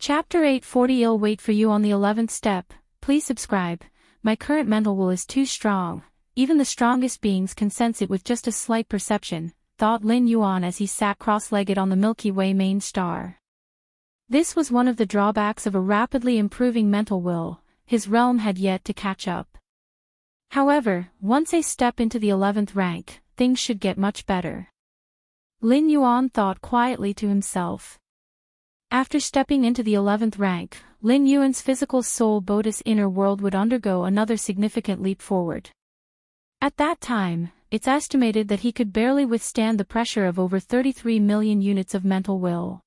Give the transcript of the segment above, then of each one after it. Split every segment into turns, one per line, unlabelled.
Chapter 840 I'll wait for you on the 11th step. Please subscribe. My current mental will is too strong. Even the strongest beings can sense it with just a slight perception, thought Lin Yuan as he sat cross-legged on the Milky Way main star. This was one of the drawbacks of a rapidly improving mental will. His realm had yet to catch up. However, once a step into the 11th rank, things should get much better. Lin Yuan thought quietly to himself. After stepping into the 11th rank, Lin Yuan's physical soul Bodhi's inner world would undergo another significant leap forward. At that time, it's estimated that he could barely withstand the pressure of over 33 million units of mental will.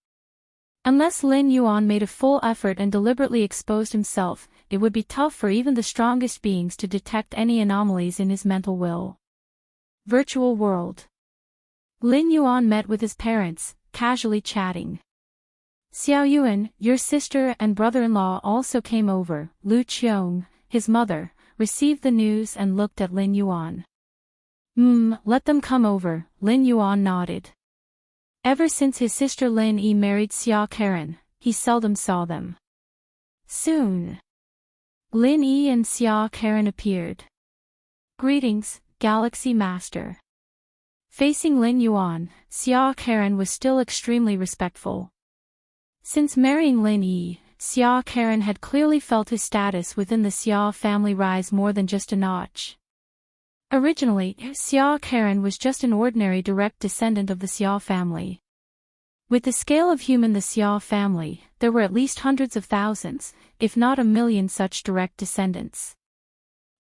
Unless Lin Yuan made a full effort and deliberately exposed himself, it would be tough for even the strongest beings to detect any anomalies in his mental will. Virtual world. Lin Yuan met with his parents, casually chatting. Xiao Yuan, your sister and brother-in-law also came over. Lu Qiong, his mother, received the news and looked at Lin Yuan. Let them come over, Lin Yuan nodded. Ever since his sister Lin Yi married Xia Karen, he seldom saw them. Soon, Lin Yi and Xia Karen appeared. Greetings, Galaxy Master. Facing Lin Yuan, Xia Karen was still extremely respectful. Since marrying Lin Yi, Xia Karen had clearly felt his status within the Xia family rise more than just a notch. Originally, Xia Karen was just an ordinary direct descendant of the Xia family. With the scale of human the Xia family, there were at least hundreds of thousands, if not 1 million such direct descendants.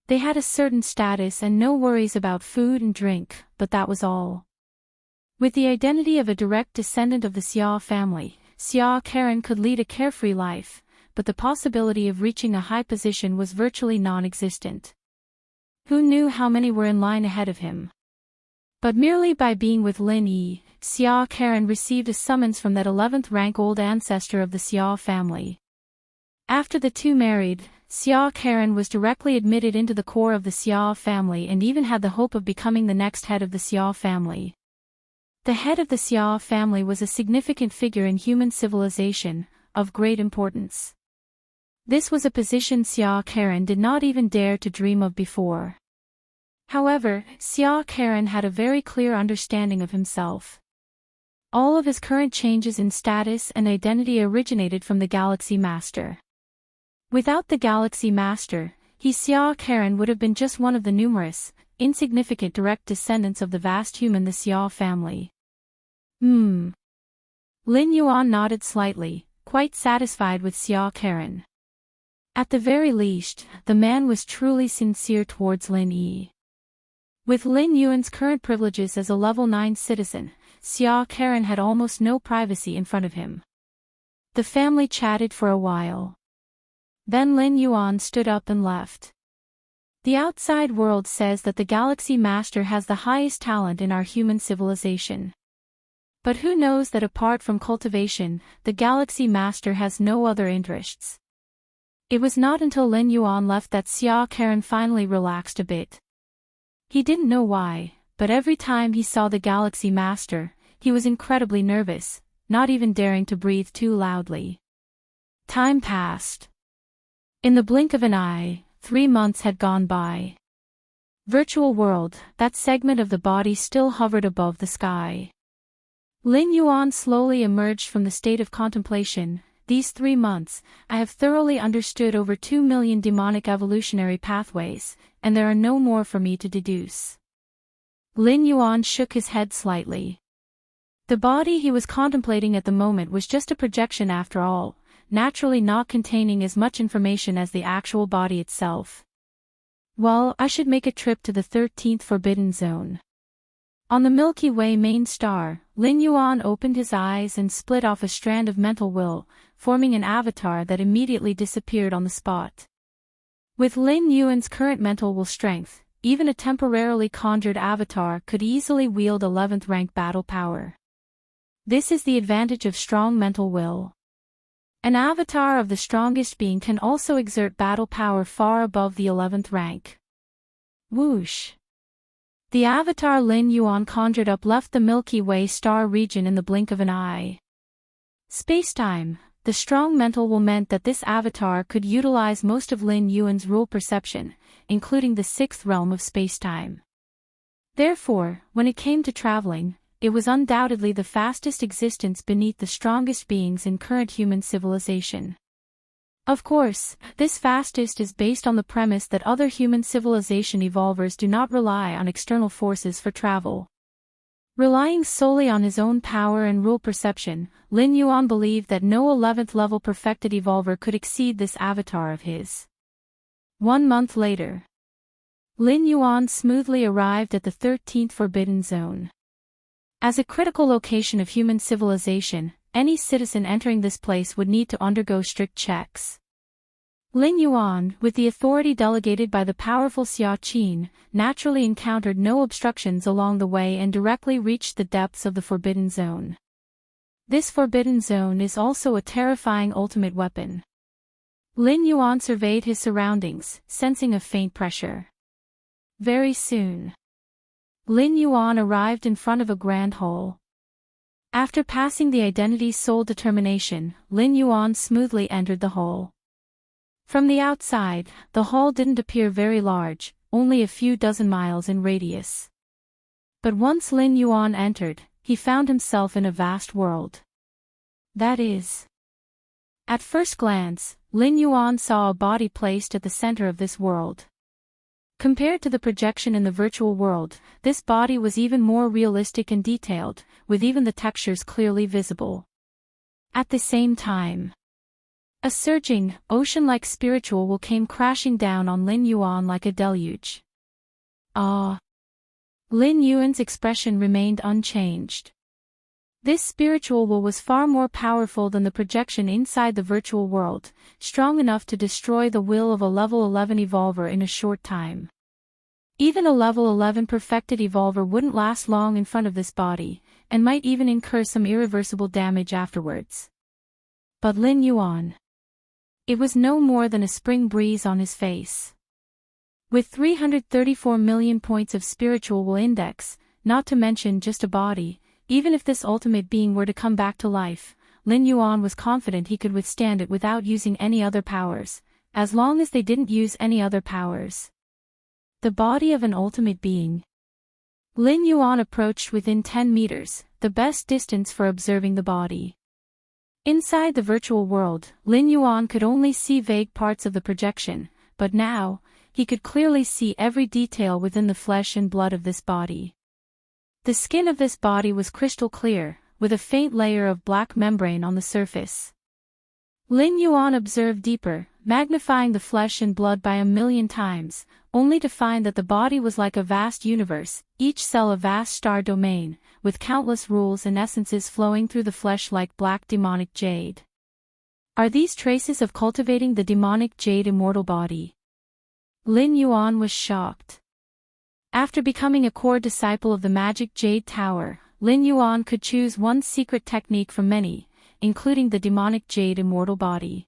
They had a certain status and no worries about food and drink, but that was all. With the identity of a direct descendant of the Xia family, Xia Karen could lead a carefree life, but the possibility of reaching a high position was virtually non-existent. Who knew how many were in line ahead of him? But merely by being with Lin Yi, Xia Karen received a summons from that 11th rank old ancestor of the Xia family. After the two married, Xia Karen was directly admitted into the core of the Xia family and even had the hope of becoming the next head of the Xia family. The head of the Xia family was a significant figure in human civilization, of great importance. This was a position Xia Karen did not even dare to dream of before. However, Xia Karen had a very clear understanding of himself. All of his current changes in status and identity originated from the Galaxy Master. Without the Galaxy Master, Xia Karen would have been just one of the numerous, insignificant direct descendants of the vast human the Xia family. Lin Yuan nodded slightly, quite satisfied with Xia Karen. At the very least, the man was truly sincere towards Lin Yi. With Lin Yuan's current privileges as a level 9 citizen, Xia Karen had almost no privacy in front of him. The family chatted for a while. Then Lin Yuan stood up and left. The outside world says that the Galaxy Master has the highest talent in our human civilization. But who knows that apart from cultivation, the Galaxy Master has no other interests. It was not until Lin Yuan left that Xia Karen finally relaxed a bit. He didn't know why, but every time he saw the Galaxy Master, he was incredibly nervous, not even daring to breathe too loudly. Time passed. In the blink of an eye, 3 months had gone by. Virtual world, that segment of the body still hovered above the sky. Lin Yuan slowly emerged from the state of contemplation. These 3 months, I have thoroughly understood over 2 million demonic evolutionary pathways, and there are no more for me to deduce. Lin Yuan shook his head slightly. The body he was contemplating at the moment was just a projection after all, naturally not containing as much information as the actual body itself. Well, I should make a trip to the 13th Forbidden Zone. On the Milky Way main star, Lin Yuan opened his eyes and split off a strand of mental will, forming an avatar that immediately disappeared on the spot. With Lin Yuan's current mental will strength, even a temporarily conjured avatar could easily wield 11th rank battle power. This is the advantage of strong mental will. An avatar of the strongest being can also exert battle power far above the 11th rank. Whoosh! The avatar Lin Yuan conjured up left the Milky Way star region in the blink of an eye. Spacetime, the strong mental will meant that this avatar could utilize most of Lin Yuan's rule perception, including the sixth realm of spacetime. Therefore, when it came to traveling, it was undoubtedly the fastest existence beneath the strongest beings in current human civilization. Of course, this fastest is based on the premise that other human civilization evolvers do not rely on external forces for travel. Relying solely on his own power and rule perception, Lin Yuan believed that no 11th level perfected evolver could exceed this avatar of his. 1 month later, Lin Yuan smoothly arrived at the 13th Forbidden Zone. As a critical location of human civilization, any citizen entering this place would need to undergo strict checks. Lin Yuan, with the authority delegated by the powerful Xia Qin, naturally encountered no obstructions along the way and directly reached the depths of the Forbidden Zone. This Forbidden Zone is also a terrifying ultimate weapon. Lin Yuan surveyed his surroundings, sensing a faint pressure. Very soon, Lin Yuan arrived in front of a grand hall. After passing the identity's soul determination, Lin Yuan smoothly entered the hall. From the outside, the hall didn't appear very large, only a few dozen miles in radius. But once Lin Yuan entered, he found himself in a vast world. That is. At first glance, Lin Yuan saw a body placed at the center of this world. Compared to the projection in the virtual world, this body was even more realistic and detailed, with even the textures clearly visible. At the same time, a surging, ocean-like spiritual will came crashing down on Lin Yuan like a deluge. Ah! Lin Yuan's expression remained unchanged. This spiritual will was far more powerful than the projection inside the virtual world, strong enough to destroy the will of a level 11 evolver in a short time. Even a level 11 perfected evolver wouldn't last long in front of this body, and might even incur some irreversible damage afterwards. But Lin Yuan, it was no more than a spring breeze on his face. With 334 million points of spiritual will index, not to mention just a body, even if this ultimate being were to come back to life, Lin Yuan was confident he could withstand it without using any other powers, as long as they didn't use any other powers. The body of an ultimate being. Lin Yuan approached within 10 meters, the best distance for observing the body. Inside the virtual world, Lin Yuan could only see vague parts of the projection, but now, he could clearly see every detail within the flesh and blood of this body. The skin of this body was crystal clear, with a faint layer of black membrane on the surface. Lin Yuan observed deeper, magnifying the flesh and blood by 1,000,000 times, only to find that the body was like a vast universe, each cell a vast star domain, with countless rules and essences flowing through the flesh like black demonic jade. Are these traces of cultivating the demonic jade immortal body? Lin Yuan was shocked. After becoming a core disciple of the magic jade tower, Lin Yuan could choose one secret technique from many, including the demonic jade immortal body.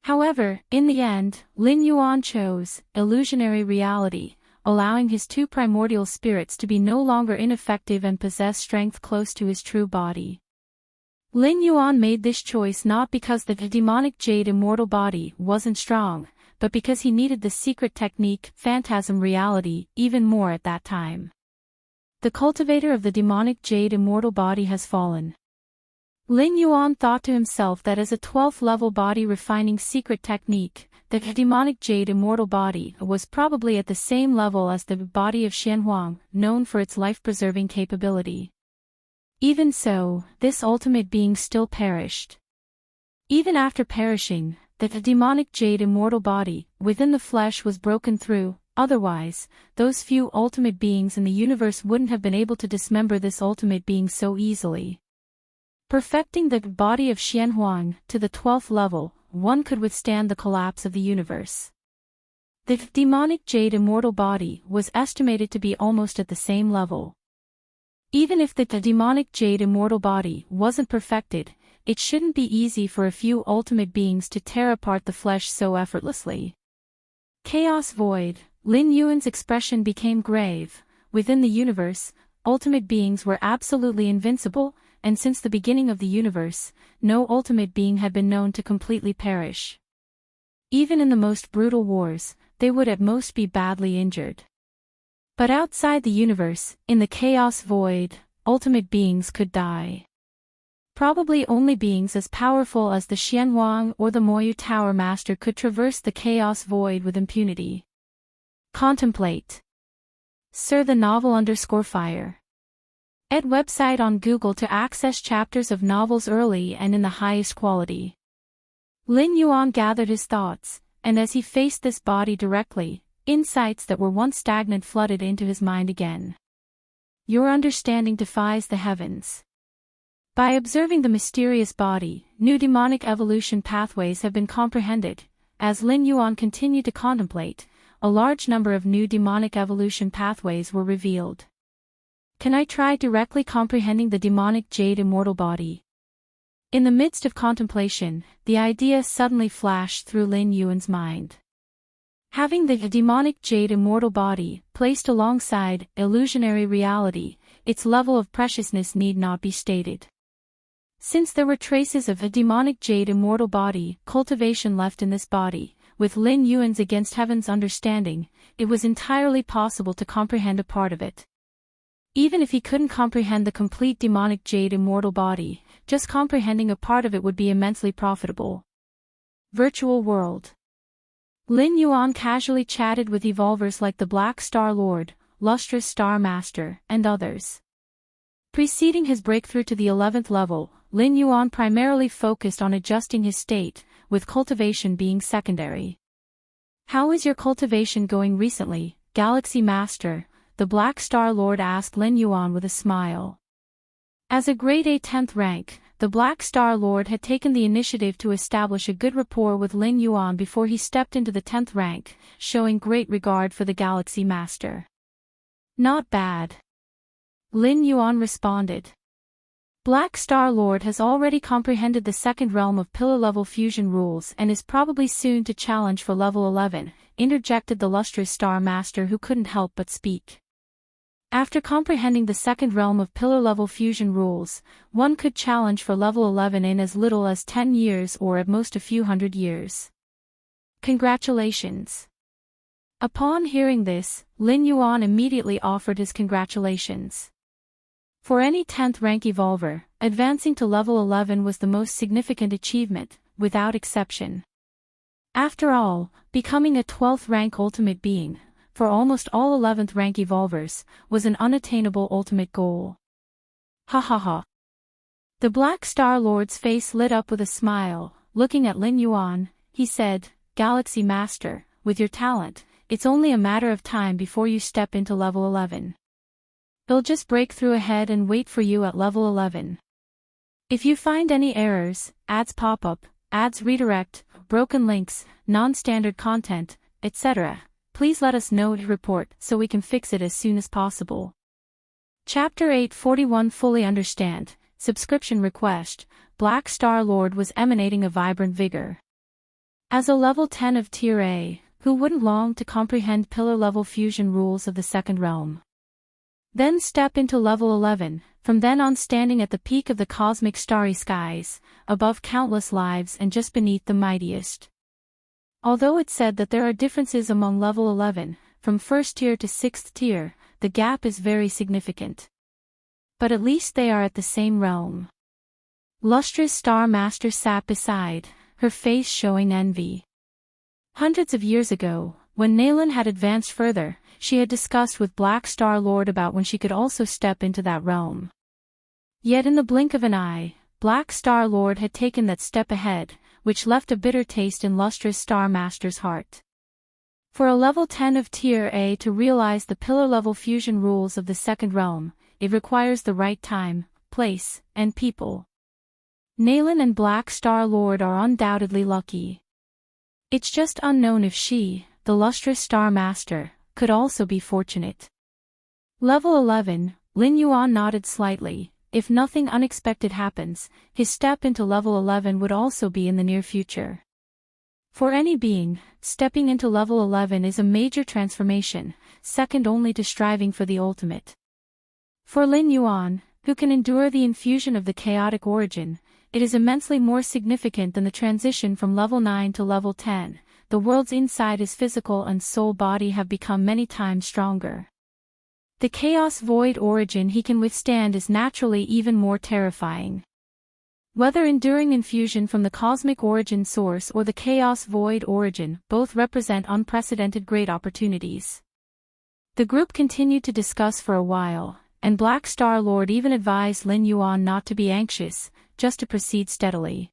However, in the end, Lin Yuan chose illusionary reality, allowing his two primordial spirits to be no longer ineffective and possess strength close to his true body. Lin Yuan made this choice not because the demonic jade immortal body wasn't strong, but because he needed the secret technique, phantasm reality, even more at that time. The cultivator of the demonic jade immortal body has fallen. Lin Yuan thought to himself that as a 12th level body refining secret technique, the demonic jade immortal body was probably at the same level as the body of Xianhuang, known for its life-preserving capability. Even so, this ultimate being still perished. Even after perishing, the demonic jade immortal body, within the flesh was broken through, otherwise, those few ultimate beings in the universe wouldn't have been able to dismember this ultimate being so easily. Perfecting the body of Xianhuang to the 12th level, one could withstand the collapse of the universe. The demonic jade immortal body was estimated to be almost at the same level. Even if the demonic jade immortal body wasn't perfected, it shouldn't be easy for a few ultimate beings to tear apart the flesh so effortlessly. Chaos void, Lin Yuan's expression became grave. Within the universe, ultimate beings were absolutely invincible, and since the beginning of the universe, no ultimate being had been known to completely perish. Even in the most brutal wars, they would at most be badly injured. But outside the universe, in the chaos void, ultimate beings could die. Probably only beings as powerful as the Xianwang or the Moyu Tower Master could traverse the chaos void with impunity. Contemplate. Sir the novel _fire. Ed website on Google to access chapters of novels early and in the highest quality. Lin Yuan gathered his thoughts, and as he faced this body directly, insights that were once stagnant flooded into his mind again. Your understanding defies the heavens. By observing the mysterious body, new demonic evolution pathways have been comprehended. As Lin Yuan continued to contemplate, a large number of new demonic evolution pathways were revealed. Can I try directly comprehending the demonic jade immortal body? In the midst of contemplation, the idea suddenly flashed through Lin Yuan's mind. Having the demonic jade immortal body placed alongside illusionary reality, its level of preciousness need not be stated. Since there were traces of a demonic jade immortal body cultivation left in this body, with Lin Yuan's against heaven's understanding, it was entirely possible to comprehend a part of it. Even if he couldn't comprehend the complete demonic jade immortal body, just comprehending a part of it would be immensely profitable. Virtual world. Lin Yuan casually chatted with evolvers like the Black Star Lord, Lustrous Star Master, and others. Preceding his breakthrough to the 11th level, Lin Yuan primarily focused on adjusting his state, with cultivation being secondary. How is your cultivation going recently, Galaxy Master? The Black Star Lord asked Lin Yuan with a smile. As a grade A 10th rank, the Black Star Lord had taken the initiative to establish a good rapport with Lin Yuan before he stepped into the 10th rank, showing great regard for the Galaxy Master. Not bad. Lin Yuan responded. Black Star Lord has already comprehended the second realm of pillar-level fusion rules and is probably soon to challenge for level 11, interjected the Lustrous Star Master who couldn't help but speak. After comprehending the second realm of pillar-level fusion rules, one could challenge for level 11 in as little as 10 years or at most a few hundred years. Congratulations. Upon hearing this, Lin Yuan immediately offered his congratulations. For any 10th rank evolver, advancing to level 11 was the most significant achievement, without exception. After all, becoming a 12th rank ultimate being, for almost all 11th rank evolvers, was an unattainable ultimate goal. Ha ha ha. The Black Star Lord's face lit up with a smile. Looking at Lin Yuan, he said, Galaxy Master, with your talent, it's only a matter of time before you step into level 11. It'll just break through ahead and wait for you at level 11. If you find any errors, ads pop up, ads redirect, broken links, non-standard content, etc., please let us know to report so we can fix it as soon as possible. Chapter 841 Fully Understand, Subscription Request. Black Star Lord was emanating a vibrant vigor. As a level 10 of Tier A, who wouldn't long to comprehend pillar-level fusion rules of the second realm? Then step into level 11, from then on standing at the peak of the cosmic starry skies, above countless lives and just beneath the mightiest. Although it's said that there are differences among level 11, from 1st tier to 6th tier, the gap is very significant. But at least they are at the same realm. Lustrous Star Master sat beside, her face showing envy. Hundreds of years ago, when Naylin had advanced further, she had discussed with Black Star Lord about when she could also step into that realm. Yet in the blink of an eye, Black Star Lord had taken that step ahead, which left a bitter taste in Lustrous Star Master's heart. For a level 10 of Tier A to realize the pillar-level fusion rules of the second realm, it requires the right time, place, and people. Naylin and Black Star Lord are undoubtedly lucky. It's just unknown if she, the Lustrous Star Master, could also be fortunate. Level 11, Lin Yuan nodded slightly. If nothing unexpected happens, his step into level 11 would also be in the near future. For any being, stepping into level 11 is a major transformation, second only to striving for the ultimate. For Lin Yuan, who can endure the infusion of the chaotic origin. It is immensely more significant than the transition from level 9 to level 10. The world's inside, his physical and soul body, have become many times stronger. The chaos void origin he can withstand is naturally even more terrifying. Whether enduring infusion from the cosmic origin source or the chaos void origin, both represent unprecedented great opportunities. The group continued to discuss for a while, and Black Star Lord even advised Lin Yuan not to be anxious, just to proceed steadily.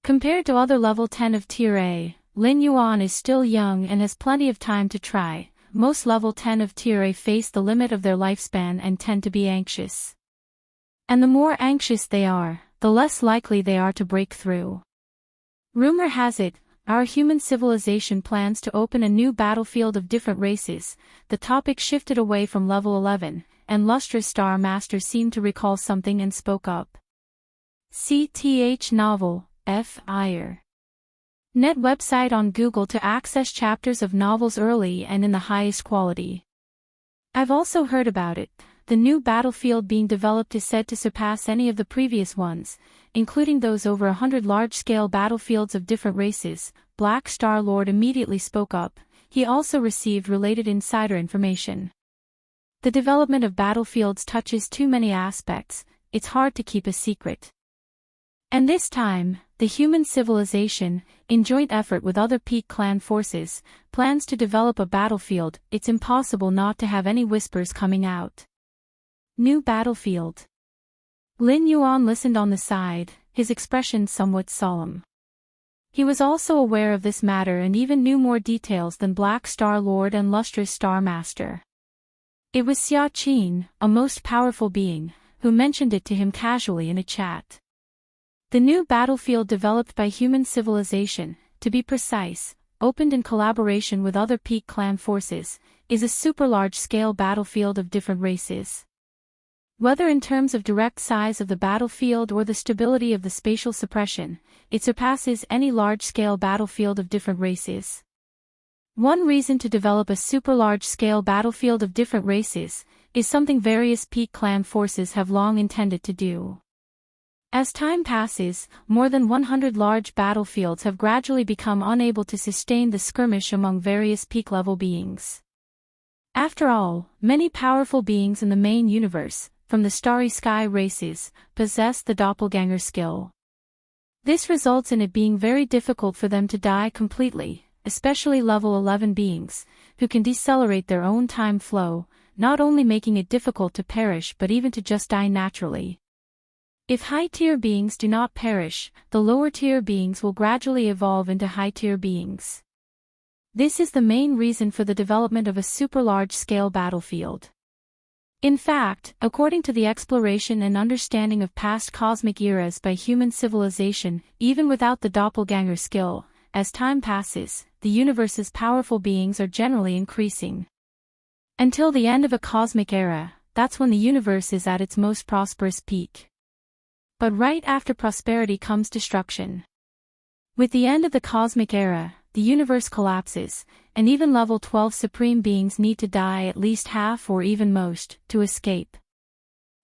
Compared to other level 10 of Tier A, Lin Yuan is still young and has plenty of time to try. Most level 10 of Tier A face the limit of their lifespan and tend to be anxious. And the more anxious they are, the less likely they are to break through. Rumor has it, our human civilization plans to open a new battlefield of different races. The topic shifted away from level 11, and Lustrous Star Master seemed to recall something and spoke up. CTH Novel, F. Iyer. Net website on Google to access chapters of novels early and in the highest quality. I've also heard about it. The new battlefield being developed is said to surpass any of the previous ones, including those over 100 large-scale battlefields of different races. Black Star Lord immediately spoke up. He also received related insider information. The development of battlefields touches too many aspects, it's hard to keep a secret. And this time, the human civilization, in joint effort with other Peak Clan forces, plans to develop a battlefield. It's impossible not to have any whispers coming out. New battlefield. Lin Yuan listened on the side, his expression somewhat solemn. He was also aware of this matter and even knew more details than Black Star Lord and Lustrous Star Master. It was Xia Qin, a most powerful being, who mentioned it to him casually in a chat. The new battlefield developed by human civilization, to be precise, opened in collaboration with other Peak Clan forces, is a super large-scale battlefield of different races. Whether in terms of direct size of the battlefield or the stability of the spatial suppression, it surpasses any large-scale battlefield of different races. One reason to develop a super large-scale battlefield of different races is something various Peak Clan forces have long intended to do. As time passes, more than 100 large battlefields have gradually become unable to sustain the skirmish among various peak-level beings. After all, many powerful beings in the main universe, from the Starry Sky races, possess the doppelganger skill. This results in it being very difficult for them to die completely, especially level 11 beings, who can decelerate their own time flow, not only making it difficult to perish but even to just die naturally. If high-tier beings do not perish, the lower-tier beings will gradually evolve into high-tier beings. This is the main reason for the development of a super large-scale battlefield. In fact, according to the exploration and understanding of past cosmic eras by human civilization, even without the doppelganger skill, as time passes, the universe's powerful beings are generally increasing. Until the end of a cosmic era, that's when the universe is at its most prosperous peak. But right after prosperity comes destruction. With the end of the cosmic era, the universe collapses, and even level 12 supreme beings need to die at least half or even most, to escape.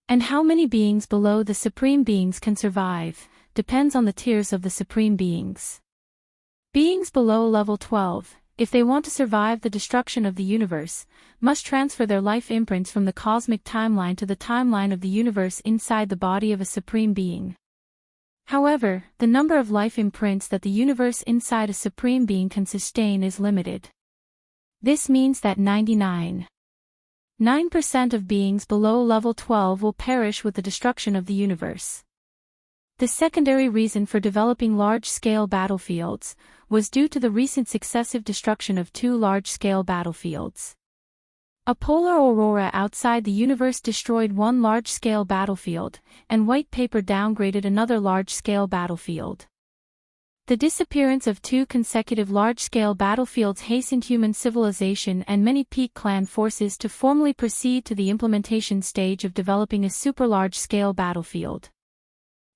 And how many beings below the supreme beings can survive, depends on the tiers of the supreme beings. Beings below level 12, if they want to survive the destruction of the universe, must transfer their life imprints from the cosmic timeline to the timeline of the universe inside the body of a supreme being. However, the number of life imprints that the universe inside a supreme being can sustain is limited. This means that 99.9% of beings below level 12 will perish with the destruction of the universe. The secondary reason for developing large-scale battlefields was due to the recent successive destruction of two large-scale battlefields. A polar aurora outside the universe destroyed one large-scale battlefield, and white paper downgraded another large-scale battlefield. The disappearance of two consecutive large-scale battlefields hastened human civilization and many Peak Clan forces to formally proceed to the implementation stage of developing a super large-scale battlefield.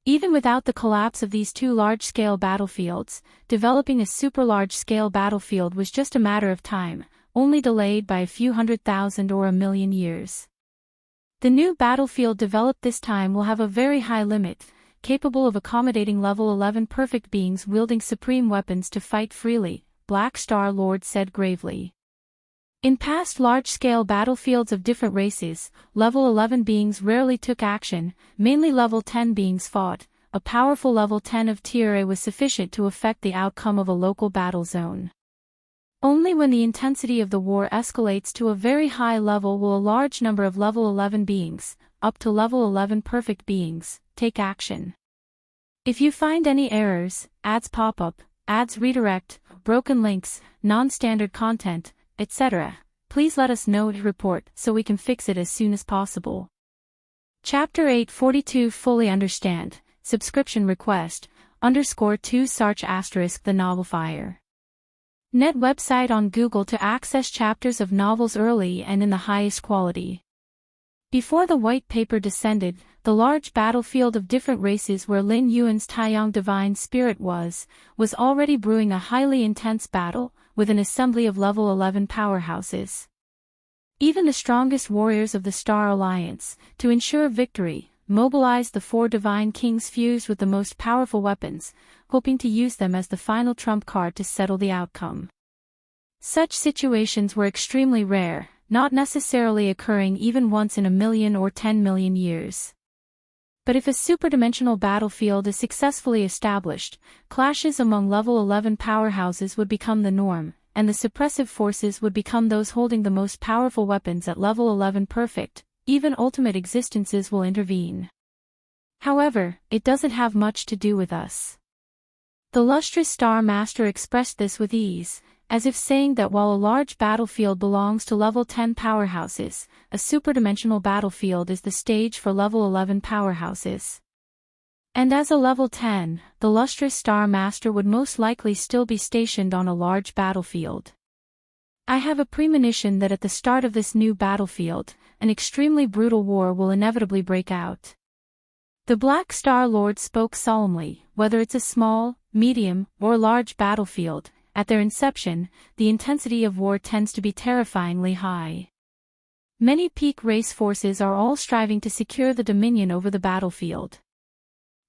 Even without the collapse of these two large-scale battlefields, developing a super large-scale battlefield was just a matter of time, only delayed by a few 100,000 or a million years. The new battlefield developed this time will have a very high limit, capable of accommodating level 11 perfect beings wielding supreme weapons to fight freely, Black Star Lord said gravely. In past large-scale battlefields of different races, level 11 beings rarely took action, mainly level 10 beings fought. A powerful level 10 of Tier A was sufficient to affect the outcome of a local battle zone. Only when the intensity of the war escalates to a very high level will a large number of level 11 beings, up to level 11 perfect beings, take action. If you find any errors, ads pop up, ads redirect, broken links, non-standard content, etc., please let us know to report so we can fix it as soon as possible. Chapter 842 Fully Understand, Subscription Request, _2 Sarch * The Novel Fire. Net website on Google to access chapters of novels early and in the highest quality. Before the white paper descended, the large battlefield of different races where Lin Yuan's Taiyang divine spirit was already brewing a highly intense battle, with an assembly of level 11 powerhouses. Even the strongest warriors of the Star Alliance, to ensure victory, mobilized the 4 divine kings fused with the most powerful weapons, hoping to use them as the final trump card to settle the outcome. Such situations were extremely rare, not necessarily occurring even once in a million or 10 million years. But if a superdimensional battlefield is successfully established, clashes among level 11 powerhouses would become the norm, and the suppressive forces would become those holding the most powerful weapons at level 11 perfect. Even ultimate existences will intervene. However, it doesn't have much to do with us. The lustrous Star Master expressed this with ease, as if saying that while a large battlefield belongs to level 10 powerhouses, a superdimensional battlefield is the stage for level 11 powerhouses. And as a level 10, the lustrous Star Master would most likely still be stationed on a large battlefield. I have a premonition that at the start of this new battlefield, an extremely brutal war will inevitably break out. The Black Star Lord spoke solemnly. Whether it's a small, medium, or large battlefield, at their inception, the intensity of war tends to be terrifyingly high. Many peak race forces are all striving to secure the dominion over the battlefield.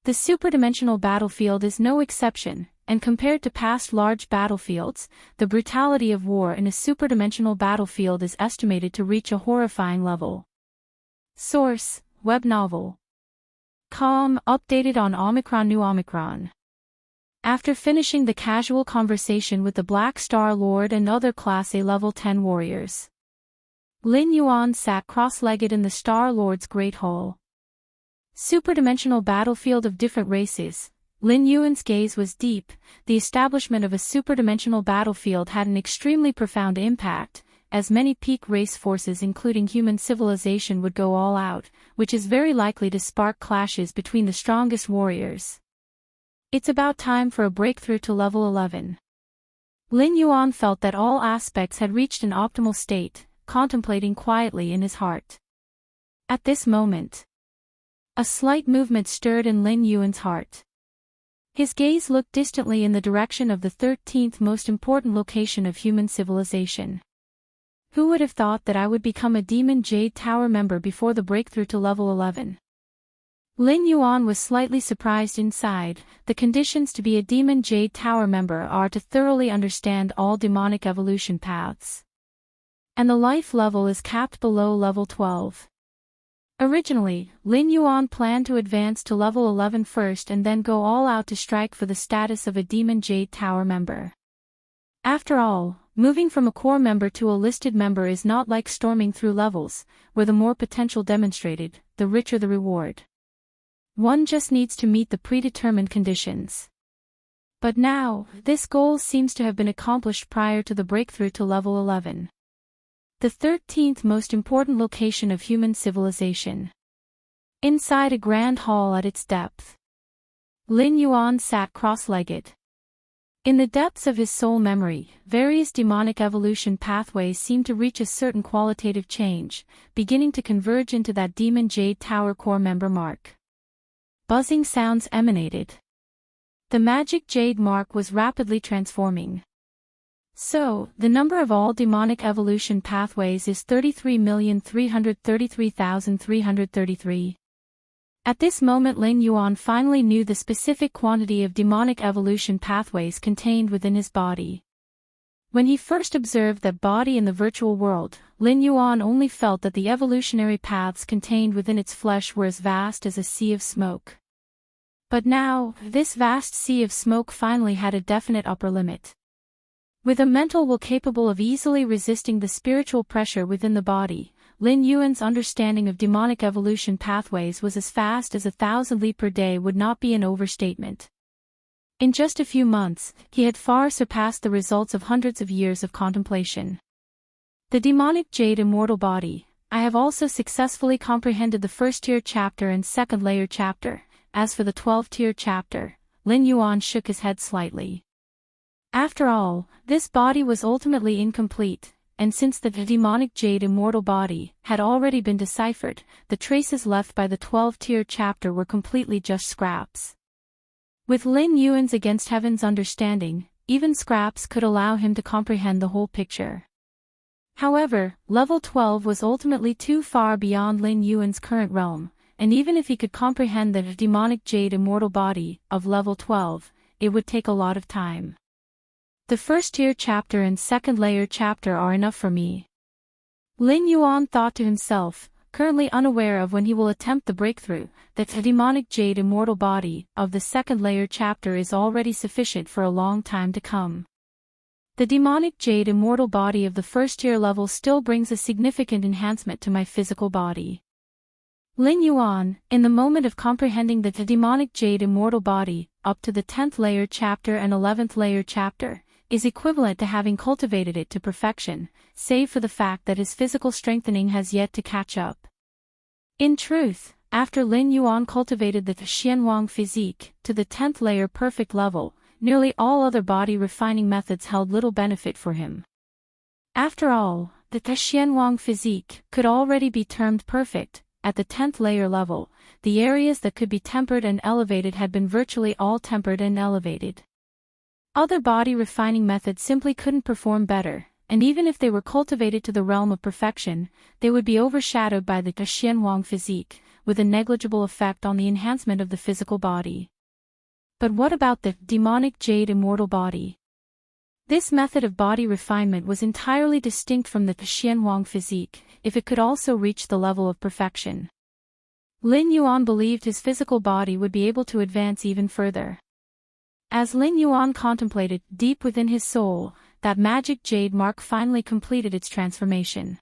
The superdimensional battlefield is no exception, and compared to past large battlefields, the brutality of war in a superdimensional battlefield is estimated to reach a horrifying level. Source: Web Novel. Com, updated on Omicron New Omicron. After finishing the casual conversation with the Black Star Lord and other Class A level 10 warriors, Lin Yuan sat cross-legged in the Star Lord's Great Hall. Superdimensional battlefield of different races. Lin Yuan's gaze was deep. The establishment of a superdimensional battlefield had an extremely profound impact, as many peak race forces including human civilization would go all out, which is very likely to spark clashes between the strongest warriors. It's about time for a breakthrough to level 11. Lin Yuan felt that all aspects had reached an optimal state, contemplating quietly in his heart. At this moment, a slight movement stirred in Lin Yuan's heart. His gaze looked distantly in the direction of the 13th most important location of human civilization. Who would have thought that I would become a Demon Jade Tower member before the breakthrough to level 11? Lin Yuan was slightly surprised inside. The conditions to be a Demon Jade Tower member are to thoroughly understand all demonic evolution paths. And the life level is capped below level 12. Originally, Lin Yuan planned to advance to level 11 first and then go all out to strike for the status of a Demon Jade Tower member. After all, moving from a core member to a listed member is not like storming through levels, where the more potential demonstrated, the richer the reward. One just needs to meet the predetermined conditions. But now, this goal seems to have been accomplished prior to the breakthrough to level 11. The 13th most important location of human civilization. Inside a grand hall at its depth, Lin Yuan sat cross-legged. In the depths of his soul memory, various demonic evolution pathways seemed to reach a certain qualitative change, beginning to converge into that Demon Jade Tower core member mark. Buzzing sounds emanated. The magic jade mark was rapidly transforming. So, the number of all demonic evolution pathways is 33,333,333. At this moment Lin Yuan finally knew the specific quantity of demonic evolution pathways contained within his body. When he first observed that body in the virtual world, Lin Yuan only felt that the evolutionary paths contained within its flesh were as vast as a sea of smoke. But now, this vast sea of smoke finally had a definite upper limit. With a mental will capable of easily resisting the spiritual pressure within the body, Lin Yuan's understanding of demonic evolution pathways was as fast as 1,000 li per day would not be an overstatement. In just a few months, he had far surpassed the results of hundreds of years of contemplation. The demonic jade immortal body. I have also successfully comprehended the first-tier chapter and second-layer chapter. As for the 12th-tier chapter, Lin Yuan shook his head slightly. After all, this body was ultimately incomplete, and since the demonic jade immortal body had already been deciphered, the traces left by the 12th-tier chapter were completely just scraps. With Lin Yuan's against heaven's understanding, even scraps could allow him to comprehend the whole picture. However, level 12 was ultimately too far beyond Lin Yuan's current realm, and even if he could comprehend the demonic jade immortal body of level 12, it would take a lot of time. The first-tier chapter and second-layer chapter are enough for me. Lin Yuan thought to himself, currently unaware of when he will attempt the breakthrough, that the demonic jade immortal body of the second-layer chapter is already sufficient for a long time to come. The demonic jade immortal body of the first-tier level still brings a significant enhancement to my physical body. Lin Yuan, in the moment of comprehending the demonic jade immortal body, up to the 10th layer chapter and 11th layer chapter, is equivalent to having cultivated it to perfection, save for the fact that his physical strengthening has yet to catch up. In truth, after Lin Yuan cultivated the Xianwang physique to the 10th layer perfect level, nearly all other body refining methods held little benefit for him. After all, the Xianwang physique could already be termed perfect. At the 10th layer level, the areas that could be tempered and elevated had been virtually all tempered and elevated. Other body refining methods simply couldn't perform better, and even if they were cultivated to the realm of perfection, they would be overshadowed by the Xianwang physique, with a negligible effect on the enhancement of the physical body. But what about the demonic jade immortal body? This method of body refinement was entirely distinct from the Xianwang physique, if it could also reach the level of perfection. Lin Yuan believed his physical body would be able to advance even further. As Lin Yuan contemplated, deep within his soul, that magic jade mark finally completed its transformation.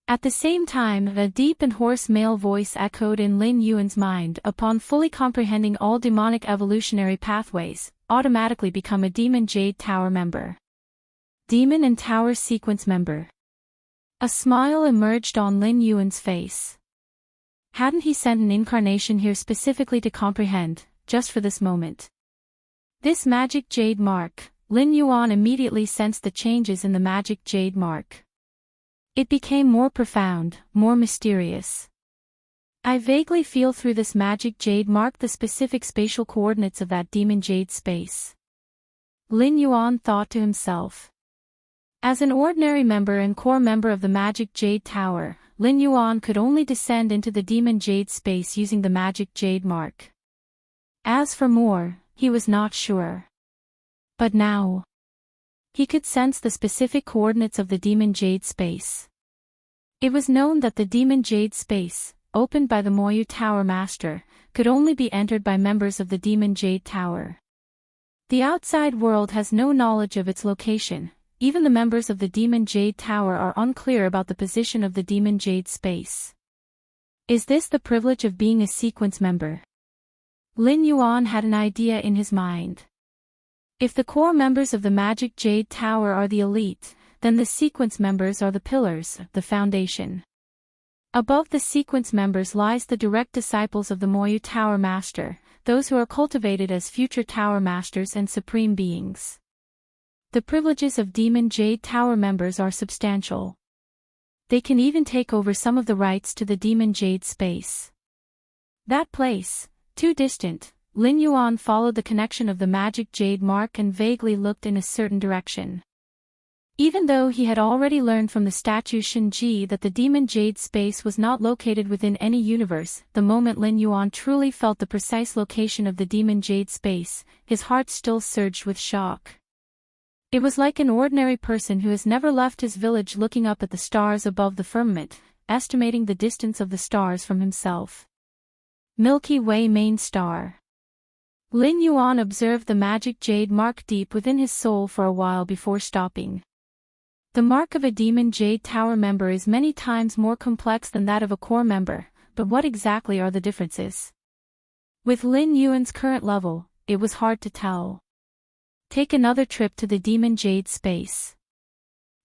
At the same time, a deep and hoarse male voice echoed in Lin Yuan's mind. Upon fully comprehending all demonic evolutionary pathways, automatically become a Demon Jade Tower member. Demon and Tower Sequence member. A smile emerged on Lin Yuan's face. Hadn't he sent an incarnation here specifically to comprehend, just for this moment? This magic jade mark, Lin Yuan immediately sensed the changes in the magic jade mark. It became more profound, more mysterious. I vaguely feel through this magic jade mark the specific spatial coordinates of that demon jade space. Lin Yuan thought to himself. As an ordinary member and core member of the magic jade tower, Lin Yuan could only descend into the demon jade space using the magic jade mark. As for more, he was not sure. But now, he could sense the specific coordinates of the demon jade space. It was known that the demon jade space, opened by the Moyu Tower Master, could only be entered by members of the demon jade tower. The outside world has no knowledge of its location. Even the members of the demon jade tower are unclear about the position of the demon jade space. Is this the privilege of being a sequence member? Lin Yuan had an idea in his mind. If the core members of the Magic Jade Tower are the elite, then the sequence members are the pillars, the foundation. Above the sequence members lies the direct disciples of the Moyu Tower Master, those who are cultivated as future Tower Masters and Supreme Beings. The privileges of Demon Jade Tower members are substantial. They can even take over some of the rights to the Demon Jade space. That place, too distant, Lin Yuan followed the connection of the magic jade mark and vaguely looked in a certain direction. Even though he had already learned from the statue Shinji that the demon jade space was not located within any universe, the moment Lin Yuan truly felt the precise location of the demon jade space, his heart still surged with shock. It was like an ordinary person who has never left his village looking up at the stars above the firmament, estimating the distance of the stars from himself. Milky Way main star. Lin Yuan observed the magic jade mark deep within his soul for a while before stopping. The mark of a demon jade tower member is many times more complex than that of a core member, but what exactly are the differences? With Lin Yuan's current level, it was hard to tell. Take another trip to the demon jade space.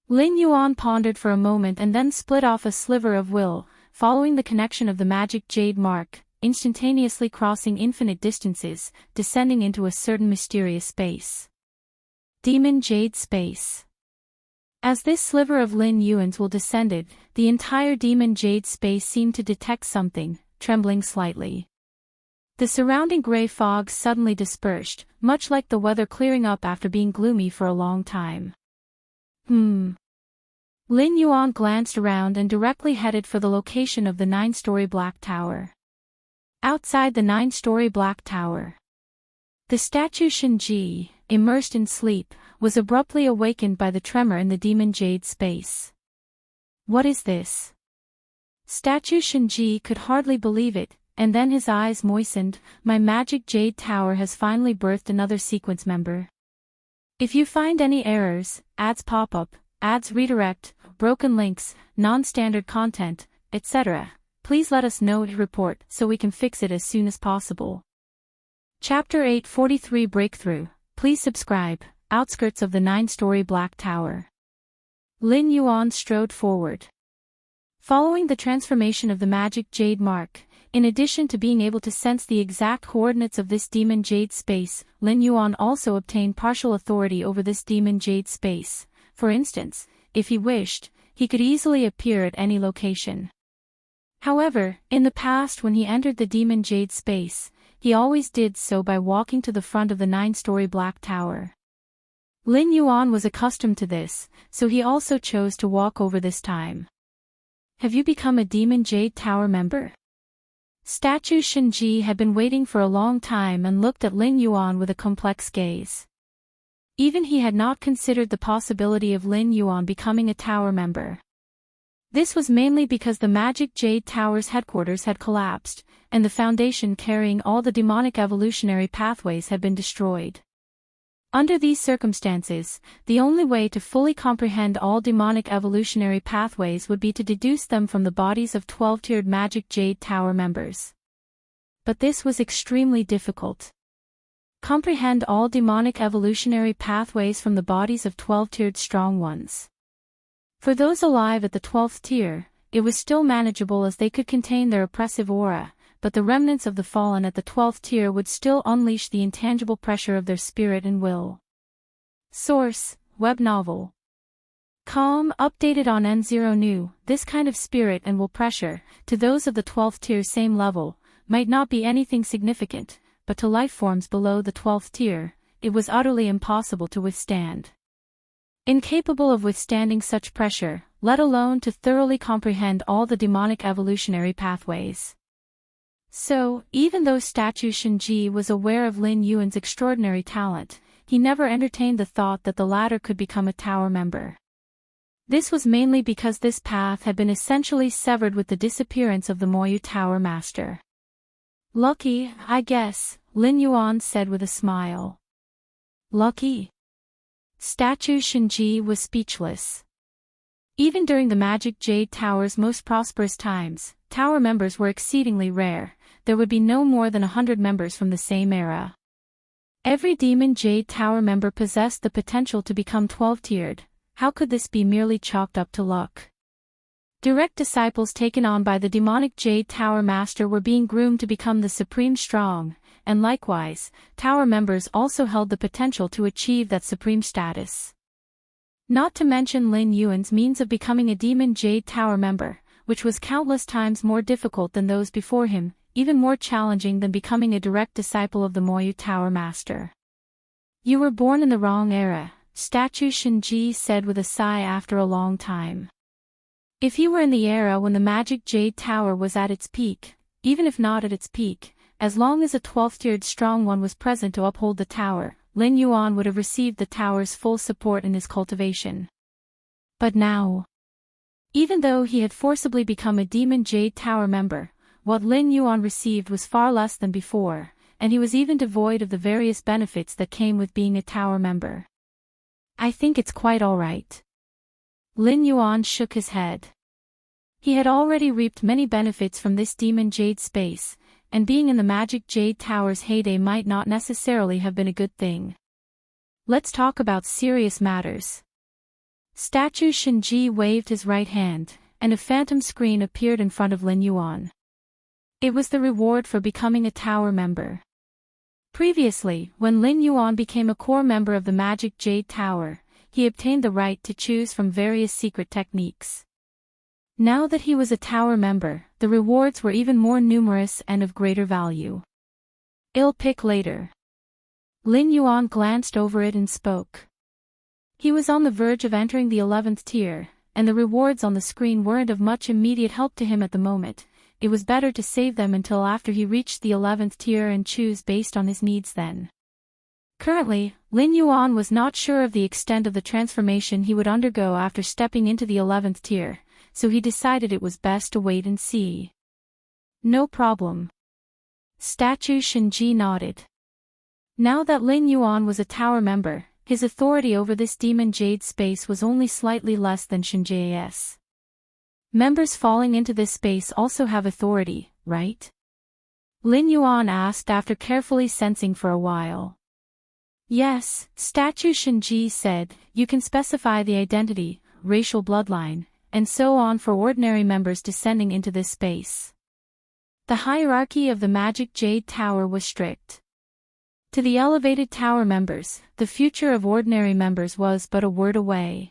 Lin Yuan pondered for a moment and then split off a sliver of will, following the connection of the magic jade mark, instantaneously crossing infinite distances, descending into a certain mysterious space. Demon jade space. As this sliver of Lin Yuan's will descended, the entire demon jade space seemed to detect something, trembling slightly. The surrounding gray fog suddenly dispersed, much like the weather clearing up after being gloomy for a long time. Lin Yuan glanced around and directly headed for the location of the 9-story black tower. Outside the 9-story black tower, the statue Shinji, immersed in sleep, was abruptly awakened by the tremor in the demon jade space. What is this? Statue Shinji could hardly believe it, and then his eyes moistened. My magic jade tower has finally birthed another sequence member. If you find any errors, ads pop up, ads redirect, broken links, non-standard content, etc., please let us know to report so we can fix it as soon as possible. Chapter 843 Breakthrough. Please subscribe. Outskirts of the 9-story black tower. Lin Yuan strode forward. Following the transformation of the magic jade mark, in addition to being able to sense the exact coordinates of this demon jade space, Lin Yuan also obtained partial authority over this demon jade space. For instance, if he wished, he could easily appear at any location. However, in the past when he entered the demon jade space, he always did so by walking to the front of the 9-story black tower. Lin Yuan was accustomed to this, so he also chose to walk over this time. Have you become a demon jade tower member? Statue Shinji had been waiting for a long time and looked at Lin Yuan with a complex gaze. Even he had not considered the possibility of Lin Yuan becoming a tower member. This was mainly because the Magic Jade Tower's headquarters had collapsed, and the foundation carrying all the demonic evolutionary pathways had been destroyed. Under these circumstances, the only way to fully comprehend all demonic evolutionary pathways would be to deduce them from the bodies of 12-tiered Magic Jade Tower members. But this was extremely difficult. Comprehend all demonic evolutionary pathways from the bodies of 12-tiered strong ones. For those alive at the 12th tier, it was still manageable as they could contain their oppressive aura, but the remnants of the fallen at the 12th tier would still unleash the intangible pressure of their spirit and will. Source: Web Novel. Com. Updated on N0 New. This kind of spirit and will pressure, to those of the 12th tier same level, might not be anything significant, but to life forms below the 12th tier, it was utterly impossible to withstand. Incapable of withstanding such pressure, let alone to thoroughly comprehend all the demonic evolutionary pathways. So, even though Statue Shinji was aware of Lin Yuan's extraordinary talent, he never entertained the thought that the latter could become a tower member. This was mainly because this path had been essentially severed with the disappearance of the Moyu Tower Master. Lucky, I guess, Lin Yuan said with a smile. Lucky? Statue Shinji was speechless. Even during the Magic Jade Tower's most prosperous times, tower members were exceedingly rare. There would be no more than 100 members from the same era. Every Demon Jade Tower member possessed the potential to become 12-tiered. How could this be merely chalked up to luck? Direct disciples taken on by the demonic Jade Tower Master were being groomed to become the Supreme Strong, and likewise, tower members also held the potential to achieve that supreme status. Not to mention Lin Yuan's means of becoming a Demon Jade Tower member, which was countless times more difficult than those before him, even more challenging than becoming a direct disciple of the Moyu Tower Master. You were born in the wrong era, Statue Shinji said with a sigh after a long time. If he were in the era when the Magic Jade Tower was at its peak, even if not at its peak, as long as a 12th-tiered strong one was present to uphold the tower, Lin Yuan would have received the tower's full support in his cultivation. But now, even though he had forcibly become a Demon Jade Tower member, what Lin Yuan received was far less than before, and he was even devoid of the various benefits that came with being a tower member. I think it's quite alright. Lin Yuan shook his head. He had already reaped many benefits from this Demon Jade space, and being in the Magic Jade Tower's heyday might not necessarily have been a good thing. Let's talk about serious matters. Statue Shinji waved his right hand, and a phantom screen appeared in front of Lin Yuan. It was the reward for becoming a tower member. Previously, when Lin Yuan became a core member of the Magic Jade Tower, he obtained the right to choose from various secret techniques. Now that he was a tower member, the rewards were even more numerous and of greater value. I'll pick later. Lin Yuan glanced over it and spoke. He was on the verge of entering the 11th tier, and the rewards on the screen weren't of much immediate help to him at the moment. It was better to save them until after he reached the 11th tier and choose based on his needs then. Currently, Lin Yuan was not sure of the extent of the transformation he would undergo after stepping into the 11th tier, so he decided it was best to wait and see. No problem. Statue Shinji nodded. Now that Lin Yuan was a tower member, his authority over this Demon Jade space was only slightly less than Shinji's. Members falling into this space also have authority, right? Lin Yuan asked after carefully sensing for a while. Yes, Statue Shinji said, you can specify the identity, racial bloodline, and so on for ordinary members descending into this space. The hierarchy of the Magic Jade Tower was strict. To the elevated tower members, the future of ordinary members was but a word away.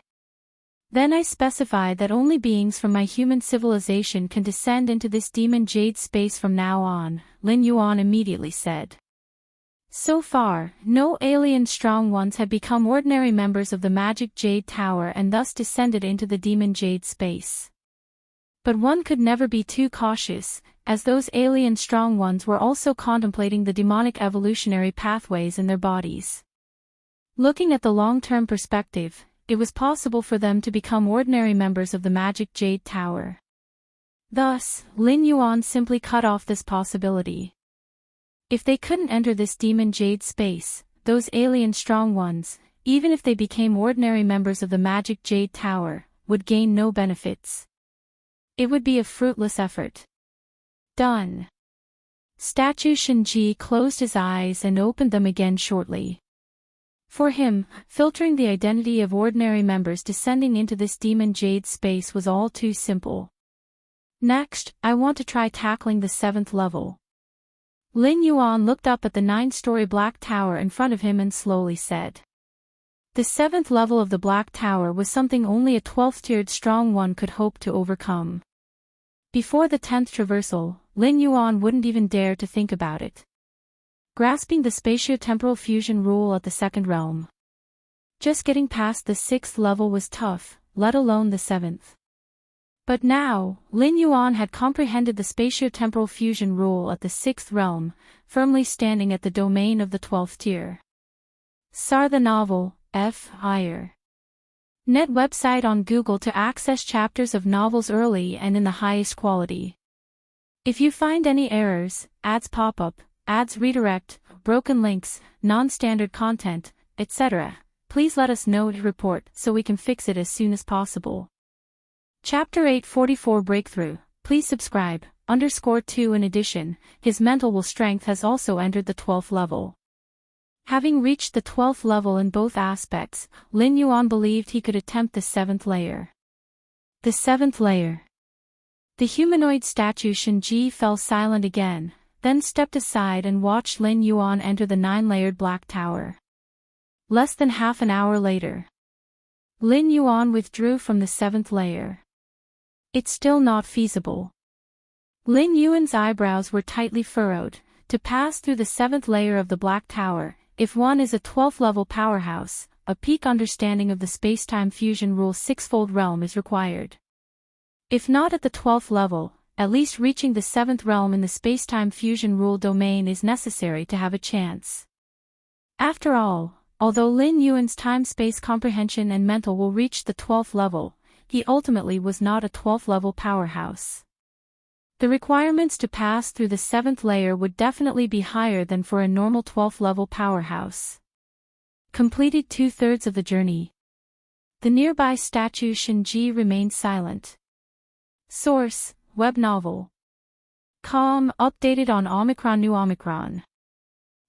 Then I specified that only beings from my human civilization can descend into this Demon Jade space from now on, Lin Yuan immediately said. So far, no alien strong ones had become ordinary members of the Magic Jade Tower and thus descended into the Demon Jade space. But one could never be too cautious, as those alien strong ones were also contemplating the demonic evolutionary pathways in their bodies. Looking at the long-term perspective, it was possible for them to become ordinary members of the Magic Jade Tower. Thus, Lin Yuan simply cut off this possibility. If they couldn't enter this Demon Jade space, those alien strong ones, even if they became ordinary members of the Magic Jade Tower, would gain no benefits. It would be a fruitless effort. Done. Statue Shinji closed his eyes and opened them again shortly. For him, filtering the identity of ordinary members descending into this Demon Jade space was all too simple. Next, I want to try tackling the 7th level. Lin Yuan looked up at the 9-story Black Tower in front of him and slowly said. The 7th level of the Black Tower was something only a 12th-tiered strong one could hope to overcome. Before the 10th traversal, Lin Yuan wouldn't even dare to think about it. Grasping the spatio-temporal fusion rule at the 2nd realm. Just getting past the 6th level was tough, let alone the 7th. But now, Lin Yuan had comprehended the spatio-temporal fusion rule at the 6th realm, firmly standing at the domain of the 12th tier. SAR the novel, F. Higher. Net website on Google to access chapters of novels early and in the highest quality. If you find any errors, ads pop up, ads redirect, broken links, non-standard content, etc., please let us know to report so we can fix it as soon as possible. Chapter 844 Breakthrough, please subscribe, _2 In addition, his mental will strength has also entered the 12th level. Having reached the 12th level in both aspects, Lin Yuan believed he could attempt the 7th layer. The 7th layer. The humanoid statue Shinji fell silent again, then stepped aside and watched Lin Yuan enter the 9-layered Black Tower. Less than half an hour later, Lin Yuan withdrew from the 7th layer. It's still not feasible. Lin Yuan's eyebrows were tightly furrowed. To pass through the 7th layer of the Black Tower, if one is a 12th level powerhouse, a peak understanding of the space-time fusion rule's sixfold realm is required. If not at the 12th level, at least reaching the 7th realm in the space-time fusion rule domain is necessary to have a chance. After all, although Lin Yuan's time-space comprehension and mental will reach the 12th level, he ultimately was not a 12th level powerhouse. The requirements to pass through the 7th layer would definitely be higher than for a normal 12th level powerhouse. Completed 2/3 of the journey. The nearby statue Shinji remained silent. Source: Web novel. Com, updated on Omicron New Omicron.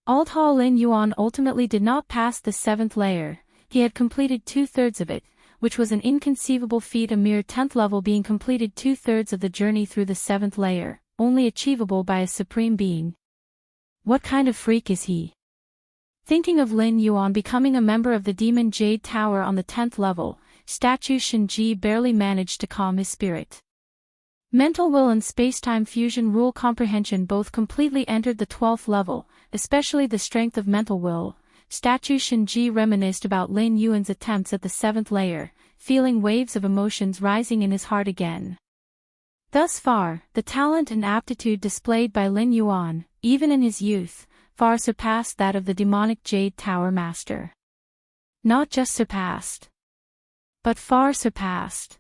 Although Lin Yuan ultimately did not pass the 7th layer, he had completed 2/3 of it, which was an inconceivable feat, a mere 10th level being completed 2/3 of the journey through the 7th layer, only achievable by a supreme being. What kind of freak is he? Thinking of Lin Yuan becoming a member of the Demon Jade Tower on the 10th level, statue Shinji barely managed to calm his spirit. Mental will and space-time fusion rule comprehension both completely entered the 12th level, especially the strength of mental will. Statue Shinji reminisced about Lin Yuan's attempts at the 7th layer, feeling waves of emotions rising in his heart again. Thus far, the talent and aptitude displayed by Lin Yuan, even in his youth, far surpassed that of the demonic Jade Tower Master. Not just surpassed, but far surpassed.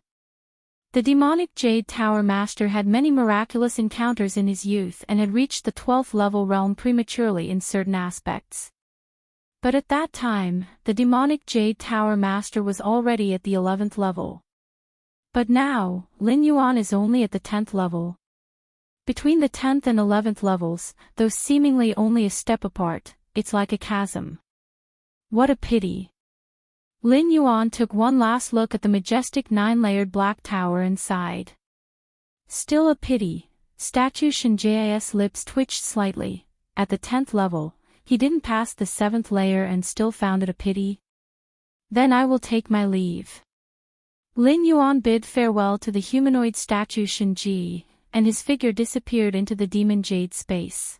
The demonic Jade Tower Master had many miraculous encounters in his youth and had reached the 12th level realm prematurely in certain aspects. But at that time, the demonic Jade Tower Master was already at the 11th level. But now, Lin Yuan is only at the 10th level. Between the 10th and 11th levels, though seemingly only a step apart, it's like a chasm. What a pity. Lin Yuan took one last look at the majestic 9-layered black tower and sighed. Still a pity. Statue Shinji's lips twitched slightly. At the 10th level, he didn't pass the 7th layer and still found it a pity. Then I will take my leave. Lin Yuan bid farewell to the humanoid statue Shinji, and his figure disappeared into the demon jade space.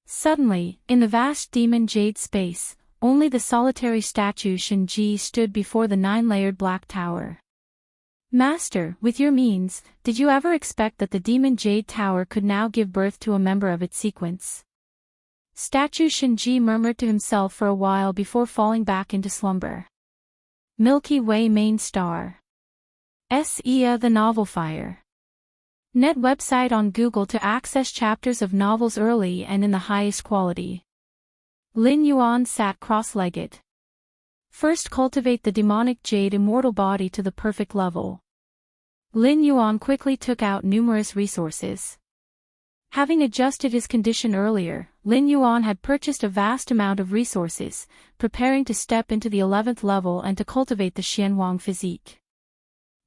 Suddenly, in the vast demon jade space, only the solitary statue Shinji stood before the 9-layered black tower. Master, with your means, did you ever expect that the demon jade tower could now give birth to a member of its sequence? Statue Shinji murmured to himself for a while before falling back into slumber. Milky Way main star. S.E.A. The Novel Fire. Net website on Google to access chapters of novels early and in the highest quality. Lin Yuan sat cross-legged. First cultivate the demonic jade immortal body to the perfect level. Lin Yuan quickly took out numerous resources. Having adjusted his condition earlier, Lin Yuan had purchased a vast amount of resources, preparing to step into the 11th level and to cultivate the Xianhuang physique.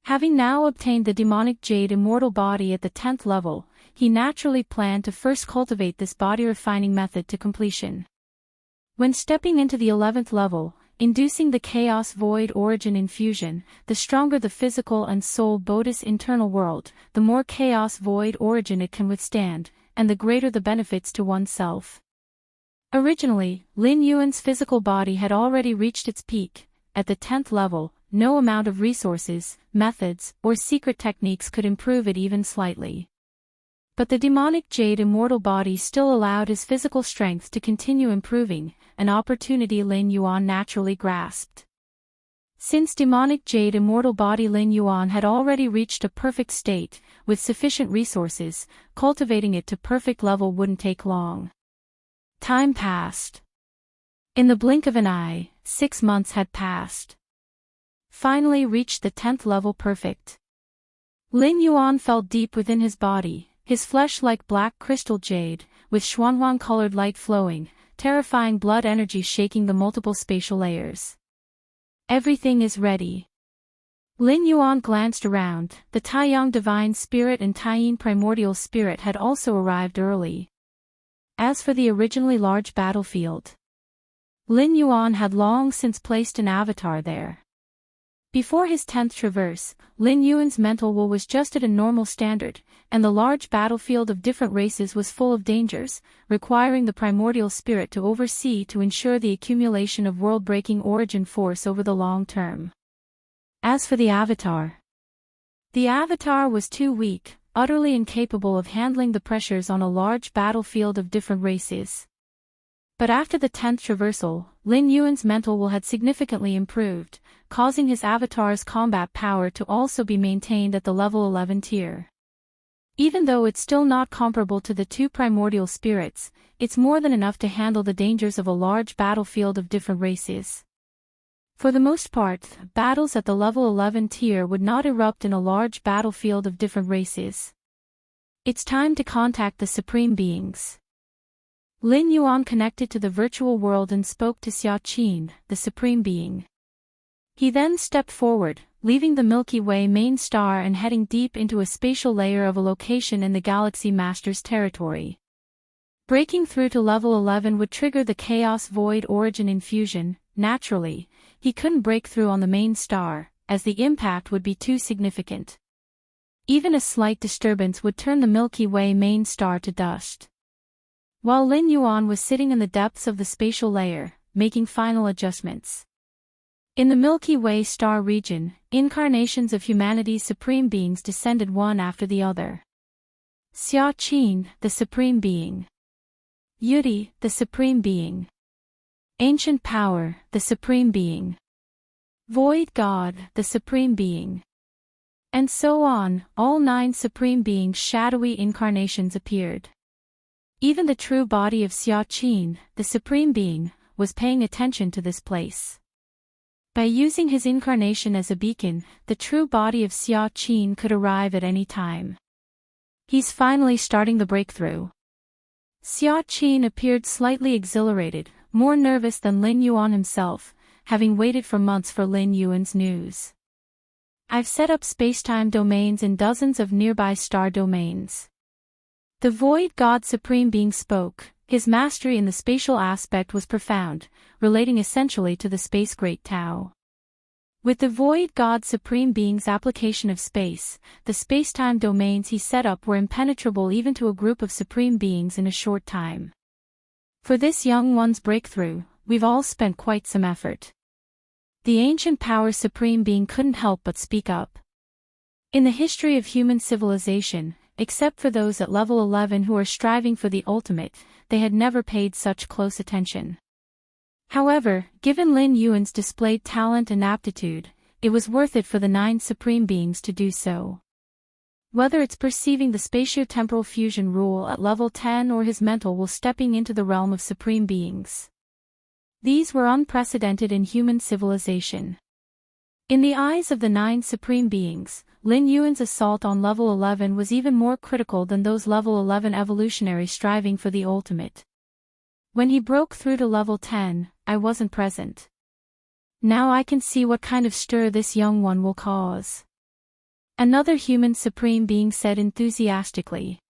Having now obtained the demonic jade immortal body at the 10th level, he naturally planned to first cultivate this body refining method to completion. When stepping into the 11th level, inducing the chaos void origin infusion, the stronger the physical and soul Bodhi's internal world, the more chaos void origin it can withstand, and the greater the benefits to oneself. Originally, Lin Yuan's physical body had already reached its peak. At the 10th level, no amount of resources, methods, or secret techniques could improve it even slightly. But the demonic jade immortal body still allowed his physical strength to continue improving, an opportunity Lin Yuan naturally grasped. Since demonic jade immortal body Lin Yuan had already reached a perfect state, with sufficient resources, cultivating it to perfect level wouldn't take long. Time passed. In the blink of an eye, 6 months had passed. Finally reached the 10th level perfect. Lin Yuan felt deep within his body, his flesh like black crystal jade, with Xuanhuang-colored light flowing, terrifying blood energy shaking the multiple spatial layers. Everything is ready. Lin Yuan glanced around. The Taiyang Divine Spirit and Taiyin Primordial Spirit had also arrived early. As for the originally large battlefield, Lin Yuan had long since placed an avatar there. Before his 10th traverse, Lin Yuan's mental will was just at a normal standard, and the large battlefield of different races was full of dangers, requiring the primordial spirit to oversee to ensure the accumulation of world-breaking origin force over the long term. As for the Avatar was too weak, utterly incapable of handling the pressures on a large battlefield of different races. But after the 10th traversal, Lin Yuan's mental will had significantly improved, causing his avatar's combat power to also be maintained at the level 11 tier. Even though it's still not comparable to the two primordial spirits, it's more than enough to handle the dangers of a large battlefield of different races. For the most part, battles at the level 11 tier would not erupt in a large battlefield of different races. It's time to contact the Supreme Beings. Lin Yuan connected to the virtual world and spoke to Xia Qin, the Supreme Being. He then stepped forward, leaving the Milky Way main star and heading deep into a spatial layer of a location in the Galaxy Master's territory. Breaking through to level 11 would trigger the Chaos Void Origin infusion. Naturally, he couldn't break through on the main star, as the impact would be too significant. Even a slight disturbance would turn the Milky Way main star to dust. While Lin Yuan was sitting in the depths of the spatial layer, making final adjustments. In the Milky Way star region, incarnations of humanity's supreme beings descended one after the other. Xia Qin, the Supreme Being. Yudi, the Supreme Being. Ancient Power, the Supreme Being. Void God, the Supreme Being. And so on, all 9 Supreme Beings' shadowy incarnations appeared. Even the true body of Xia Qin, the Supreme Being, was paying attention to this place. By using his incarnation as a beacon, the true body of Xia Qin could arrive at any time. He's finally starting the breakthrough. Xia Qin appeared slightly exhilarated, more nervous than Lin Yuan himself, having waited for months for Lin Yuan's news. I've set up spacetime domains in dozens of nearby star domains. The Void God Supreme Being spoke. His mastery in the spatial aspect was profound, relating essentially to the Space Great Tao. With the Void God Supreme Being's application of space, the spacetime domains he set up were impenetrable even to a group of Supreme Beings in a short time. For this young one's breakthrough, we've all spent quite some effort. The Ancient Power Supreme Being couldn't help but speak up. In the history of human civilization, except for those at level 11 who are striving for the ultimate, they had never paid such close attention. However, given Lin Yuan's displayed talent and aptitude, it was worth it for the 9 Supreme Beings to do so. Whether it's perceiving the spatio-temporal fusion rule at level 10 or his mental will stepping into the realm of Supreme Beings. These were unprecedented in human civilization. In the eyes of the 9 Supreme Beings, Lin Yuan's assault on level 11 was even more critical than those level 11 evolutionaries striving for the ultimate. When he broke through to level 10, I wasn't present. Now I can see what kind of stir this young one will cause. Another human Supreme Being said enthusiastically.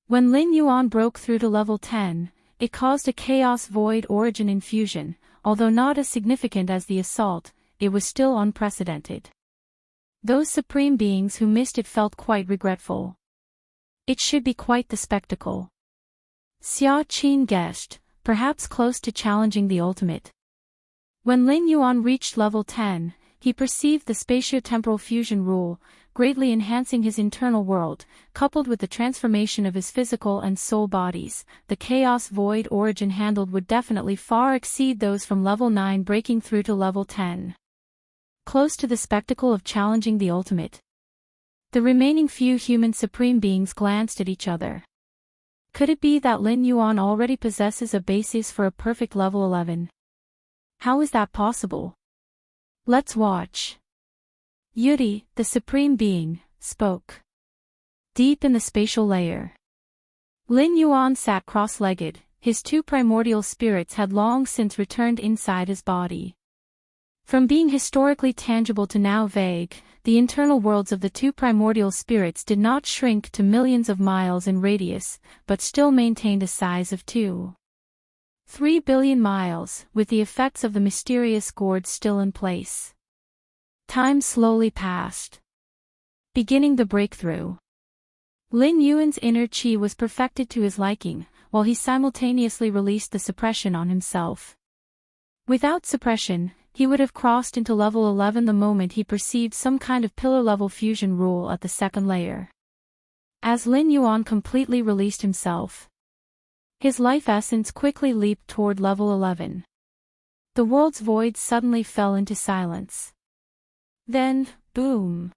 When Lin Yuan broke through to level 10, it caused a Chaos Void Origin infusion, although not as significant as the assault, it was still unprecedented. Those Supreme Beings who missed it felt quite regretful. It should be quite the spectacle. Xia Qin guessed, perhaps close to challenging the ultimate. When Lin Yuan reached level 10, he perceived the spatio-temporal fusion rule, greatly enhancing his internal world, coupled with the transformation of his physical and soul bodies. The Chaos Void Origin handled would definitely far exceed those from level 9 breaking through to level 10. Close to the spectacle of challenging the ultimate. The remaining few human Supreme Beings glanced at each other. Could it be that Lin Yuan already possesses a basis for a perfect level 11? How is that possible? Let's watch. Yudi, the Supreme Being, spoke. Deep in the spatial layer. Lin Yuan sat cross-legged, his 2 primordial spirits had long since returned inside his body. From being historically tangible to now vague, the internal worlds of the 2 primordial spirits did not shrink to millions of miles in radius, but still maintained a size of 2.3 billion miles, with the effects of the mysterious gourd still in place. Time slowly passed, beginning the breakthrough. Lin Yuan's inner chi was perfected to his liking, while he simultaneously released the suppression on himself. Without suppression, he would have crossed into level 11 the moment he perceived some kind of pillar-level fusion rule at the second layer. As Lin Yuan completely released himself, his life essence quickly leaped toward level 11. The world's void suddenly fell into silence. Then, boom.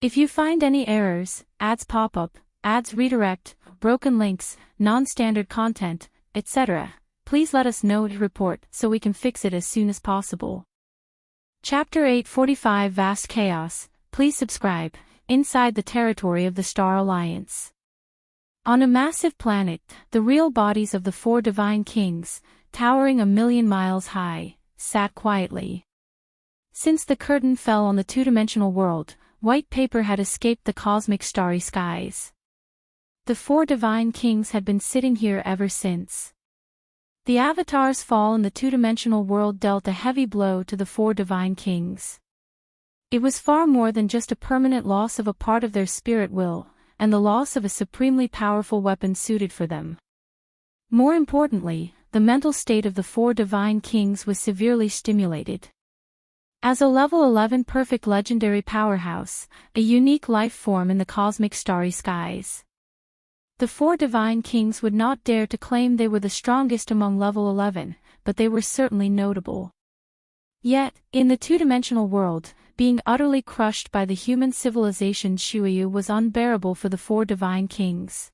If you find any errors, ads pop up, ads redirect, broken links, non-standard content, etc., please let us know to report so we can fix it as soon as possible. Chapter 845 Vast Chaos. Please subscribe. Inside the territory of the Star Alliance. On a massive planet, the real bodies of the four divine kings, towering 1,000,000 miles high, sat quietly. Since the curtain fell on the two-dimensional world, white paper had escaped the cosmic starry skies. The four divine kings had been sitting here ever since. The Avatar's fall in the two-dimensional world dealt a heavy blow to the four divine kings. It was far more than just a permanent loss of a part of their spirit will, and the loss of a supremely powerful weapon suited for them. More importantly, the mental state of the four divine kings was severely stimulated. As a level 11 perfect legendary powerhouse, a unique life form in the cosmic starry skies, the four divine kings would not dare to claim they were the strongest among level 11, but they were certainly notable. Yet, in the two-dimensional world, being utterly crushed by the human civilization's Shuyu was unbearable for the four divine kings.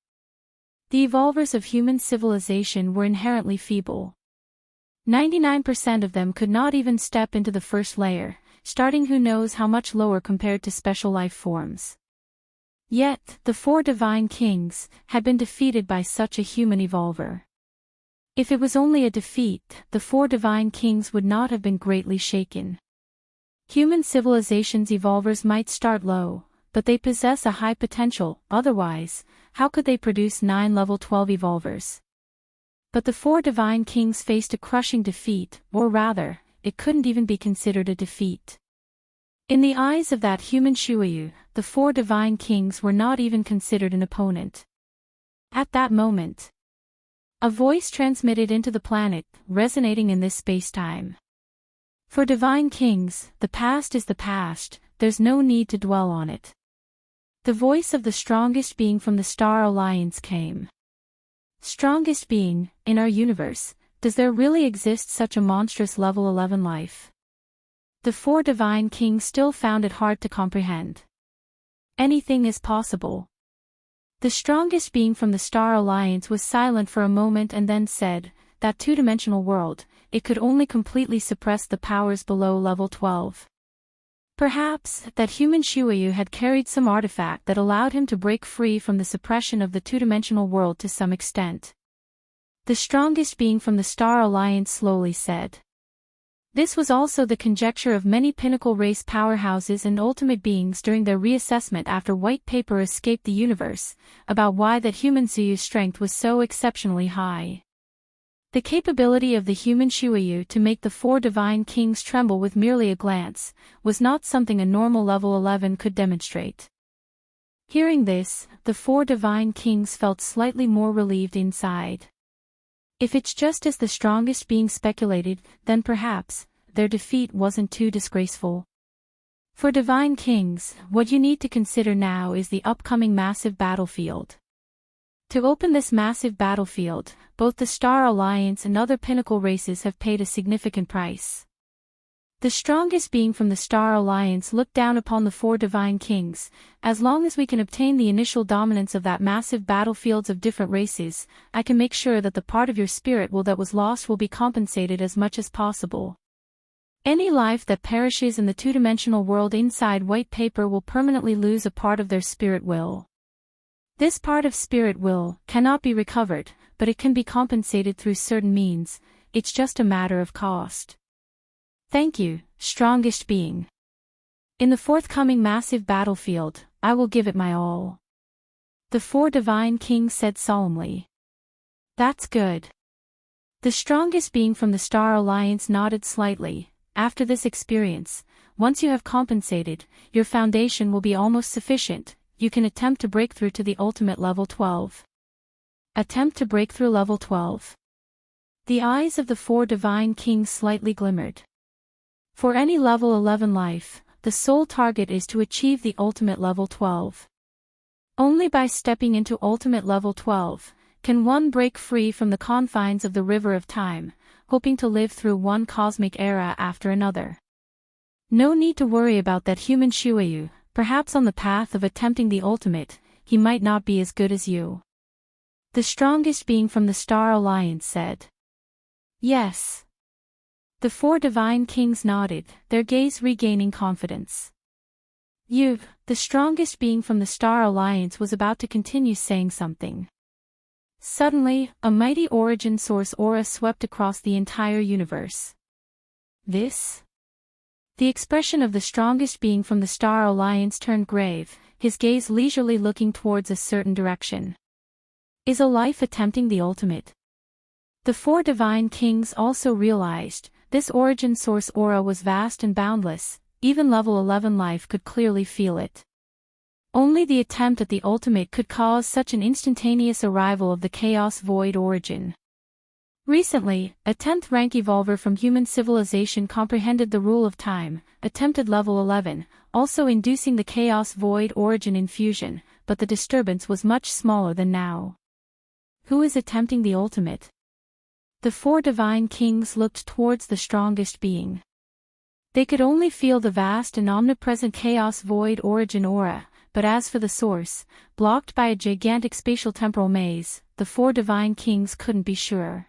The evolvers of human civilization were inherently feeble. 99% of them could not even step into the first layer, starting who knows how much lower compared to special life forms. Yet, the four divine kings had been defeated by such a human evolver. If it was only a defeat, the four divine kings would not have been greatly shaken. Human civilization's evolvers might start low, but they possess a high potential, otherwise, how could they produce 9 level 12 evolvers? But the four divine kings faced a crushing defeat, or rather, it couldn't even be considered a defeat. In the eyes of that human Shuyu, the four divine kings were not even considered an opponent. At that moment, a voice transmitted into the planet, resonating in this space-time. For divine kings, the past is the past, there's no need to dwell on it. The voice of the strongest being from the Star Alliance came. Strongest being, in our universe, does there really exist such a monstrous level 11 life? The four divine kings still found it hard to comprehend. Anything is possible. The strongest being from the Star Alliance was silent for a moment and then said, that two-dimensional world, it could only completely suppress the powers below level 12. Perhaps, that human Shuyu had carried some artifact that allowed him to break free from the suppression of the two-dimensional world to some extent. The strongest being from the Star Alliance slowly said. This was also the conjecture of many pinnacle race powerhouses and ultimate beings during their reassessment after white paper escaped the universe, about why that human Zuyu's strength was so exceptionally high. The capability of the human Shuyu to make the four divine kings tremble with merely a glance, was not something a normal level 11 could demonstrate. Hearing this, the four divine kings felt slightly more relieved inside. If it's just as the strongest being speculated, then perhaps, their defeat wasn't too disgraceful. For divine kings, what you need to consider now is the upcoming massive battlefield. To open this massive battlefield, both the Star Alliance and other pinnacle races have paid a significant price. The strongest being from the Star Alliance looked down upon the four divine kings. As long as we can obtain the initial dominance of that massive battlefields of different races, I can make sure that the part of your spirit will that was lost will be compensated as much as possible. Any life that perishes in the two-dimensional world inside white paper will permanently lose a part of their spirit will. This part of spirit will cannot be recovered, but it can be compensated through certain means, it's just a matter of cost. Thank you, strongest being. In the forthcoming massive battlefield, I will give it my all. The four divine kings said solemnly. That's good. The strongest being from the Star Alliance nodded slightly. After this experience, once you have compensated, your foundation will be almost sufficient. You can attempt to break through to the ultimate level 12. Attempt to break through level 12. The eyes of the four divine kings slightly glimmered. For any level 11 life, the sole target is to achieve the ultimate level 12. Only by stepping into ultimate level 12, can one break free from the confines of the river of time, hoping to live through one cosmic era after another. No need to worry about that human Shuayu, perhaps on the path of attempting the ultimate, he might not be as good as you. The strongest being from the Star Alliance said. Yes. The four divine kings nodded, their gaze regaining confidence. You, the strongest being from the Star Alliance, was about to continue saying something. Suddenly, a mighty origin source aura swept across the entire universe. This? The expression of the strongest being from the Star Alliance turned grave, his gaze leisurely looking towards a certain direction. Is a life attempting the ultimate? The four divine kings also realized, this origin source aura was vast and boundless, even level 11 life could clearly feel it. Only the attempt at the ultimate could cause such an instantaneous arrival of the chaos void origin. Recently, a 10th rank evolver from human civilization comprehended the rule of time, attempted level 11, also inducing the chaos void origin infusion, but the disturbance was much smaller than now. Who is attempting the ultimate? The four divine kings looked towards the strongest being. They could only feel the vast and omnipresent chaos void origin aura, but as for the source, blocked by a gigantic spatial-temporal maze, the four divine kings couldn't be sure.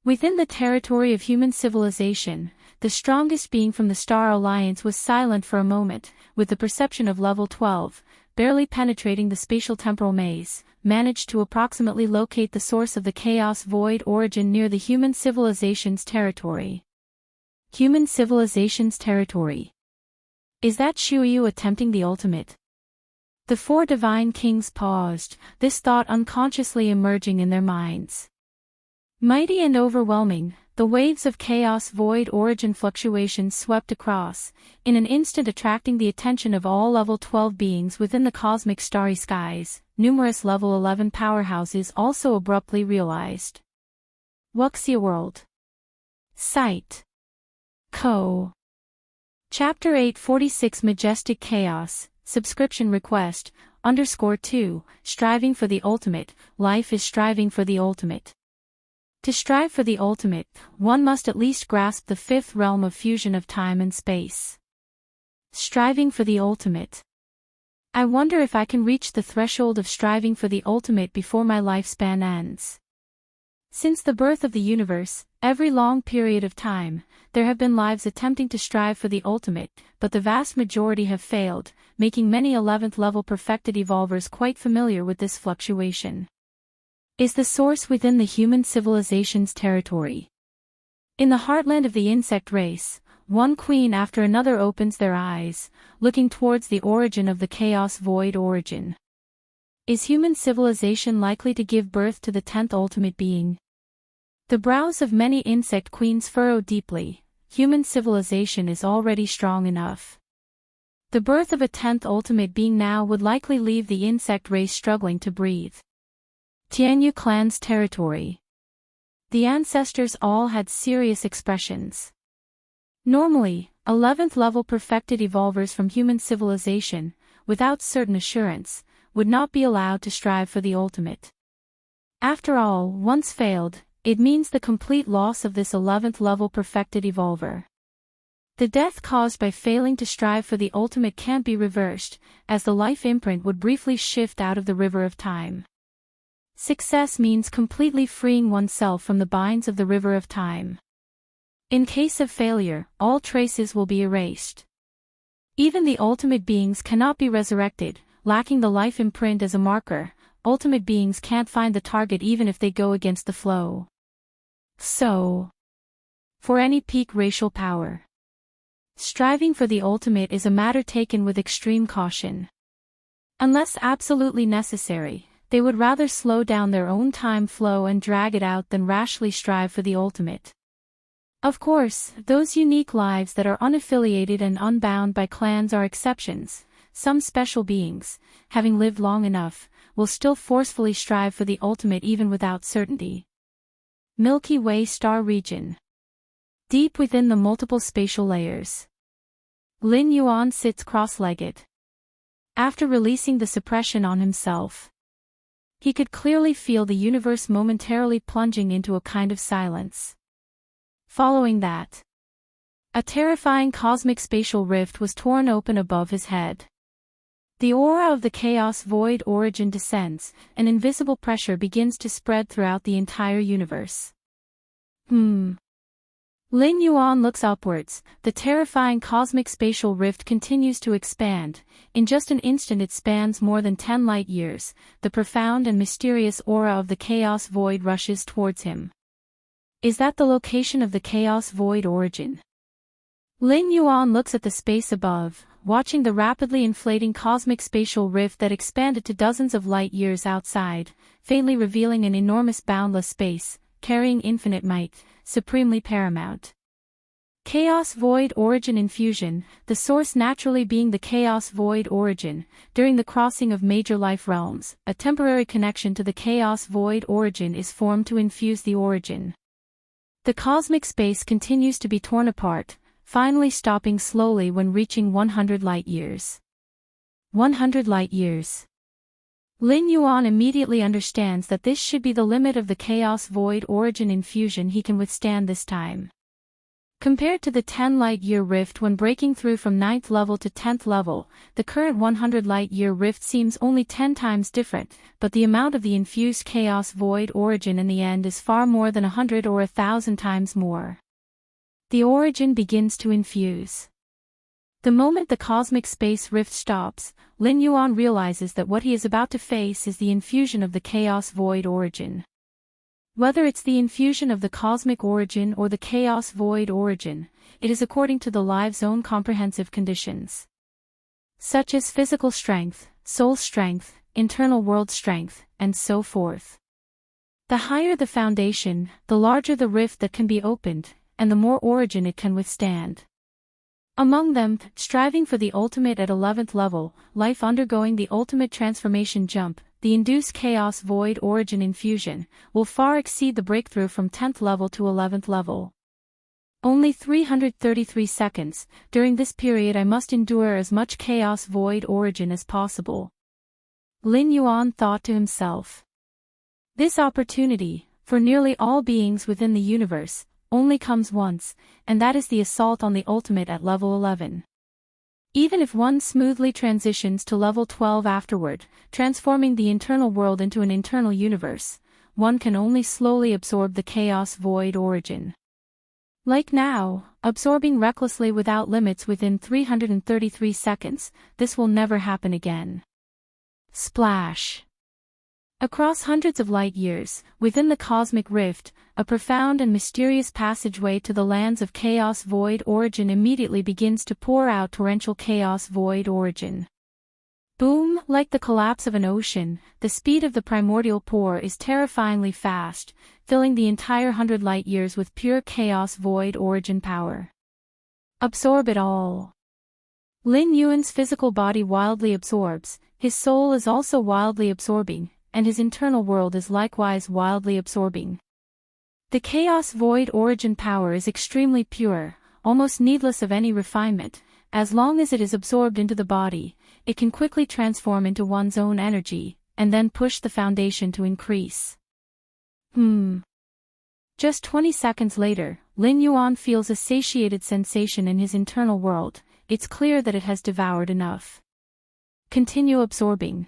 Within the territory of human civilization, the strongest being from the Star Alliance was silent for a moment, with the perception of level 12, barely penetrating the spatial-temporal maze, managed to approximately locate the source of the chaos void origin near the human civilization's territory. Human civilization's territory. Is that Shuyu attempting the ultimate? The four divine kings paused, this thought unconsciously emerging in their minds. Mighty and overwhelming, the waves of chaos void origin fluctuations swept across, in an instant attracting the attention of all level 12 beings within the cosmic starry skies. Numerous level 11 powerhouses also abruptly realized. Wuxia World. Site. Co. Chapter 846 Majestic Chaos, Subscription Request, _2, Striving for the Ultimate, Life is striving for the ultimate. To strive for the ultimate, one must at least grasp the fifth realm of fusion of time and space. Striving for the ultimate. I wonder if I can reach the threshold of striving for the ultimate before my lifespan ends. Since the birth of the universe, every long period of time, there have been lives attempting to strive for the ultimate, but the vast majority have failed, making many 11th level perfected evolvers quite familiar with this fluctuation. Is the source within the human civilization's territory? In the heartland of the insect race, one queen after another opens their eyes, looking towards the origin of the chaos void origin. Is human civilization likely to give birth to the 10th ultimate being? The brows of many insect queens furrow deeply. Human civilization is already strong enough. The birth of a 10th ultimate being now would likely leave the insect race struggling to breathe. Tianyu clan's territory. The ancestors all had serious expressions. Normally, 11th level perfected evolvers from human civilization, without certain assurance, would not be allowed to strive for the ultimate. After all, once failed, it means the complete loss of this 11th level perfected evolver. The death caused by failing to strive for the ultimate can't be reversed, as the life imprint would briefly shift out of the river of time. Success means completely freeing oneself from the binds of the river of time. In case of failure, all traces will be erased. Even the ultimate beings cannot be resurrected, lacking the life imprint as a marker. Ultimate beings can't find the target even if they go against the flow. So, for any peak racial power, striving for the ultimate is a matter taken with extreme caution. Unless absolutely necessary, they would rather slow down their own time flow and drag it out than rashly strive for the ultimate. Of course, those unique lives that are unaffiliated and unbound by clans are exceptions. Some special beings, having lived long enough, will still forcefully strive for the ultimate even without certainty. Milky Way star region. Deep within the multiple spatial layers, Lin Yuan sits cross-legged. After releasing the suppression on himself, he could clearly feel the universe momentarily plunging into a kind of silence. Following that, a terrifying cosmic spatial rift was torn open above his head. The aura of the chaos void origin descends, an invisible pressure begins to spread throughout the entire universe. Lin Yuan looks upwards, the terrifying cosmic spatial rift continues to expand. In just an instant it spans more than 10 light years, the profound and mysterious aura of the chaos void rushes towards him. Is that the location of the chaos void origin? Lin Yuan looks at the space above, watching the rapidly inflating cosmic spatial rift that expanded to dozens of light years outside, faintly revealing an enormous boundless space, carrying infinite might, supremely paramount. Chaos void origin infusion, the source naturally being the chaos void origin. During the crossing of major life realms, a temporary connection to the chaos void origin is formed to infuse the origin. The cosmic space continues to be torn apart, finally stopping slowly when reaching 100 light years. 100 light years. Lin Yuan immediately understands that this should be the limit of the chaos void origin infusion he can withstand this time. Compared to the 10 light-year rift when breaking through from 9th level to 10th level, the current 100 light-year rift seems only 10 times different, but the amount of the infused chaos void origin in the end is far more than 100 or 1,000 times more. The origin begins to infuse. The moment the cosmic space rift stops, Lin Yuan realizes that what he is about to face is the infusion of the chaos void origin. Whether it's the infusion of the cosmic origin or the chaos void origin, it is according to the live's own comprehensive conditions, such as physical strength, soul strength, internal world strength, and so forth. The higher the foundation, the larger the rift that can be opened, and the more origin it can withstand. Among them, striving for the ultimate at 11th level, life undergoing the ultimate transformation jump, the induced chaos void origin infusion, will far exceed the breakthrough from 10th level to 11th level. Only 333 seconds, during this period I must endure as much chaos void origin as possible. Lin Yuan thought to himself. This opportunity, for nearly all beings within the universe, only comes once, and that is the assault on the ultimate at level 11. Even if one smoothly transitions to level 12 afterward, transforming the internal world into an internal universe, one can only slowly absorb the chaos void origin. Like now, absorbing recklessly without limits within 333 seconds, this will never happen again. Splash! Across hundreds of light years, within the cosmic rift, a profound and mysterious passageway to the lands of chaos void origin immediately begins to pour out torrential chaos void origin. Boom! Like the collapse of an ocean, the speed of the primordial pour is terrifyingly fast, filling the entire 100 light years with pure chaos void origin power. Absorb it all. Lin Yuan's physical body wildly absorbs, his soul is also wildly absorbing, and his internal world is likewise wildly absorbing. The chaos void origin power is extremely pure, almost needless of any refinement. As long as it is absorbed into the body, it can quickly transform into one's own energy, and then push the foundation to increase. Just 20 seconds later, Lin Yuan feels a satiated sensation in his internal world. It's clear that it has devoured enough. Continue absorbing.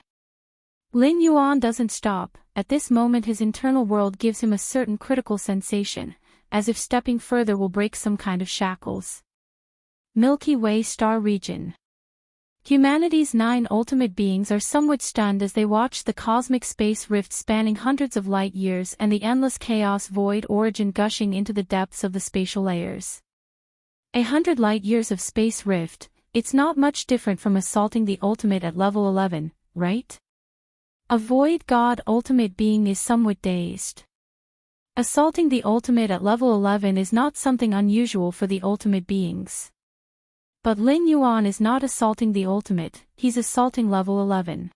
Lin Yuan doesn't stop. At this moment his internal world gives him a certain critical sensation, as if stepping further will break some kind of shackles. Milky Way star region. Humanity's 9 ultimate beings are somewhat stunned as they watch the cosmic space rift spanning hundreds of light years and the endless chaos void origin gushing into the depths of the spatial layers. 100 light years of space rift, it's not much different from assaulting the ultimate at level 11, right? A void god ultimate being is somewhat dazed. Assaulting the ultimate at level 11 is not something unusual for the ultimate beings. But Lin Yuan is not assaulting the ultimate, he's assaulting level 11.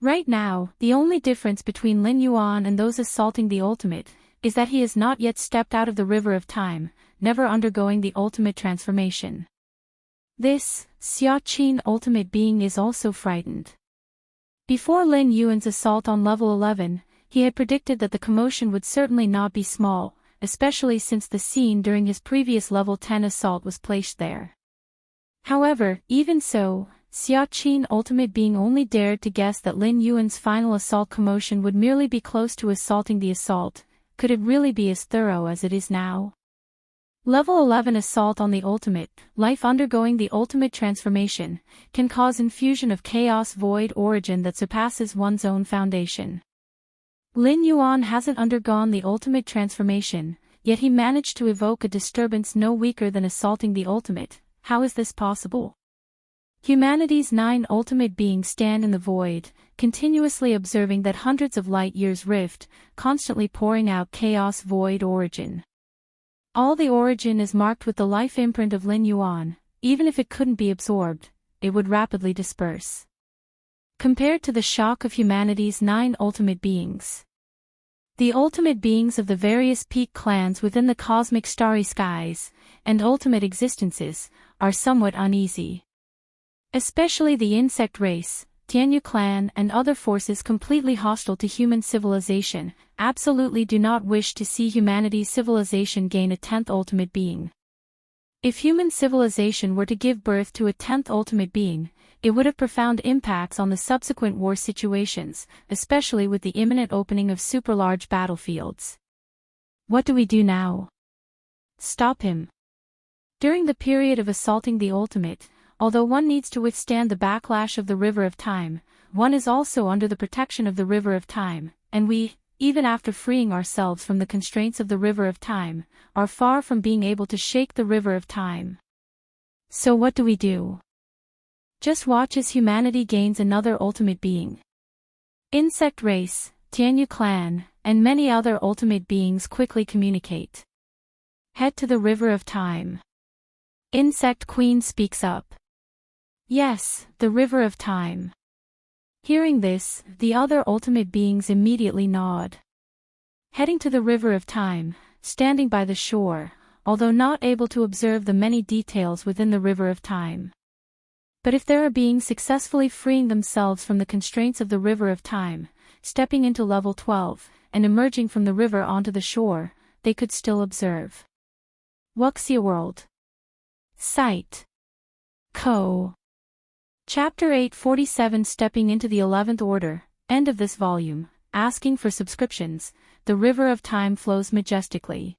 Right now, the only difference between Lin Yuan and those assaulting the ultimate is that he has not yet stepped out of the river of time, never undergoing the ultimate transformation. This, Xiaqin ultimate being is also frightened. Before Lin Yuan's assault on level 11, he had predicted that the commotion would certainly not be small, especially since the scene during his previous level 10 assault was placed there. However, even so, Xiaqin ultimate being only dared to guess that Lin Yuan's final assault commotion would merely be close to assaulting the assault. Could it really be as thorough as it is now? Level 11 assault on the ultimate, life undergoing the ultimate transformation, can cause infusion of chaos void origin that surpasses one's own foundation. Lin Yuan hasn't undergone the ultimate transformation, yet he managed to evoke a disturbance no weaker than assaulting the ultimate. How is this possible? Humanity's 9 ultimate beings stand in the void, continuously observing that hundreds of light-years rift, constantly pouring out chaos void origin. All the origin is marked with the life imprint of Lin Yuan. Even if it couldn't be absorbed, it would rapidly disperse. Compared to the shock of humanity's 9 ultimate beings, the ultimate beings of the various peak clans within the cosmic starry skies, and ultimate existences, are somewhat uneasy. Especially the insect race, Tianyu clan and other forces completely hostile to human civilization, absolutely do not wish to see humanity's civilization gain a 10th ultimate being. If human civilization were to give birth to a 10th ultimate being, it would have profound impacts on the subsequent war situations, especially with the imminent opening of super-large battlefields. What do we do now? Stop him. During the period of assaulting the ultimate, although one needs to withstand the backlash of the river of time, one is also under the protection of the river of time, and we, even after freeing ourselves from the constraints of the river of time, are far from being able to shake the river of time. So what do we do? Just watch as humanity gains another ultimate being. Insect race, Tianyu clan, and many other ultimate beings quickly communicate. Head to the river of time. Insect queen speaks up. Yes, the river of time. Hearing this, the other ultimate beings immediately nod. Heading to the river of time, standing by the shore, although not able to observe the many details within the river of time. But if there are beings successfully freeing themselves from the constraints of the river of time, stepping into level 12, and emerging from the river onto the shore, they could still observe. Wuxia World. Site. Co. Chapter 847 Stepping into the 11th Order, end of this volume, asking for subscriptions. The river of time flows majestically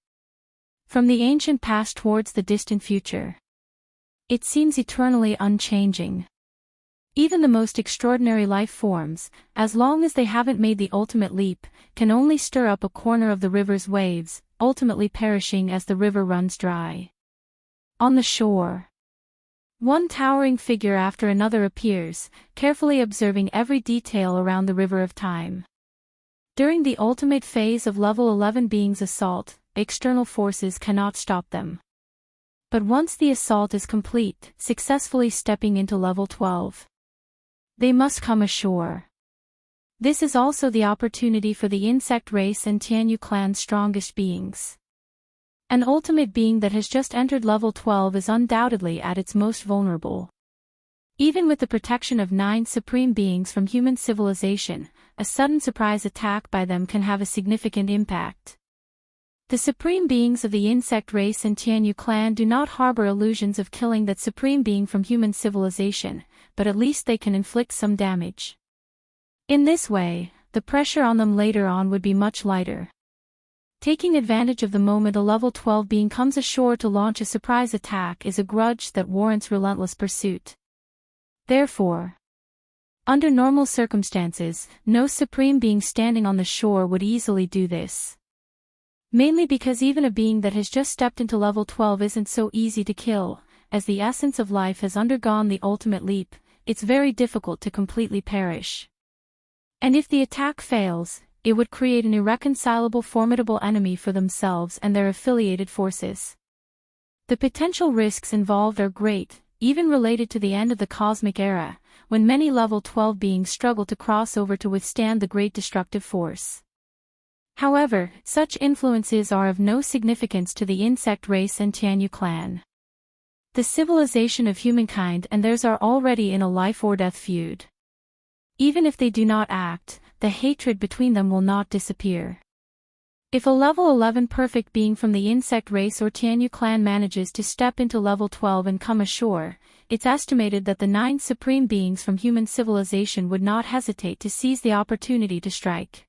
from the ancient past towards the distant future. It seems eternally unchanging. Even the most extraordinary life forms, as long as they haven't made the ultimate leap, can only stir up a corner of the river's waves, ultimately perishing as the river runs dry. On the shore, one towering figure after another appears, carefully observing every detail around the river of time. During the ultimate phase of level 11 beings' assault, external forces cannot stop them. But once the assault is complete, successfully stepping into level 12, they must come ashore. This is also the opportunity for the insect race and Tianyu clan's strongest beings. An ultimate being that has just entered level 12 is undoubtedly at its most vulnerable. Even with the protection of 9 supreme beings from human civilization, a sudden surprise attack by them can have a significant impact. The supreme beings of the insect race and Tianyu clan do not harbor illusions of killing that supreme being from human civilization, but at least they can inflict some damage. In this way, the pressure on them later on would be much lighter. Taking advantage of the moment a level 12 being comes ashore to launch a surprise attack is a grudge that warrants relentless pursuit. Therefore, under normal circumstances, no supreme being standing on the shore would easily do this. Mainly because even a being that has just stepped into level 12 isn't so easy to kill, as the essence of life has undergone the ultimate leap, it's very difficult to completely perish. And if the attack fails, it would create an irreconcilable formidable enemy for themselves and their affiliated forces. The potential risks involved are great, even related to the end of the cosmic era, when many level 12 beings struggle to cross over to withstand the great destructive force. However, such influences are of no significance to the insect race and Tianyu clan. The civilization of humankind and theirs are already in a life-or-death feud. Even if they do not act, the hatred between them will not disappear. If a level 11 perfect being from the insect race or Tianyu clan manages to step into level 12 and come ashore, it's estimated that the 9 supreme beings from human civilization would not hesitate to seize the opportunity to strike.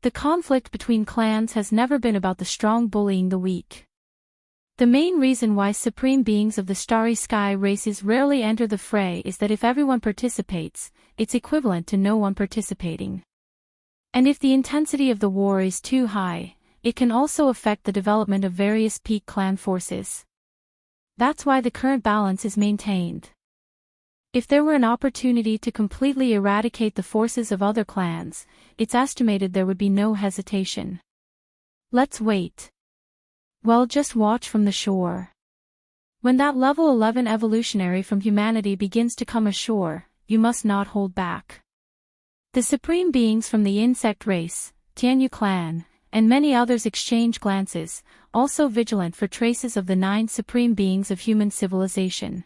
The conflict between clans has never been about the strong bullying the weak. The main reason why supreme beings of the starry sky races rarely enter the fray is that if everyone participates, it's equivalent to no one participating. And if the intensity of the war is too high, it can also affect the development of various peak clan forces. That's why the current balance is maintained. If there were an opportunity to completely eradicate the forces of other clans, it's estimated there would be no hesitation. Let's wait. Well, just watch from the shore. When that level 11 evolutionary from humanity begins to come ashore, you must not hold back. The supreme beings from the insect race, Tianyu clan, and many others exchange glances, also vigilant for traces of the 9 supreme beings of human civilization.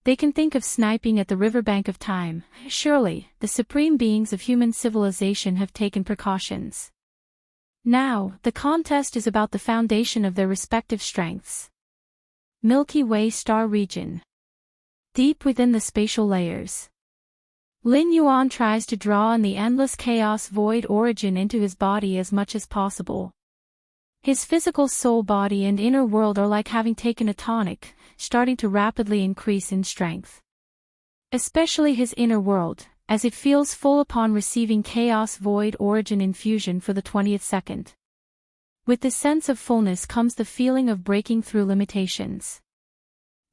They can think of sniping at the riverbank of time. Surely, the supreme beings of human civilization have taken precautions. Now, the contest is about the foundation of their respective strengths. Milky Way star region. Deep within the spatial layers. Lin Yuan tries to draw in the endless chaos void origin into his body as much as possible. His physical soul body and inner world are like having taken a tonic, starting to rapidly increase in strength. Especially his inner world, as it feels full upon receiving chaos void origin infusion for the 20th second. With the sense of fullness comes the feeling of breaking through limitations.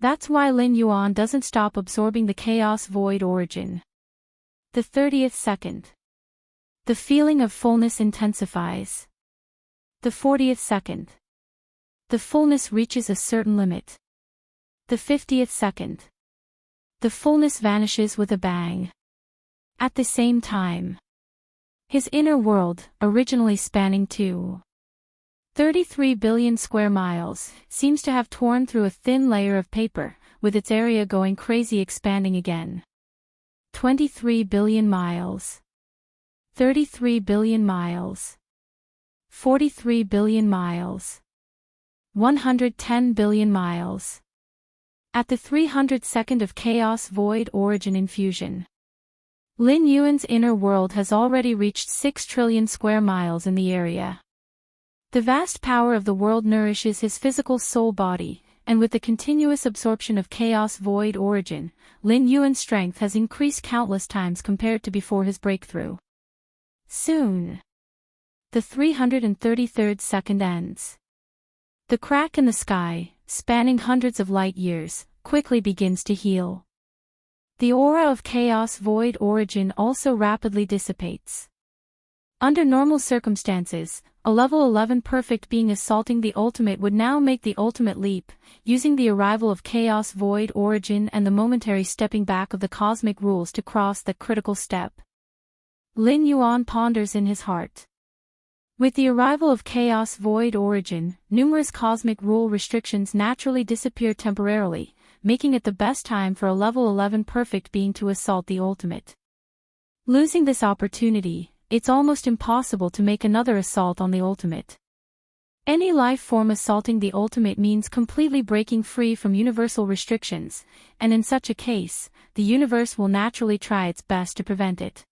That's why Lin Yuan doesn't stop absorbing the chaos void origin. The 30th second. The feeling of fullness intensifies. The 40th second. The fullness reaches a certain limit. The 50th second. The fullness vanishes with a bang. At the same time, his inner world, originally spanning 33 billion square miles, seems to have torn through a thin layer of paper, with its area going crazy expanding again. 23 billion miles. 33 billion miles. 43 billion miles. 110 billion miles. At the 300th second of chaos void origin infusion, Lin Yuan's inner world has already reached 6 trillion square miles in the area. The vast power of the world nourishes his physical soul body, and with the continuous absorption of chaos void origin, Lin Yuan's strength has increased countless times compared to before his breakthrough. Soon, the 333rd second ends. The crack in the sky, spanning hundreds of light years, quickly begins to heal. The aura of chaos void origin also rapidly dissipates. Under normal circumstances, a level 11 perfect being assaulting the ultimate would now make the ultimate leap, using the arrival of chaos void origin and the momentary stepping back of the cosmic rules to cross that critical step. Lin Yuan ponders in his heart. With the arrival of chaos void origin, numerous cosmic rule restrictions naturally disappear temporarily, making it the best time for a level 11 perfect being to assault the ultimate. Losing this opportunity, it's almost impossible to make another assault on the ultimate. Any life form assaulting the ultimate means completely breaking free from universal restrictions, and in such a case, the universe will naturally try its best to prevent it.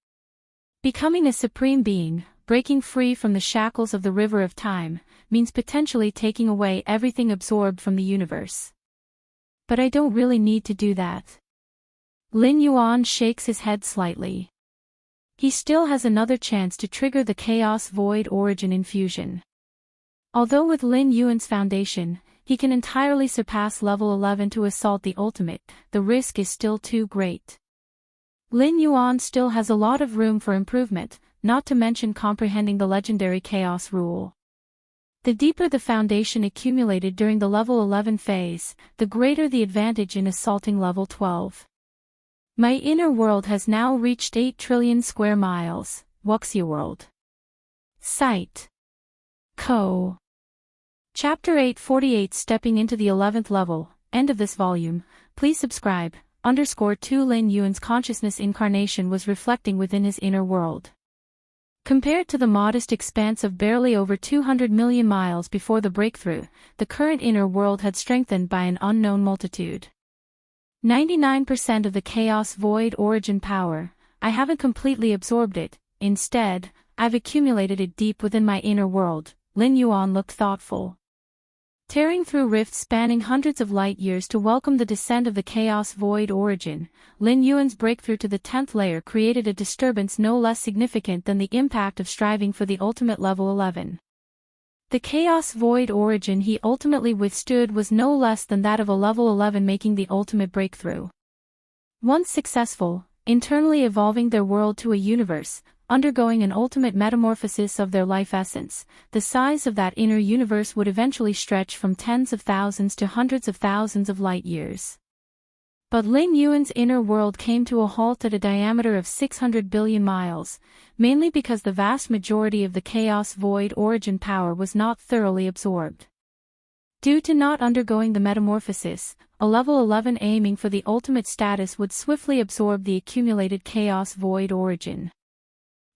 Becoming a supreme being, breaking free from the shackles of the river of time, means potentially taking away everything absorbed from the universe. But I don't really need to do that. Lin Yuan shakes his head slightly. He still has another chance to trigger the chaos void origin infusion. Although with Lin Yuan's foundation, he can entirely surpass level 11 to assault the ultimate, the risk is still too great. Lin Yuan still has a lot of room for improvement, not to mention comprehending the legendary chaos rule. The deeper the foundation accumulated during the level 11 phase, the greater the advantage in assaulting level 12. My inner world has now reached 8 trillion square miles, Wuxia world. Site. Co. Chapter 848 Stepping into the 11th level, end of this volume. Please subscribe. _2 Lin Yuan's consciousness incarnation was reflecting within his inner world. Compared to the modest expanse of barely over 200 million miles before the breakthrough, the current inner world had strengthened by an unknown multitude. 99% of the chaos void origin power, I haven't completely absorbed it, instead, I've accumulated it deep within my inner world. Lin Yuan looked thoughtful. Tearing through rifts spanning hundreds of light years to welcome the descent of the chaos void origin, Lin Yuan's breakthrough to the 10th layer created a disturbance no less significant than the impact of striving for the ultimate level 11. The chaos void origin he ultimately withstood was no less than that of a level 11 making the ultimate breakthrough. Once successful, internally evolving their world to a universe, undergoing an ultimate metamorphosis of their life essence, the size of that inner universe would eventually stretch from tens of thousands to hundreds of thousands of light years. But Lin Yuan's inner world came to a halt at a diameter of 600 billion miles, mainly because the vast majority of the chaos void origin power was not thoroughly absorbed. Due to not undergoing the metamorphosis, a level 11 aiming for the ultimate status would swiftly absorb the accumulated chaos void origin.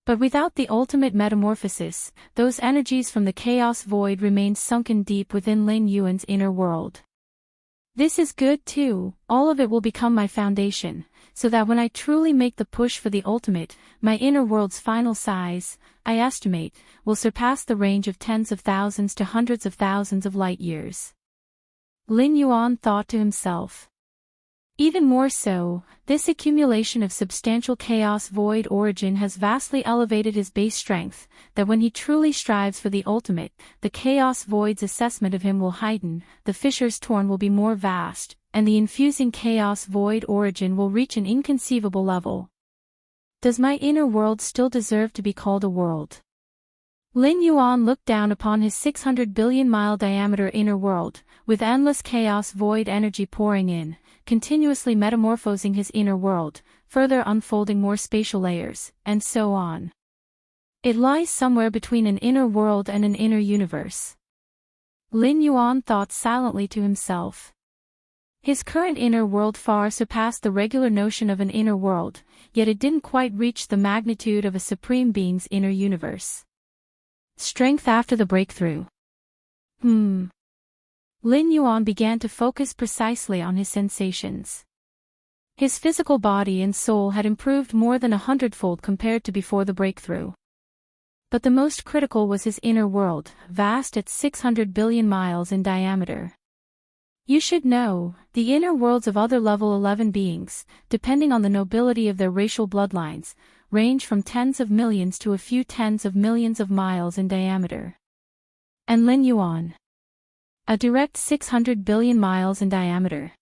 But without the ultimate metamorphosis, those energies from the chaos void remained sunken deep within Lin Yuan's inner world. This is good too, all of it will become my foundation, so that when I truly make the push for the ultimate, my inner world's final size, I estimate, will surpass the range of tens of thousands to hundreds of thousands of light years. Lin Yuan thought to himself. Even more so, this accumulation of substantial chaos void origin has vastly elevated his base strength, that when he truly strives for the ultimate, the chaos void's assessment of him will heighten, the fissures torn will be more vast, and the infusing chaos void origin will reach an inconceivable level. Does my inner world still deserve to be called a world? Lin Yuan looked down upon his 600 billion mile diameter inner world, with endless chaos void energy pouring in, continuously metamorphosing his inner world, further unfolding more spatial layers, and so on. It lies somewhere between an inner world and an inner universe. Lin Yuan thought silently to himself. His current inner world far surpassed the regular notion of an inner world, yet it didn't quite reach the magnitude of a supreme being's inner universe. Strength after the breakthrough. Lin Yuan began to focus precisely on his sensations. His physical body and soul had improved more than 100-fold compared to before the breakthrough. But the most critical was his inner world, vast at 600 billion miles in diameter. You should know, the inner worlds of other level 11 beings, depending on the nobility of their racial bloodlines, range from tens of millions to a few tens of millions of miles in diameter. And Lin Yuan, a direct 600 billion miles in diameter.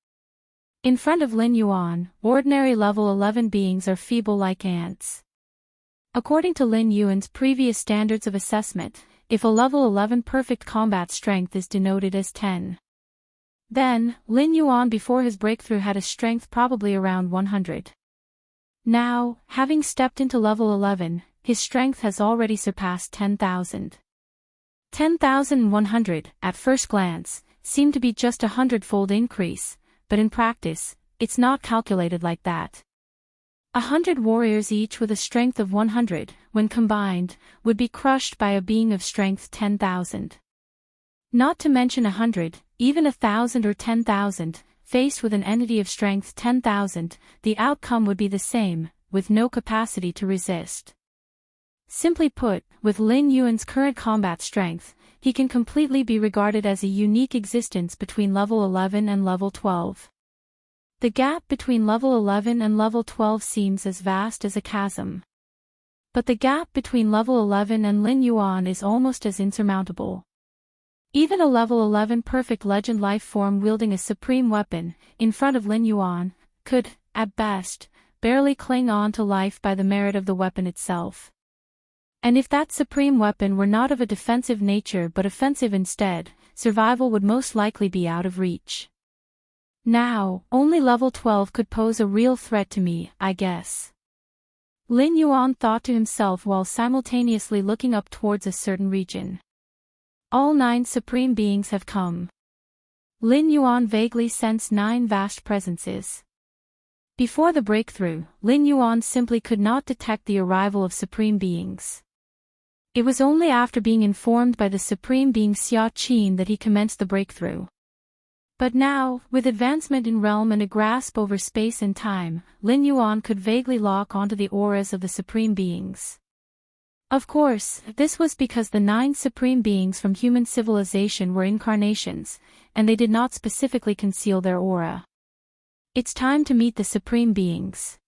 In front of Lin Yuan, ordinary level 11 beings are feeble like ants. According to Lin Yuan's previous standards of assessment, if a level 11 perfect combat strength is denoted as 10, then, Lin Yuan before his breakthrough had a strength probably around 100. Now, having stepped into level 11, his strength has already surpassed 10,000. 10,100, at first glance, seemed to be just a 100-fold increase, but in practice, it's not calculated like that. 100 warriors each with a strength of 100, when combined, would be crushed by a being of strength 10,000. Not to mention 100, even 1,000 or 10,000, faced with an entity of strength 10,000, the outcome would be the same, with no capacity to resist. Simply put, with Lin Yuan's current combat strength, he can completely be regarded as a unique existence between level 11 and level 12. The gap between level 11 and level 12 seems as vast as a chasm. But the gap between level 11 and Lin Yuan is almost as insurmountable. Even a level 11 perfect legend life form wielding a supreme weapon, in front of Lin Yuan, could, at best, barely cling on to life by the merit of the weapon itself. And if that supreme weapon were not of a defensive nature but offensive instead, survival would most likely be out of reach. Now, only level 12 could pose a real threat to me, I guess. Lin Yuan thought to himself while simultaneously looking up towards a certain region. All 9 supreme beings have come. Lin Yuan vaguely sensed 9 vast presences. Before the breakthrough, Lin Yuan simply could not detect the arrival of supreme beings. It was only after being informed by the supreme being Xia Qin that he commenced the breakthrough. But now, with advancement in realm and a grasp over space and time, Lin Yuan could vaguely lock onto the auras of the supreme beings. Of course, this was because the 9 supreme beings from human civilization were incarnations, and they did not specifically conceal their aura. It's time to meet the supreme beings.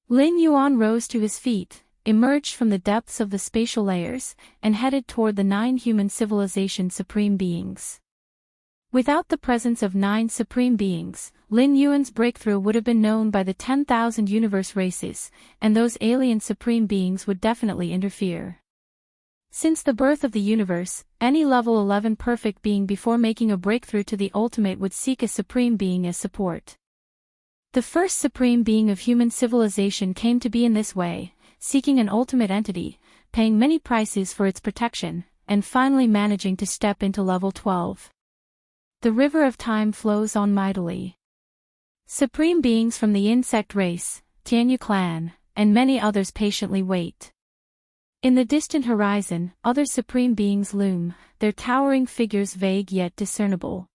Lin Yuan rose to his feet, emerged from the depths of the spatial layers, and headed toward the 9 human civilization supreme beings. Without the presence of 9 supreme beings, Lin Yuan's breakthrough would have been known by the 10,000 universe races, and those alien supreme beings would definitely interfere. Since the birth of the universe, any level 11 perfect being before making a breakthrough to the ultimate would seek a supreme being as support. The first supreme being of human civilization came to be in this way, seeking an ultimate entity, paying many prices for its protection, and finally managing to step into level 12. The river of time flows on mightily. Supreme beings from the insect race, Tianyu clan, and many others patiently wait. In the distant horizon, other supreme beings loom, their towering figures vague yet discernible.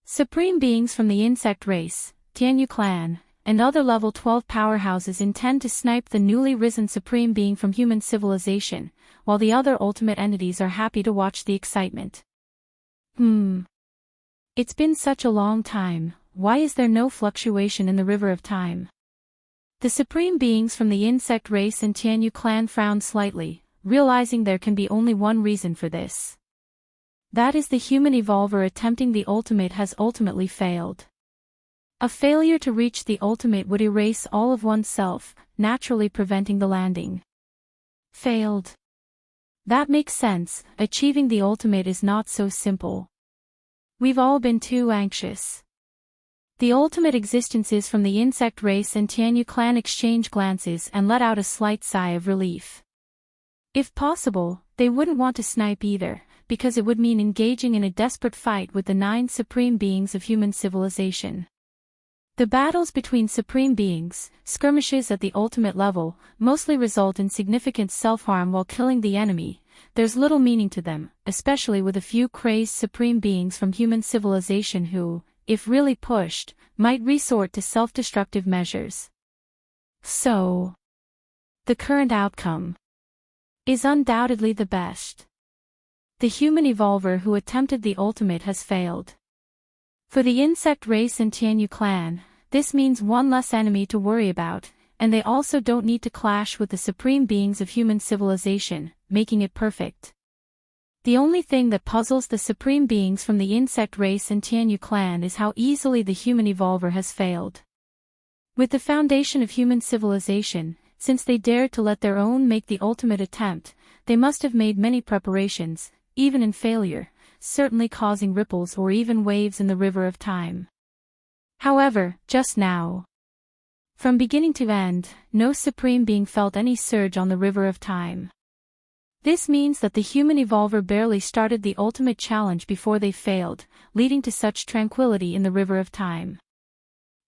Supreme beings from the insect race, Tianyu clan, and other level 12 powerhouses intend to snipe the newly risen supreme being from human civilization, while the other ultimate entities are happy to watch the excitement. It's been such a long time, why is there no fluctuation in the river of time? The supreme beings from the insect race and Tianyu clan frowned slightly, realizing there can be only one reason for this. That is the human evolver attempting the ultimate has ultimately failed. A failure to reach the ultimate would erase all of oneself, naturally preventing the landing. Failed. That makes sense, achieving the ultimate is not so simple. We've all been too anxious. The ultimate existences from the insect race and Tianyu clan exchange glances and let out a slight sigh of relief. If possible, they wouldn't want to snipe either, because it would mean engaging in a desperate fight with the 9 supreme beings of human civilization. The battles between supreme beings, skirmishes at the ultimate level, mostly result in significant self-harm while killing the enemy. There's little meaning to them, especially with a few crazed supreme beings from human civilization who, if really pushed, might resort to self-destructive measures. So, the current outcome is undoubtedly the best. The human evolver who attempted the ultimate has failed. For the insect race and Tianyu clan, this means one less enemy to worry about, and they also don't need to clash with the supreme beings of human civilization, making it perfect. The only thing that puzzles the supreme beings from the insect race and Tianyu clan is how easily the human evolver has failed. With the foundation of human civilization, since they dared to let their own make the ultimate attempt, they must have made many preparations, even in failure, certainly causing ripples or even waves in the river of time. However, just now, from beginning to end, no supreme being felt any surge on the river of time. This means that the human evolver barely started the ultimate challenge before they failed, leading to such tranquility in the river of time.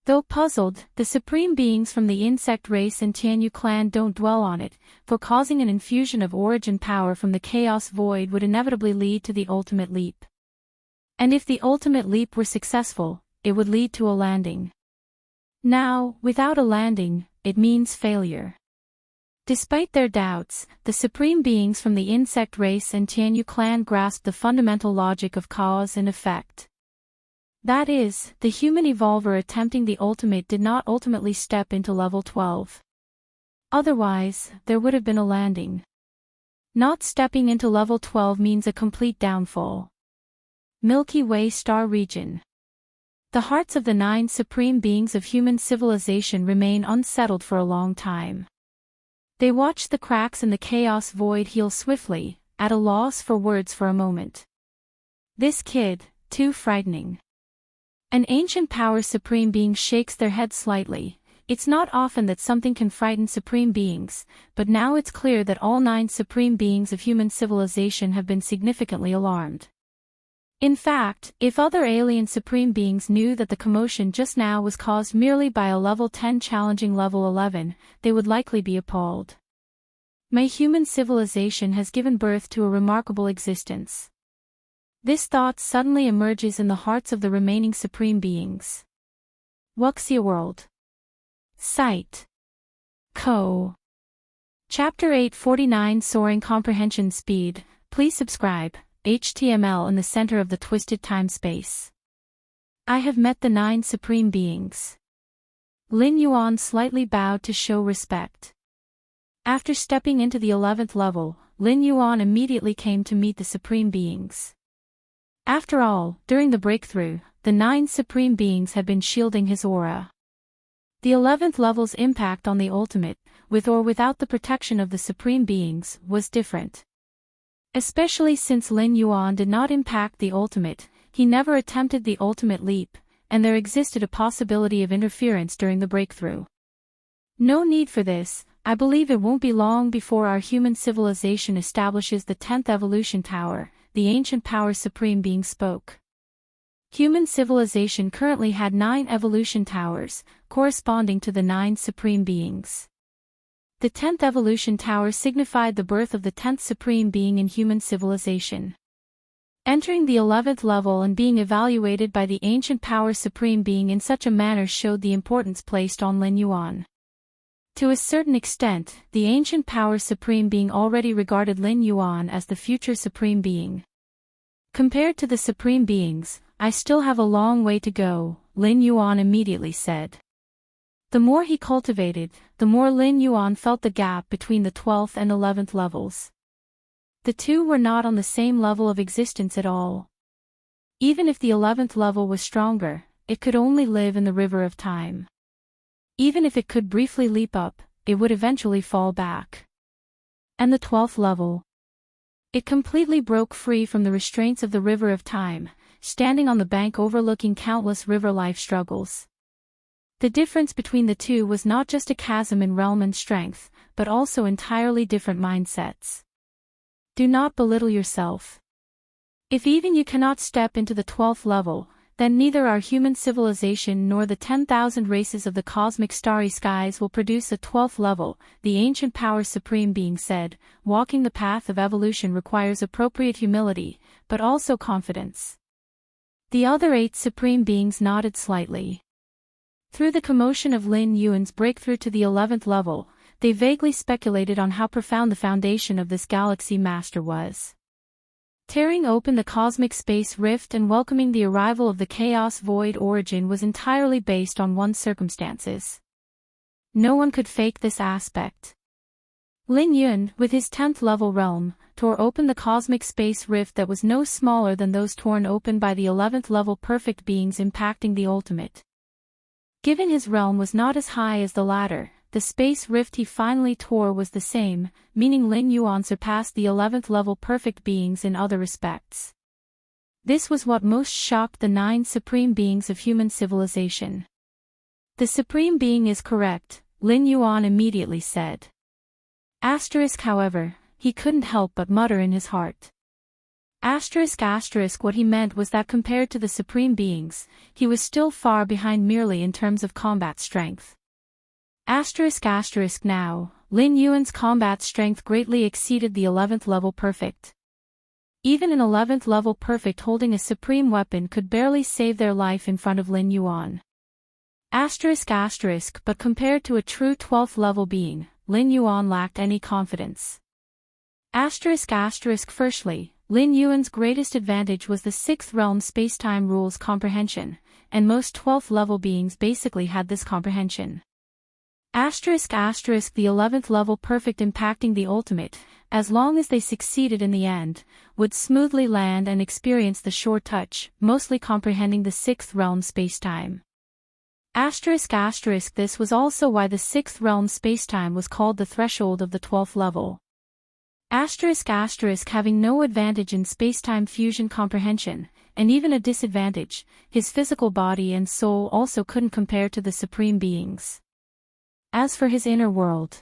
Though puzzled, the supreme beings from the insect race and Tianyu clan don't dwell on it, for causing an infusion of origin power from the chaos void would inevitably lead to the ultimate leap. And if the ultimate leap were successful, it would lead to a landing. Now, without a landing, it means failure. Despite their doubts, the supreme beings from the insect race and Tianyu clan grasped the fundamental logic of cause and effect. That is, the human evolver attempting the ultimate did not ultimately step into level 12. Otherwise, there would have been a landing. Not stepping into level 12 means a complete downfall. Milky Way star region. The hearts of the 9 supreme beings of human civilization remain unsettled for a long time. They watched the cracks in the chaos void heal swiftly, at a loss for words for a moment. This kid, too frightening. An ancient power supreme being shakes their head slightly. It's not often that something can frighten supreme beings, but now it's clear that all 9 supreme beings of human civilization have been significantly alarmed. In fact, if other alien supreme beings knew that the commotion just now was caused merely by a level 10 challenging level 11, they would likely be appalled. My human civilization has given birth to a remarkable existence. This thought suddenly emerges in the hearts of the remaining supreme beings. Wuxia World. Site. Co. Chapter 849 Soaring Comprehension Speed. Please subscribe. HTML in the center of the twisted time-space. I have met the 9 supreme beings. Lin Yuan slightly bowed to show respect. After stepping into the 11th level, Lin Yuan immediately came to meet the supreme beings. After all, during the breakthrough, the 9 supreme beings had been shielding his aura. The 11th level's impact on the ultimate, with or without the protection of the supreme beings, was different. Especially since Lin Yuan did not impact the ultimate, he never attempted the ultimate leap, and there existed a possibility of interference during the breakthrough. No need for this. I believe it won't be long before our human civilization establishes the 10th evolution tower, the ancient power supreme being spoke. Human civilization currently had 9 evolution towers, corresponding to the 9 supreme beings. The 10th evolution tower signified the birth of the 10th supreme being in human civilization. Entering the 11th level and being evaluated by the ancient power supreme being in such a manner showed the importance placed on Lin Yuan. To a certain extent, the ancient power supreme being already regarded Lin Yuan as the future supreme being. Compared to the supreme beings, I still have a long way to go, Lin Yuan immediately said. The more he cultivated, the more Lin Yuan felt the gap between the 12th and 11th levels. The two were not on the same level of existence at all. Even if the 11th level was stronger, it could only live in the river of time. Even if it could briefly leap up, it would eventually fall back. And the 12th level? It completely broke free from the restraints of the river of time, standing on the bank overlooking countless river life struggles. The difference between the two was not just a chasm in realm and strength, but also entirely different mindsets. Do not belittle yourself. If even you cannot step into the 12th level, then neither our human civilization nor the 10,000 races of the cosmic starry skies will produce a 12th level, the ancient power supreme being said. Walking the path of evolution requires appropriate humility, but also confidence. The other 8 supreme beings nodded slightly. Through the commotion of Lin Yuan's breakthrough to the 11th level, they vaguely speculated on how profound the foundation of this galaxy master was. Tearing open the cosmic space rift and welcoming the arrival of the chaos void origin was entirely based on one's circumstances. No one could fake this aspect. Lin Yuan, with his 10th level realm, tore open the cosmic space rift that was no smaller than those torn open by the 11th level perfect beings impacting the ultimate. Given his realm was not as high as the latter, the space rift he finally tore was the same, meaning Lin Yuan surpassed the 11th level perfect beings in other respects. This was what most shocked the 9 supreme beings of human civilization. The supreme being is correct, Lin Yuan immediately said. However, he couldn't help but mutter in his heart. What he meant was that compared to the supreme beings, he was still far behind merely in terms of combat strength. Now, Lin Yuan's combat strength greatly exceeded the 11th level perfect. Even an 11th level perfect holding a supreme weapon could barely save their life in front of Lin Yuan. But compared to a true 12th level being, Lin Yuan lacked any confidence. Firstly, Lin Yuan's greatest advantage was the 6th realm spacetime rules comprehension, and most 12th level beings basically had this comprehension. The 11th level perfect impacting the ultimate, as long as they succeeded in the end, would smoothly land and experience the short touch, mostly comprehending the 6th realm spacetime. This was also why the sixth realm spacetime was called the threshold of the 12th level. Having no advantage in spacetime fusion comprehension, and even a disadvantage, his physical body and soul also couldn't compare to the supreme beings. As for his inner world,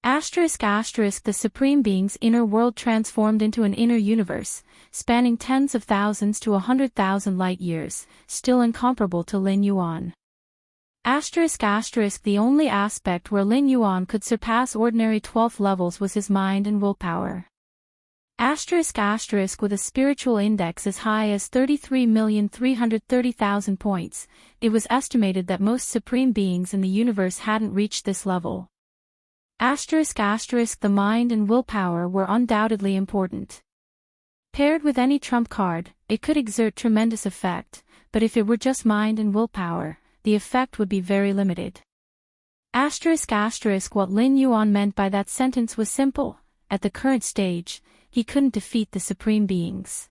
the supreme being's inner world transformed into an inner universe, spanning tens of thousands to 100,000 light years, still incomparable to Lin Yuan. The only aspect where Lin Yuan could surpass ordinary 12th levels was his mind and willpower. With a spiritual index as high as 33,330,000 points, it was estimated that most supreme beings in the universe hadn't reached this level. The mind and willpower were undoubtedly important. Paired with any trump card, it could exert tremendous effect, but if it were just mind and willpower, the effect would be very limited. What Lin Yuan meant by that sentence was simple: at the current stage, he couldn't defeat the supreme beings.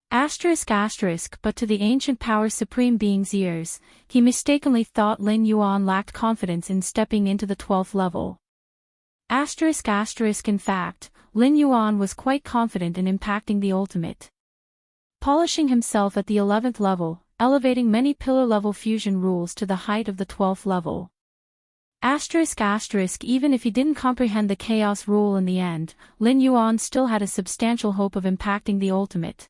But to the ancient power supreme being's ears, he mistakenly thought Lin Yuan lacked confidence in stepping into the 12th level. In fact, Lin Yuan was quite confident in impacting the ultimate. Polishing himself at the 11th level, elevating many pillar-level fusion rules to the height of the 12th level. Even if he didn't comprehend the chaos rule in the end, Lin Yuan still had a substantial hope of impacting the ultimate.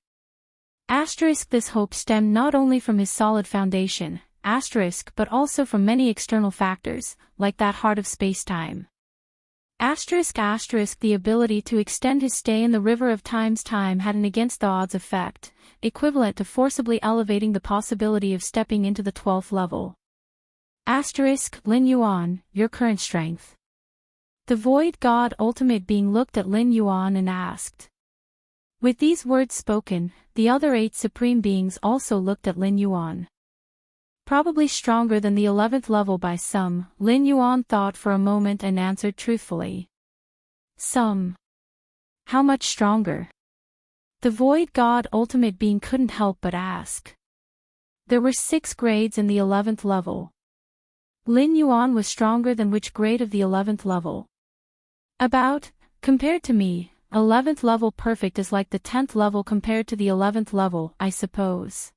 This hope stemmed not only from his solid foundation, but also from many external factors, like that heart of space-time. The ability to extend his stay in the river of time's time had an against-the-odds effect, equivalent to forcibly elevating the possibility of stepping into the 12th level. Lin Yuan, your current strength. The void god ultimate being looked at Lin Yuan and asked. With these words spoken, the other 8 supreme beings also looked at Lin Yuan. Probably stronger than the 11th level by some, Lin Yuan thought for a moment and answered truthfully. Some. How much stronger? The void god ultimate being couldn't help but ask. There were 6 grades in the 11th level. Lin Yuan was stronger than which grade of the 11th level? Compared to me, 11th level perfect is like the 10th level compared to the 11th level, I suppose.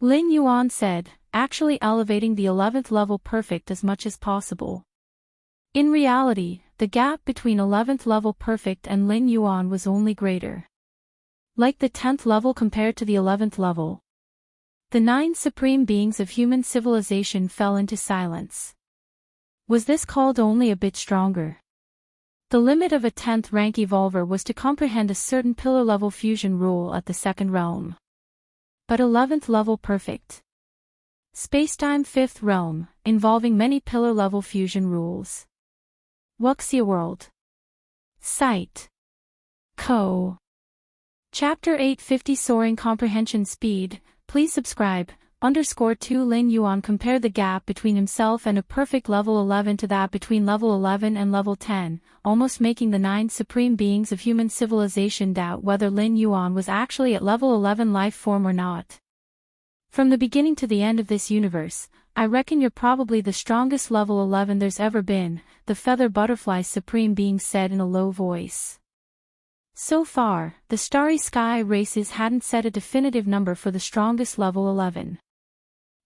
Lin Yuan said, actually elevating the 11th level perfect as much as possible. In reality, the gap between 11th level perfect and Lin Yuan was only greater. Like the 10th level compared to the 11th level. The 9 supreme beings of human civilization fell into silence. Was this called only a bit stronger? The limit of a 10th rank evolver was to comprehend a certain pillar-level fusion rule at the 2nd realm. But 11th level perfect. Spacetime 5th realm, involving many pillar-level fusion rules. Wuxia world. Site. Co. Chapter 850 Soaring Comprehension Speed. Please subscribe. _2 Lin Yuan compared the gap between himself and a perfect level 11 to that between level 11 and level 10, almost making the 9 supreme beings of human civilization doubt whether Lin Yuan was actually at level 11 life form or not. From the beginning to the end of this universe, I reckon you're probably the strongest level 11 there's ever been, the feather butterfly supreme being said in a low voice. So far, the Starry Sky races hadn't set a definitive number for the strongest level 11.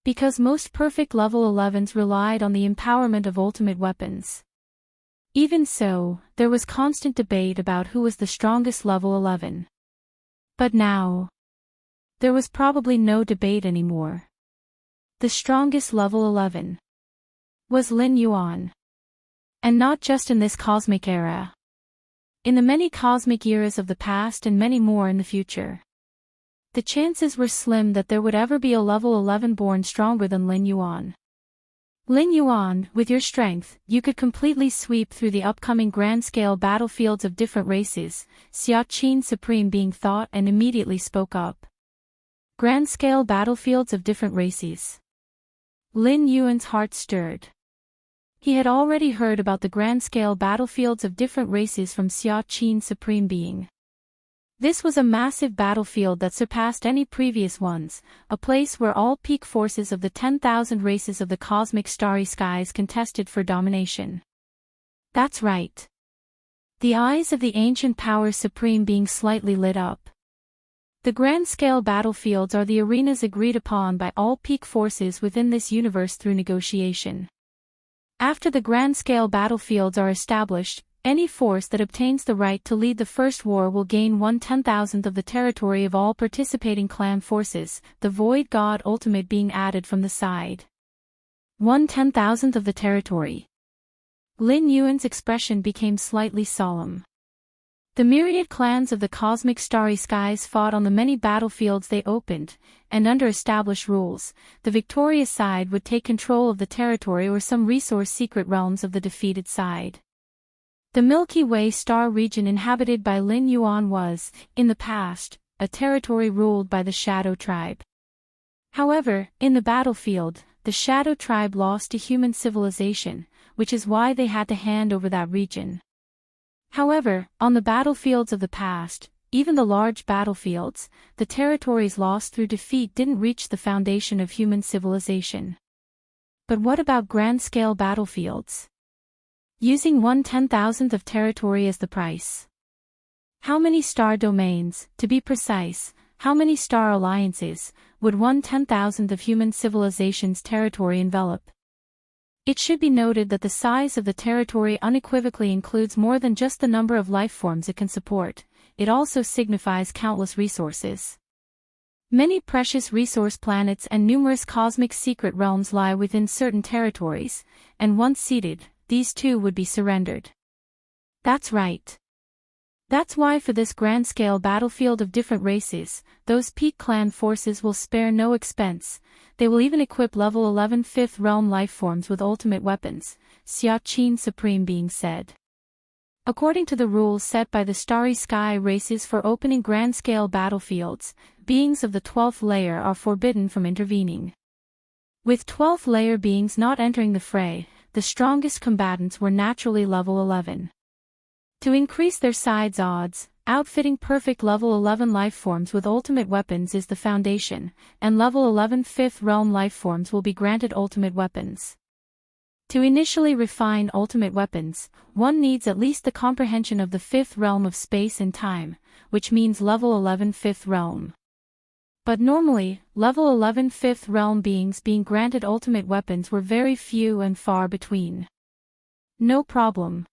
Because most perfect level 11s relied on the empowerment of ultimate weapons. Even so, there was constant debate about who was the strongest level 11. But now, there was probably no debate anymore. The strongest level 11 was Lin Yuan. And not just in this cosmic era. In the many cosmic eras of the past and many more in the future. The chances were slim that there would ever be a level 11 born stronger than Lin Yuan. Lin Yuan, with your strength, you could completely sweep through the upcoming grand-scale battlefields of different races, Xia Qin Supreme being thought and immediately spoke up. Grand-scale battlefields of different races. Lin Yuan's heart stirred. He had already heard about the grand-scale battlefields of different races from Xia Qin Supreme Being. This was a massive battlefield that surpassed any previous ones, a place where all peak forces of the 10,000 races of the cosmic starry skies contested for domination. That's right. The eyes of the ancient powers supreme being slightly lit up. The grand-scale battlefields are the arenas agreed upon by all peak forces within this universe through negotiation. After the grand-scale battlefields are established, any force that obtains the right to lead the first war will gain 1/10,000th of the territory of all participating clan forces, the Void God Ultimate being added from the side. 1/10,000th of the territory. Lin Yuan's expression became slightly solemn. The myriad clans of the cosmic starry skies fought on the many battlefields they opened, and under established rules, the victorious side would take control of the territory or some resource secret realms of the defeated side. The Milky Way star region inhabited by Lin Yuan was, in the past, a territory ruled by the Shadow Tribe. However, in the battlefield, the Shadow Tribe lost to human civilization, which is why they had to hand over that region. However, on the battlefields of the past, even the large battlefields, the territories lost through defeat didn't reach the foundation of human civilization. But what about grand-scale battlefields? Using 1/10,000th of territory as the price. How many star domains, to be precise, how many star alliances, would 1/10,000th of human civilization's territory envelop? It should be noted that the size of the territory unequivocally includes more than just the number of life forms it can support, it also signifies countless resources. Many precious resource planets and numerous cosmic secret realms lie within certain territories, and once seated, these too would be surrendered. That's right. That's why for this grand-scale battlefield of different races, those peak clan forces will spare no expense, they will even equip level 11 5th realm lifeforms with ultimate weapons, Xia Qin Supreme being said. According to the rules set by the Starry Sky races for opening grand-scale battlefields, beings of the 12th layer are forbidden from intervening. With 12th layer beings not entering the fray, the strongest combatants were naturally level 11. To increase their side's odds, outfitting perfect level 11 lifeforms with ultimate weapons is the foundation, and level 11 5th realm lifeforms will be granted ultimate weapons. To initially refine ultimate weapons, one needs at least the comprehension of the 5th realm of space and time, which means level 11 5th realm. But normally, level 11 5th realm beings being granted ultimate weapons were very few and far between. No problem.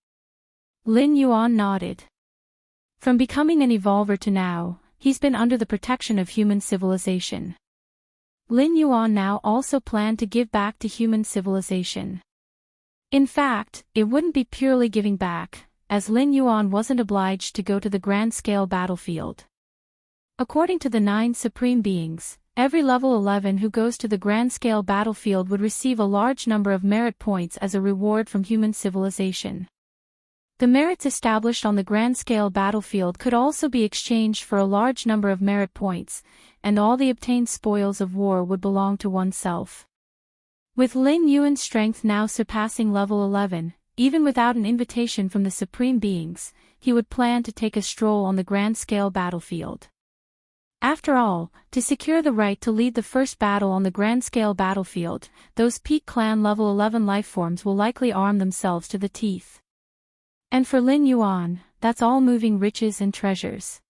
Lin Yuan nodded. From becoming an evolver to now, he's been under the protection of human civilization. Lin Yuan now also planned to give back to human civilization. In fact, it wouldn't be purely giving back, as Lin Yuan wasn't obliged to go to the grand-scale battlefield. According to the 9 supreme beings, every level 11 who goes to the grand-scale battlefield would receive a large number of merit points as a reward from human civilization. The merits established on the grand-scale battlefield could also be exchanged for a large number of merit points, and all the obtained spoils of war would belong to oneself. With Lin Yuan's strength now surpassing level 11, even without an invitation from the supreme beings, he would plan to take a stroll on the grand-scale battlefield. After all, to secure the right to lead the first battle on the grand-scale battlefield, those peak clan level 11 lifeforms will likely arm themselves to the teeth. And for Lin Yuan, that's all moving riches and treasures.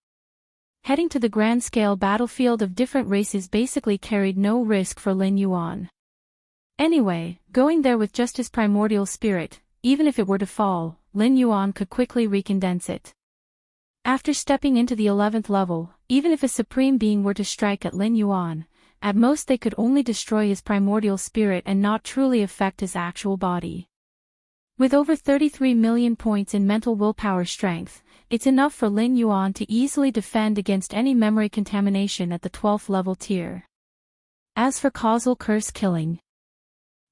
Heading to the grand-scale battlefield of different races basically carried no risk for Lin Yuan. Anyway, going there with just his primordial spirit, even if it were to fall, Lin Yuan could quickly recondense it. After stepping into the 11th level, even if a supreme being were to strike at Lin Yuan, at most they could only destroy his primordial spirit and not truly affect his actual body. With over 33 million points in mental willpower strength, it's enough for Lin Yuan to easily defend against any memory contamination at the 12th level tier. As for causal curse killing,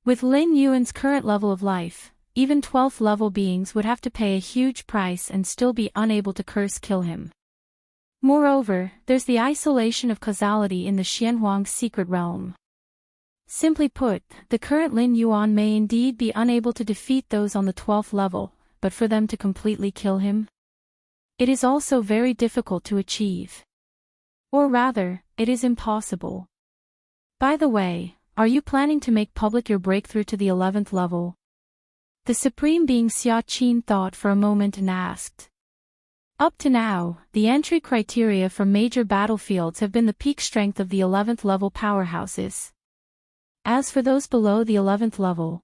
with Lin Yuan's current level of life, even 12th level beings would have to pay a huge price and still be unable to curse kill him. Moreover, there's the isolation of causality in the Xianhuang's secret realm. Simply put, the current Lin Yuan may indeed be unable to defeat those on the 12th level, but for them to completely kill him? It is also very difficult to achieve. Or rather, it is impossible. By the way, are you planning to make public your breakthrough to the 11th level? The Supreme Being Xia Qin thought for a moment and asked. Up to now, the entry criteria for major battlefields have been the peak strength of the 11th level powerhouses. As for those below the 11th level,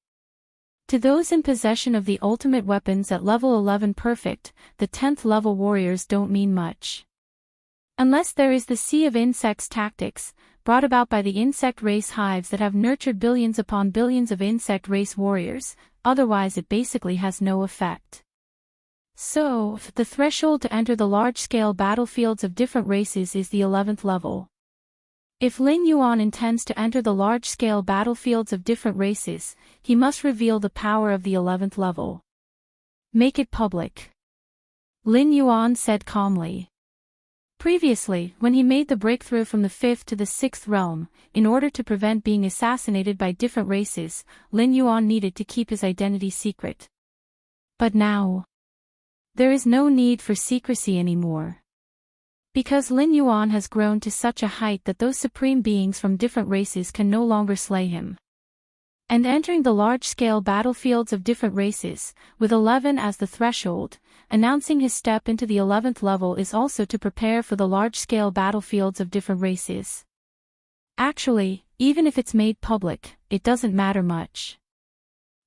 to those in possession of the ultimate weapons at level 11 perfect, the 10th level warriors don't mean much. Unless there is the Sea of Insects tactics, brought about by the insect race hives that have nurtured billions upon billions of insect race warriors, otherwise it basically has no effect. So, the threshold to enter the large-scale battlefields of different races is the 11th level. If Lin Yuan intends to enter the large-scale battlefields of different races, he must reveal the power of the 11th level. Make it public. Lin Yuan said calmly. Previously, when he made the breakthrough from the 5th to the 6th realm, in order to prevent being assassinated by different races, Lin Yuan needed to keep his identity secret. But now, there is no need for secrecy anymore. Because Lin Yuan has grown to such a height that those supreme beings from different races can no longer slay him. And entering the large-scale battlefields of different races, with 11 as the threshold, announcing his step into the 11th level is also to prepare for the large-scale battlefields of different races. Actually, even if it's made public, it doesn't matter much.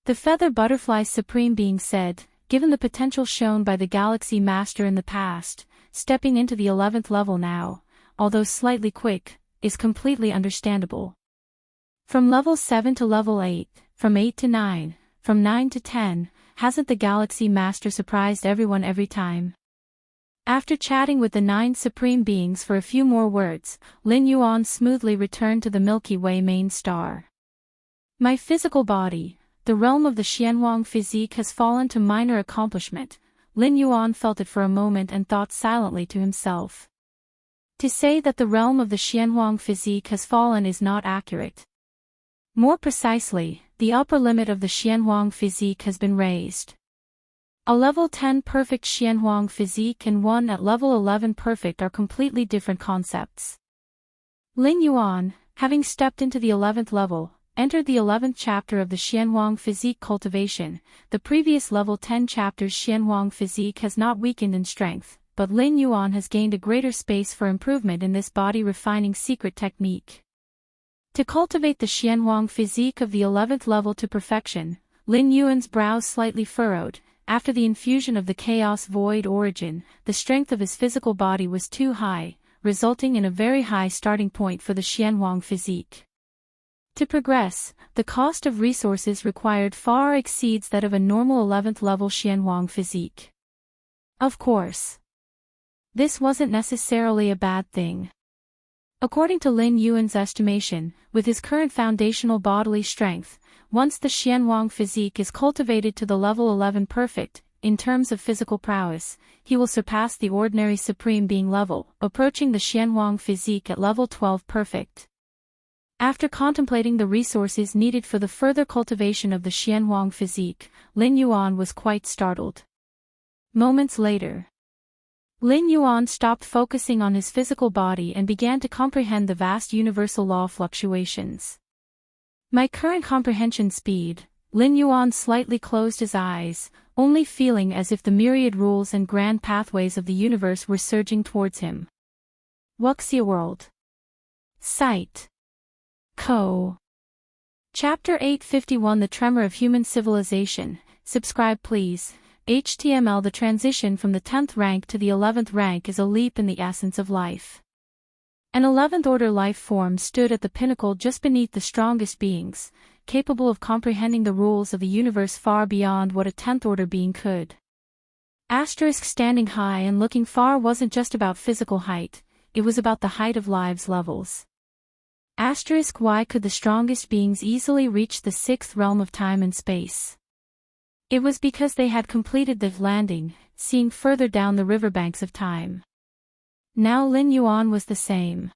The Feather Butterfly's Supreme Being said, given the potential shown by the Galaxy Master in the past, stepping into the 11th level now, although slightly quick, is completely understandable. From level 7 to level 8, from 8 to 9, from 9 to 10, hasn't the Galaxy Master surprised everyone every time? After chatting with the 9 Supreme Beings for a few more words, Lin Yuan smoothly returned to the Milky Way main star. My physical body, the realm of the Xianhuang physique has fallen to minor accomplishment. Lin Yuan felt it for a moment and thought silently to himself. To say that the realm of the Xianhuang physique has fallen is not accurate. More precisely, the upper limit of the Xianhuang physique has been raised. A level 10 perfect Xianhuang physique and one at level 11 perfect are completely different concepts. Lin Yuan, having stepped into the 11th level, entered the 11th chapter of the Xianhuang physique cultivation. The previous level 10 chapter's Xianhuang physique has not weakened in strength, but Lin Yuan has gained a greater space for improvement in this body refining secret technique. To cultivate the Xianhuang physique of the 11th level to perfection, Lin Yuan's brows slightly furrowed. After the infusion of the chaos void origin, the strength of his physical body was too high, resulting in a very high starting point for the Xianhuang physique. To progress, the cost of resources required far exceeds that of a normal 11th level Xianhuang physique. Of course, this wasn't necessarily a bad thing. According to Lin Yuan's estimation, with his current foundational bodily strength, once the Xianhuang physique is cultivated to the level 11 perfect, in terms of physical prowess, he will surpass the ordinary Supreme Being level, approaching the Xianhuang physique at level 12 perfect. After contemplating the resources needed for the further cultivation of the Xianhuang physique, Lin Yuan was quite startled. Moments later, Lin Yuan stopped focusing on his physical body and began to comprehend the vast universal law fluctuations. My current comprehension speed. Lin Yuan slightly closed his eyes, only feeling as if the myriad rules and grand pathways of the universe were surging towards him. Wuxia World. Site. Co. Chapter 851 The Tremor of Human Civilization. Subscribe please. HTML The transition from the 10th rank to the 11th rank is a leap in the essence of life. An 11th order life form stood at the pinnacle just beneath the strongest beings, capable of comprehending the rules of the universe far beyond what a 10th order being could. Standing high and looking far wasn't just about physical height, it was about the height of lives levels. Why could the strongest beings easily reach the 6th realm of time and space? It was because they had completed the landing, seeing further down the riverbanks of time. Now Lin Yuan was the same.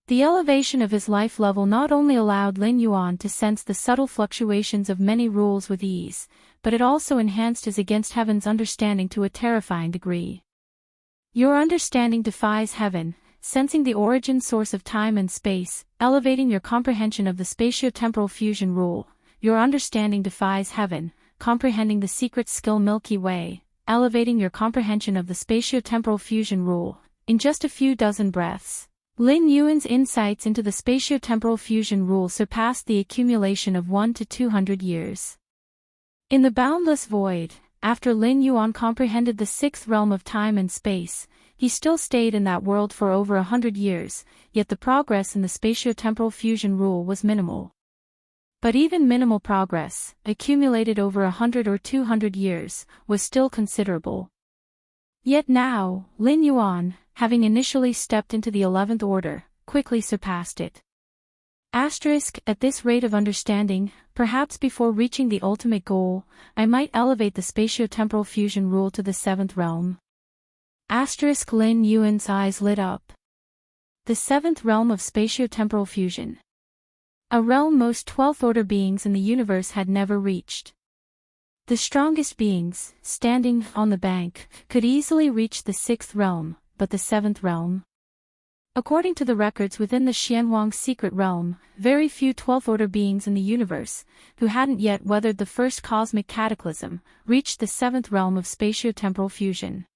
The elevation of his life level not only allowed Lin Yuan to sense the subtle fluctuations of many rules with ease, but it also enhanced his against heaven's understanding to a terrifying degree. Your understanding defies heaven, sensing the origin source of time and space, elevating your comprehension of the spatio-temporal fusion rule. Your understanding defies heaven, comprehending the secret skill Milky Way, elevating your comprehension of the spatio-temporal fusion rule. In just a few dozen breaths, Lin Yuan's insights into the spatio-temporal fusion rule surpassed the accumulation of 1 to 200 years. In the boundless void, after Lin Yuan comprehended the sixth realm of time and space, he still stayed in that world for over 100 years, yet the progress in the spatio-temporal fusion rule was minimal. But even minimal progress, accumulated over 100 or 200 years, was still considerable. Yet now, Lin Yuan, having initially stepped into the 11th order, quickly surpassed it. At this rate of understanding, perhaps before reaching the ultimate goal, I might elevate the spatio-temporal fusion rule to the 7th realm. Lin Yuan's eyes lit up. The 7th realm of spatio-temporal fusion. A realm most 12th order beings in the universe had never reached. The strongest beings, standing on the bank, could easily reach the 6th realm, but the 7th realm? According to the records within the Xianhuang secret realm, very few 12th order beings in the universe, who hadn't yet weathered the first cosmic cataclysm, reached the 7th realm of spatio-temporal fusion.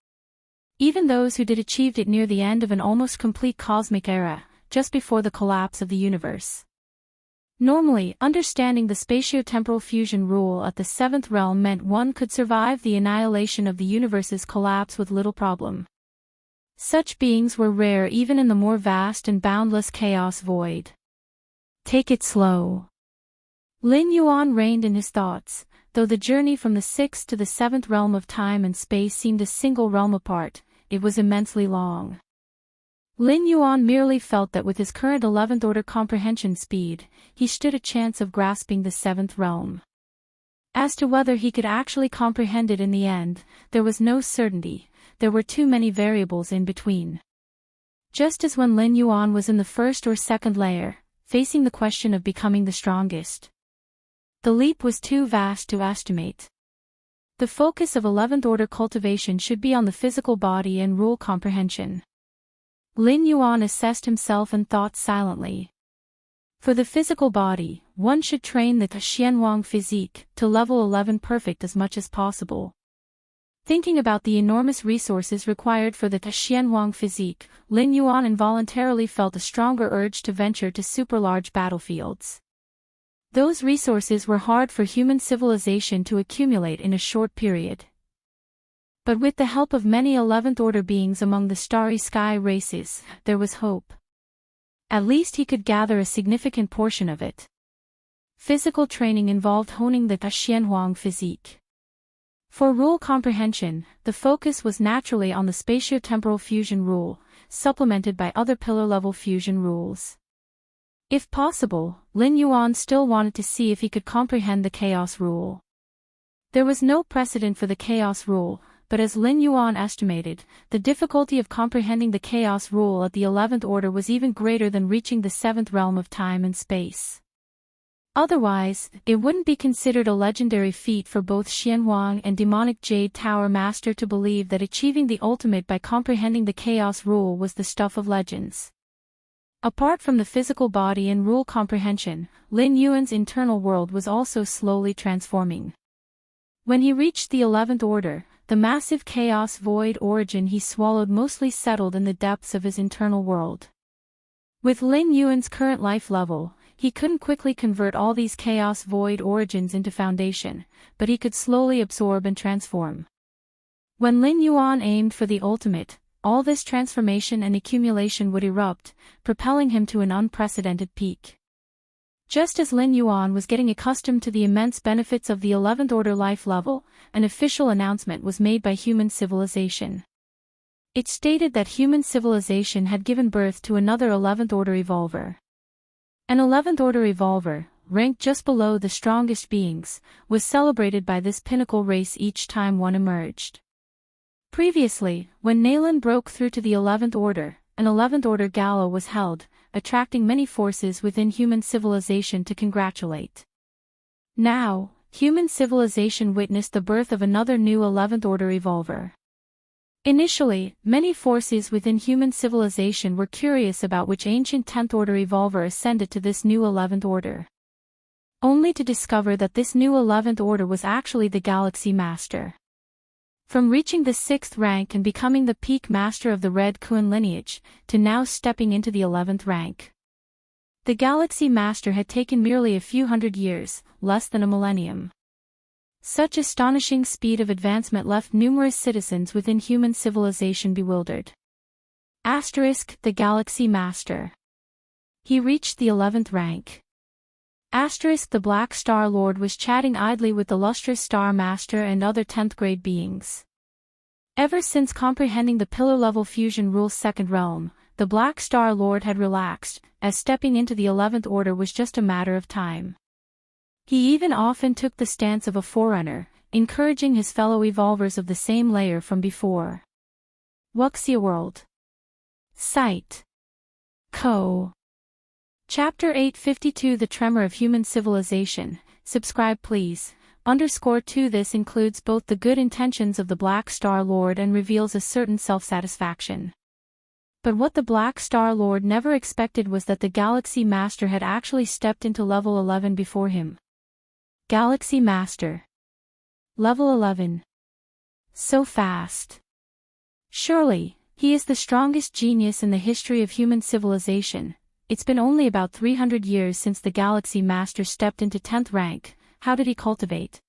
Even those who did achieved it near the end of an almost complete cosmic era, just before the collapse of the universe. Normally, understanding the spatio-temporal fusion rule at the 7th realm meant one could survive the annihilation of the universe's collapse with little problem. Such beings were rare even in the more vast and boundless chaos void. Take it slow. Lin Yuan reined in his thoughts, though the journey from the 6th to the 7th realm of time and space seemed a single realm apart, it was immensely long. Lin Yuan merely felt that with his current 11th order comprehension speed, he stood a chance of grasping the 7th realm. As to whether he could actually comprehend it in the end, there was no certainty, there were too many variables in between. Just as when Lin Yuan was in the 1st or 2nd layer, facing the question of becoming the strongest. The leap was too vast to estimate. The focus of 11th order cultivation should be on the physical body and rule comprehension. Lin Yuan assessed himself and thought silently. For the physical body, one should train the Xianhuang physique to level 11 perfect as much as possible. Thinking about the enormous resources required for the Xianhuang physique, Lin Yuan involuntarily felt a stronger urge to venture to super-large battlefields. Those resources were hard for human civilization to accumulate in a short period. But with the help of many 11th order beings among the starry sky races, there was hope. At least he could gather a significant portion of it. Physical training involved honing the Xianhuang physique. For rule comprehension, the focus was naturally on the spatio-temporal fusion rule, supplemented by other pillar-level fusion rules. If possible, Lin Yuan still wanted to see if he could comprehend the chaos rule. There was no precedent for the chaos rule, but as Lin Yuan estimated, the difficulty of comprehending the chaos rule at the 11th order was even greater than reaching the 7th realm of time and space. Otherwise, it wouldn't be considered a legendary feat for both Xianhuang and demonic Jade Tower Master to believe that achieving the ultimate by comprehending the chaos rule was the stuff of legends. Apart from the physical body and rule comprehension, Lin Yuan's internal world was also slowly transforming. When he reached the 11th order, the massive chaos void origin he swallowed mostly settled in the depths of his internal world. With Lin Yuan's current life level, he couldn't quickly convert all these chaos void origins into foundation, but he could slowly absorb and transform. When Lin Yuan aimed for the ultimate, all this transformation and accumulation would erupt, propelling him to an unprecedented peak. Just as Lin Yuan was getting accustomed to the immense benefits of the 11th order life level, an official announcement was made by human civilization. It stated that human civilization had given birth to another 11th order evolver. An 11th order evolver, ranked just below the strongest beings, was celebrated by this pinnacle race each time one emerged. Previously, when Nayland broke through to the 11th order, an 11th order gala was held, attracting many forces within human civilization to congratulate. Now, human civilization witnessed the birth of another new 11th order evolver. Initially, many forces within human civilization were curious about which ancient 10th Order evolver ascended to this new 11th Order, only to discover that this new 11th Order was actually the Galaxy Master. From reaching the 6th rank and becoming the peak master of the Red Kuan lineage, to now stepping into the 11th rank, the Galaxy Master had taken merely a few hundred years, less than a millennium. Such astonishing speed of advancement left numerous citizens within human civilization bewildered. The Galaxy Master. He reached the 11th rank. The Black Star Lord was chatting idly with the lustrous Star Master and other 10th grade beings. Ever since comprehending the pillar-level fusion rule's second realm, the Black Star Lord had relaxed, as stepping into the 11th Order was just a matter of time. He even often took the stance of a forerunner, encouraging his fellow evolvers of the same layer from before. Wuxia World. Site. Co. Chapter 852 The Tremor of Human Civilization. Subscribe please. _2 This includes both the good intentions of the Black Star Lord and reveals a certain self-satisfaction. But what the Black Star Lord never expected was that the Galaxy Master had actually stepped into level 11 before him. Galaxy Master. Level 11. So fast. Surely, he is the strongest genius in the history of human civilization. It's been only about 300 years since the Galaxy Master stepped into 10th rank. How did he cultivate?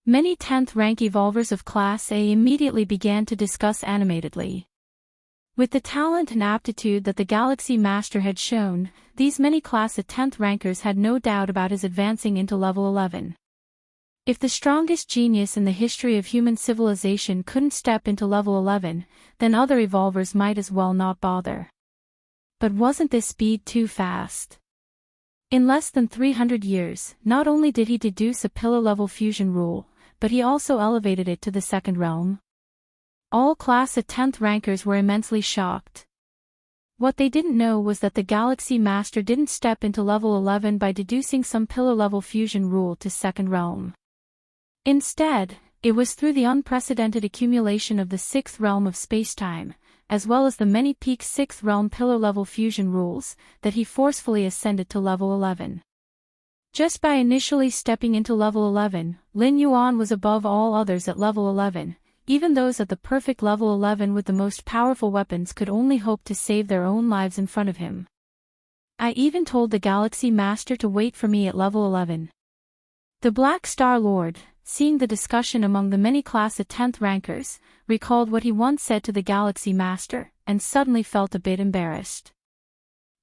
Many 10th rank evolvers of Class A immediately began to discuss animatedly. With the talent and aptitude that the Galaxy Master had shown, these many Class A 10th rankers had no doubt about his advancing into level 11. If the strongest genius in the history of human civilization couldn't step into level 11, then other evolvers might as well not bother. But wasn't this speed too fast? In less than 300 years, not only did he deduce a pillar-level fusion rule, but he also elevated it to the second realm. All Class A 10th rankers were immensely shocked. What they didn't know was that the Galaxy Master didn't step into level 11 by deducing some pillar-level fusion rule to second realm. Instead, it was through the unprecedented accumulation of the 6th realm of spacetime, as well as the many peak 6th realm pillar-level fusion rules, that he forcefully ascended to level 11. Just by initially stepping into level 11, Lin Yuan was above all others at level 11. Even those at the perfect level 11 with the most powerful weapons could only hope to save their own lives in front of him. I even told the Galaxy Master to wait for me at level 11. The Black Star Lord, seeing the discussion among the many Class A 10th rankers, recalled what he once said to the Galaxy Master, and suddenly felt a bit embarrassed.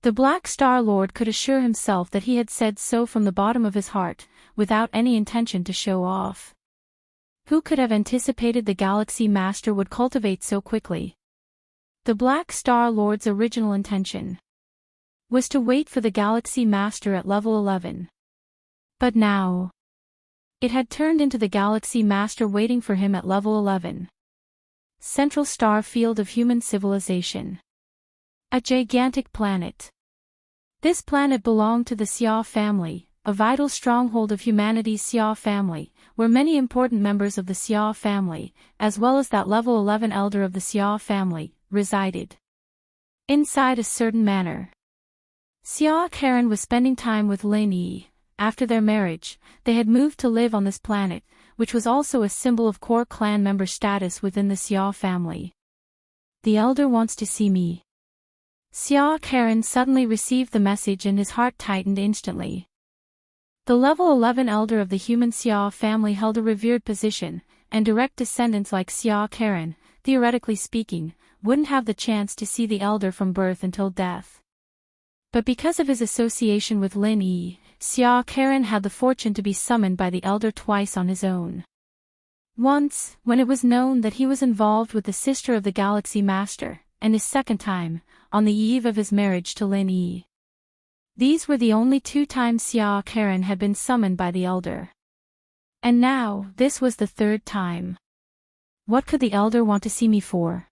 The Black Star Lord could assure himself that he had said so from the bottom of his heart, without any intention to show off. Who could have anticipated the Galaxy Master would cultivate so quickly? The Black Star Lord's original intention was to wait for the Galaxy Master at level 11. But now, it had turned into the Galaxy Master waiting for him at level 11. Central Star Field of Human Civilization. A gigantic planet. This planet belonged to the Xia family, a vital stronghold of humanity's Xia family, where many important members of the Xia family, as well as that level 11 elder of the Xia family, resided. Inside a certain manor, Xia Karen was spending time with Lin Yi. After their marriage, they had moved to live on this planet, which was also a symbol of core clan member status within the Xia family. The elder wants to see me. Xia Karen suddenly received the message and his heart tightened instantly. The level 11 elder of the human Xia family held a revered position, and direct descendants like Xia Karen, theoretically speaking, wouldn't have the chance to see the elder from birth until death. But because of his association with Lin Yi, Xia Karen had the fortune to be summoned by the elder twice on his own. Once, when it was known that he was involved with the sister of the Galaxy Master, and his second time, on the eve of his marriage to Lin Yi. These were the only 2 times Xia Karen had been summoned by the elder. And now, this was the 3rd time. What could the elder want to see me for?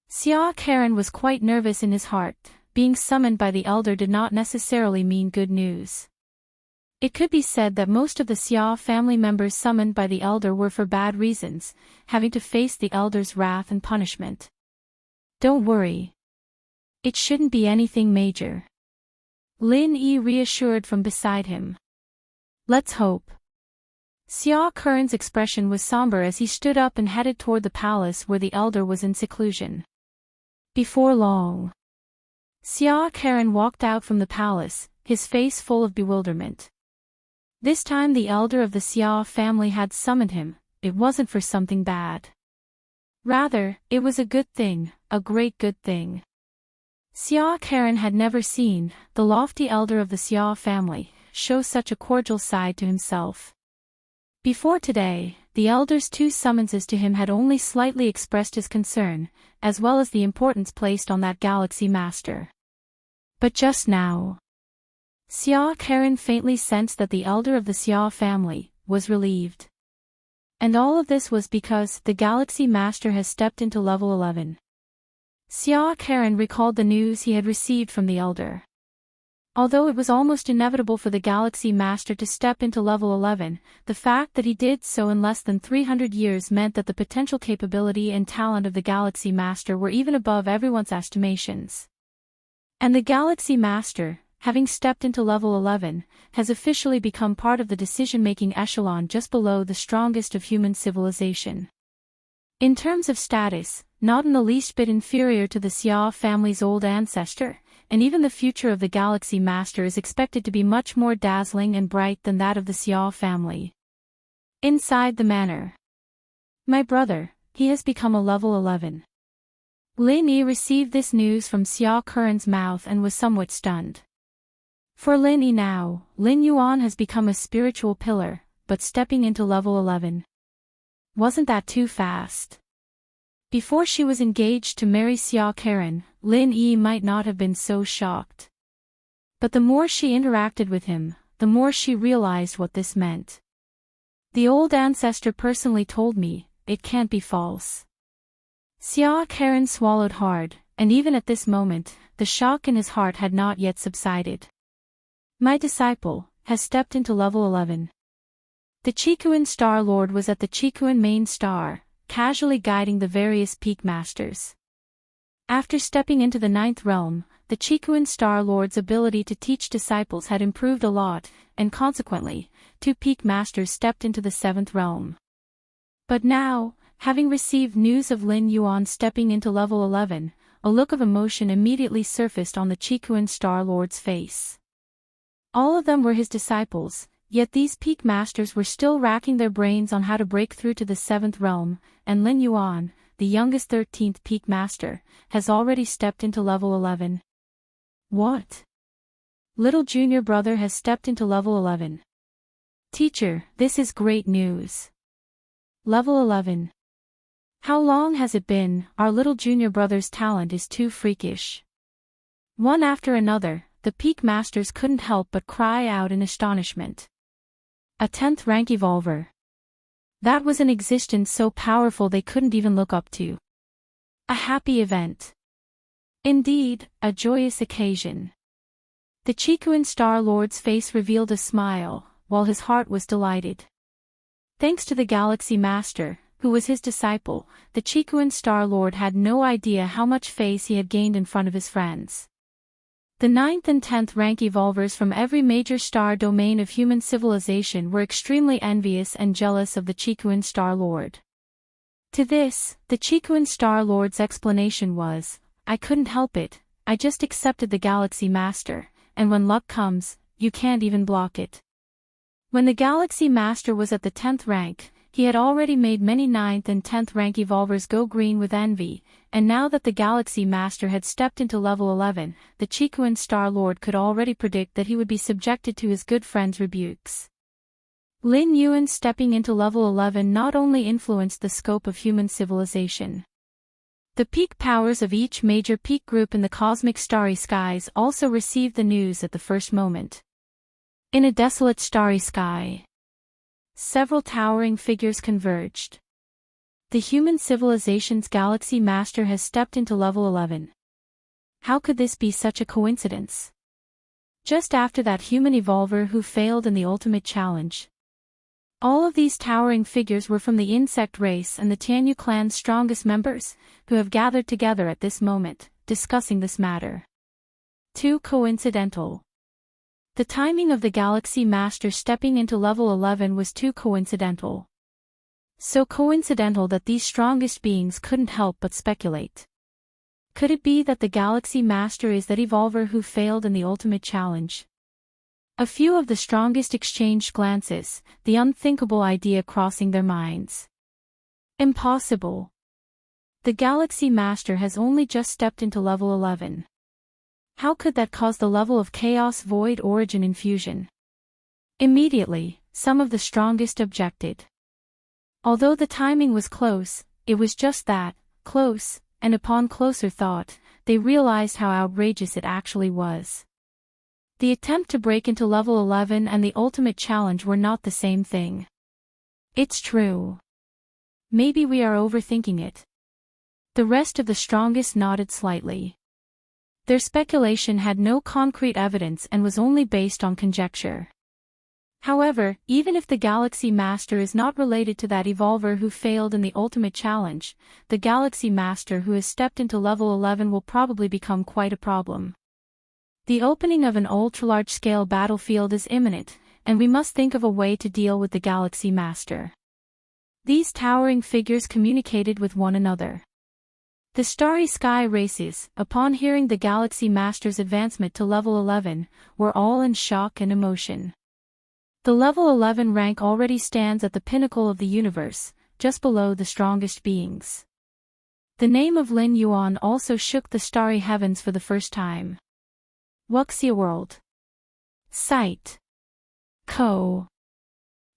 Xia Karen was quite nervous in his heart. Being summoned by the elder did not necessarily mean good news. It could be said that most of the Xia family members summoned by the Elder were for bad reasons, having to face the Elder's wrath and punishment. Don't worry. It shouldn't be anything major. Lin Yi reassured from beside him. Let's hope. Xia Kern's expression was somber as he stood up and headed toward the palace where the Elder was in seclusion. Before long, Xia Karen walked out from the palace, his face full of bewilderment. This time the Elder of the Xia family had summoned him. It wasn't for something bad. Rather, it was a good thing, a great good thing. Xia Karen had never seen the lofty Elder of the Xia family show such a cordial side to himself. Before today, the Elder's 2 summonses to him had only slightly expressed his concern, as well as the importance placed on that Galaxy Master. But just now, Xia Karen faintly sensed that the Elder of the Xia family was relieved. And all of this was because the Galaxy Master has stepped into level 11. Xia Karen recalled the news he had received from the Elder. Although it was almost inevitable for the Galaxy Master to step into level 11, the fact that he did so in less than 300 years meant that the potential capability and talent of the Galaxy Master were even above everyone's estimations. And the Galaxy Master, having stepped into level 11, has officially become part of the decision-making echelon just below the strongest of human civilization. In terms of status, not in the least bit inferior to the Xia family's old ancestor, and even the future of the Galaxy Master is expected to be much more dazzling and bright than that of the Xia family. Inside the manor. My brother, he has become a level 11. Lin Yi received this news from Xia Kern's mouth and was somewhat stunned. For Lin Yi now, Lin Yuan has become a spiritual pillar, but stepping into level 11. Wasn't that too fast? Before she was engaged to marry Xia Karen, Lin Yi might not have been so shocked. But the more she interacted with him, the more she realized what this meant. The old ancestor personally told me, it can't be false. Xia Karen swallowed hard, and even at this moment, the shock in his heart had not yet subsided. My disciple has stepped into level 11. The Qikuan Star Lord was at the Qikuan main star, casually guiding the various peak masters. After stepping into the 9th realm, the Qikuan Star Lord's ability to teach disciples had improved a lot, and consequently, 2 peak masters stepped into the 7th realm. But now, having received news of Lin Yuan stepping into level 11, a look of emotion immediately surfaced on the Qikuan Star Lord's face. All of them were his disciples, yet these peak masters were still racking their brains on how to break through to the 7th realm, and Lin Yuan, the youngest 13th peak master, has already stepped into level 11. What? Little junior brother has stepped into level 11. Teacher, this is great news. Level 11. How long has it been? Our little junior brother's talent is too freakish. One after another, the peak masters couldn't help but cry out in astonishment. A 10th rank evolver. That was an existence so powerful they couldn't even look up to. A happy event. Indeed, a joyous occasion. The Qikuan Star Lord's face revealed a smile, while his heart was delighted. Thanks to the Galaxy Master, who was his disciple, the Qikuan Star Lord had no idea how much face he had gained in front of his friends. The 9th and 10th rank evolvers from every major star domain of human civilization were extremely envious and jealous of the Qikuan Star Lord. To this, the Qikuan Star Lord's explanation was, I couldn't help it, I just accepted the Galaxy Master, and when luck comes, you can't even block it. When the Galaxy Master was at the 10th rank, he had already made many 9th and 10th rank evolvers go green with envy, and now that the Galaxy Master had stepped into level 11, the Qikuan Star Lord could already predict that he would be subjected to his good friend's rebukes. Lin Yuan stepping into level 11 not only influenced the scope of human civilization. The peak powers of each major peak group in the cosmic starry skies also received the news at the first moment. In a desolate starry sky, several towering figures converged. The human civilization's Galaxy Master has stepped into level 11. How could this be such a coincidence? just after that human evolver who failed in the ultimate challenge. All of these towering figures were from the insect race and the Tianyu clan's strongest members, who have gathered together at this moment, discussing this matter. Too coincidental. The timing of the Galaxy Master stepping into level 11 was too coincidental. So coincidental that these strongest beings couldn't help but speculate. Could it be that the Galaxy Master is that evolver who failed in the ultimate challenge? A few of the strongest exchanged glances, the unthinkable idea crossing their minds. Impossible. The Galaxy Master has only just stepped into level 11. How could that cause the level of Chaos Void Origin infusion? Immediately, some of the strongest objected. Although the timing was close, it was just that, close, and upon closer thought, they realized how outrageous it actually was. The attempt to break into level 11 and the ultimate challenge were not the same thing. It's true. Maybe we are overthinking it. The rest of the strongest nodded slightly. Their speculation had no concrete evidence and was only based on conjecture. However, even if the Galaxy Master is not related to that evolver who failed in the ultimate challenge, the Galaxy Master who has stepped into level 11 will probably become quite a problem. The opening of an ultra-large-scale battlefield is imminent, and we must think of a way to deal with the Galaxy Master. These towering figures communicated with one another. The Starry Sky races, upon hearing the Galaxy Master's advancement to level 11, were all in shock and emotion. The level 11 rank already stands at the pinnacle of the universe, just below the strongest beings. The name of Lin Yuan also shook the starry heavens for the first time. Wuxia World. Site. Co.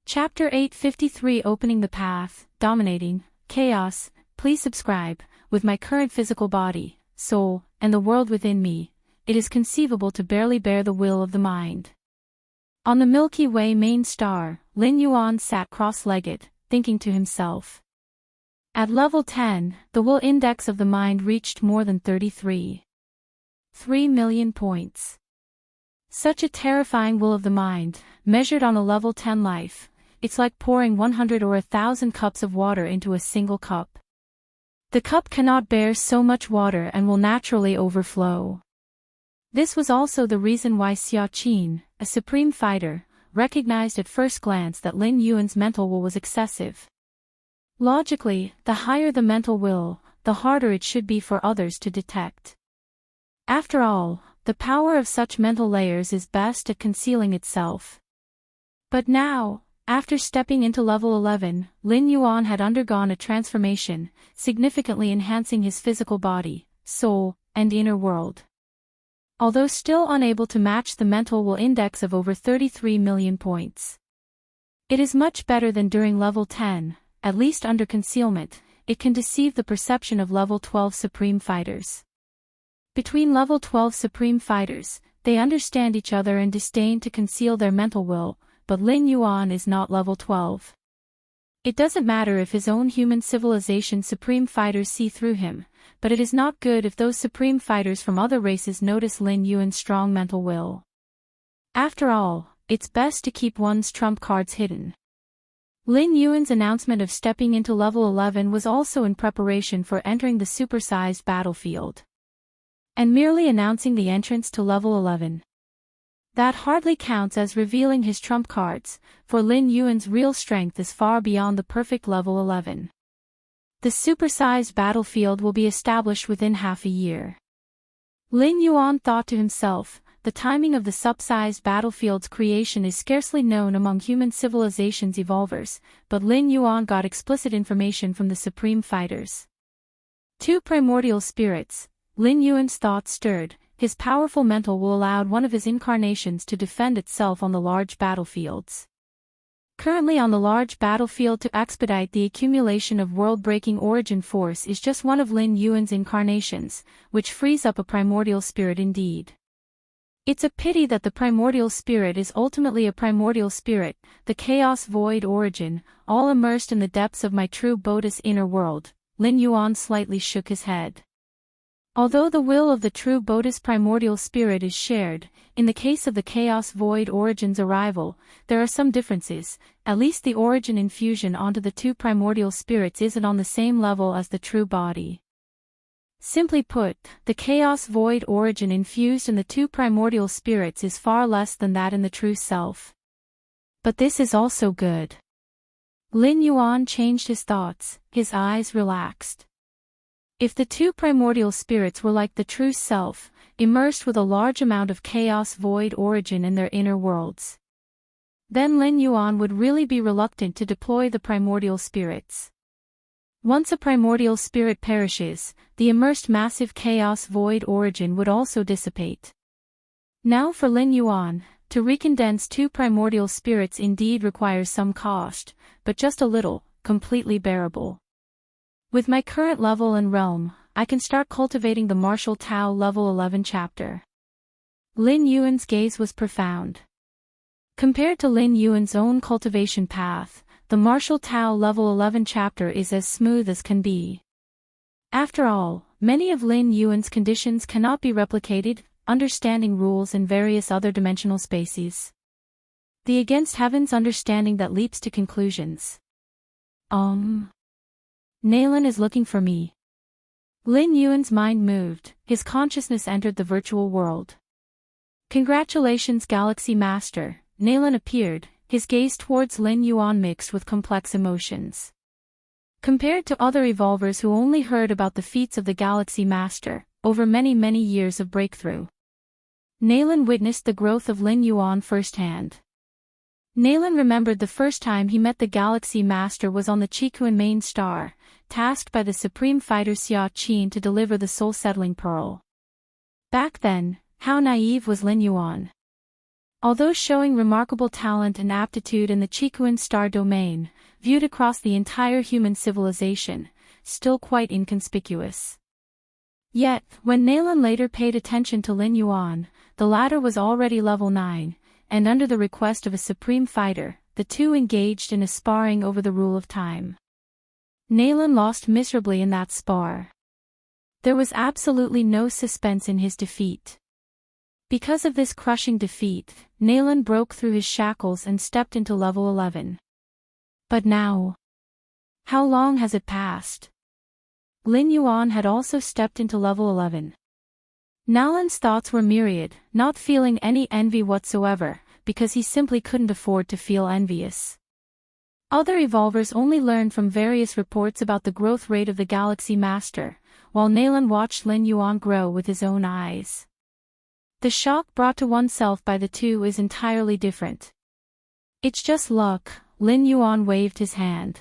Chapter 853 Opening the Path, Dominating, Chaos. Please subscribe. With my current physical body, soul, and the world within me, it is conceivable to barely bear the will of the mind. On the Milky Way main star, Lin Yuan sat cross-legged, thinking to himself. At level 10, the will index of the mind reached more than 33. 3 million points. Such a terrifying will of the mind, measured on a level 10 life, it's like pouring 100 or 1,000 cups of water into a single cup. The cup cannot bear so much water and will naturally overflow. This was also the reason why Xia Qin, a supreme fighter, recognized at first glance that Lin Yuan's mental will was excessive. Logically, the higher the mental will, the harder it should be for others to detect. After all, the power of such mental layers is best at concealing itself. But now, after stepping into level 11, Lin Yuan had undergone a transformation, significantly enhancing his physical body, soul, and inner world. Although still unable to match the mental will index of over 33 million points. It is much better than during level 10, at least under concealment, it can deceive the perception of level 12 supreme fighters. Between level 12 supreme fighters, they understand each other and disdain to conceal their mental will, but Lin Yuan is not level 12. It doesn't matter if his own human civilization supreme fighters see through him, but it is not good if those supreme fighters from other races notice Lin Yuan's strong mental will. After all, it's best to keep one's trump cards hidden. Lin Yuan's announcement of stepping into level 11 was also in preparation for entering the supersized battlefield. And merely announcing the entrance to level 11. That hardly counts as revealing his trump cards, for Lin Yuan's real strength is far beyond the perfect level 11. The supersized battlefield will be established within half a year. Lin Yuan thought to himself, the timing of the subsized battlefield's creation is scarcely known among human civilization's evolvers, but Lin Yuan got explicit information from the supreme fighters. Two primordial spirits, Lin Yuan's thoughts stirred. His powerful mental will allowed one of his incarnations to defend itself on the large battlefields. Currently on the large battlefield to expedite the accumulation of world-breaking origin force is just one of Lin Yuan's incarnations, which frees up a primordial spirit indeed. It's a pity that the primordial spirit is ultimately a primordial spirit, the chaos void origin, all immersed in the depths of my true Bodhi's inner world. Lin Yuan slightly shook his head. Although the will of the true Bodhi's primordial spirit is shared, in the case of the Chaos Void Origin's arrival, there are some differences. At least the Origin infusion onto the two primordial spirits isn't on the same level as the true body. Simply put, the Chaos Void Origin infused in the two primordial spirits is far less than that in the true self. But this is also good. Lin Yuan changed his thoughts, his eyes relaxed. If the two primordial spirits were like the true self, immersed with a large amount of Chaos Void Origin in their inner worlds, then Lin Yuan would really be reluctant to deploy the primordial spirits. Once a primordial spirit perishes, the immersed massive Chaos Void Origin would also dissipate. Now for Lin Yuan, to recondense two primordial spirits indeed requires some cost, but just a little, completely bearable. With my current level and realm, I can start cultivating the Martial Tao Level 11 chapter. Lin Yuan's gaze was profound. Compared to Lin Yuan's own cultivation path, the Martial Tao Level 11 chapter is as smooth as can be. After all, many of Lin Yuan's conditions cannot be replicated, understanding rules in various other dimensional spaces. The against heavens understanding that leaps to conclusions. Nalan is looking for me. Lin Yuan's mind moved, his consciousness entered the virtual world. Congratulations Galaxy Master, Nalan appeared, his gaze towards Lin Yuan mixed with complex emotions. Compared to other evolvers who only heard about the feats of the Galaxy Master, over many years of breakthrough, Nalan witnessed the growth of Lin Yuan firsthand. Nalan remembered the first time he met the Galaxy Master was on the Chikuan main star, tasked by the Supreme Fighter Xia Qin to deliver the soul-settling pearl. Back then, how naive was Lin Yuan? Although showing remarkable talent and aptitude in the Chikuan star domain, viewed across the entire human civilization, still quite inconspicuous. Yet, when Nalan later paid attention to Lin Yuan, the latter was already level 9, and under the request of a supreme fighter, the two engaged in a sparring over the rule of time. Nalan lost miserably in that spar. There was absolutely no suspense in his defeat. Because of this crushing defeat, Nalan broke through his shackles and stepped into level 11. But now, how long has it passed? Lin Yuan had also stepped into level 11. Nalan's thoughts were myriad, not feeling any envy whatsoever, because he simply couldn't afford to feel envious. Other evolvers only learned from various reports about the growth rate of the Galaxy Master, while Nalan watched Lin Yuan grow with his own eyes. The shock brought to oneself by the two is entirely different. It's just luck, Lin Yuan waved his hand.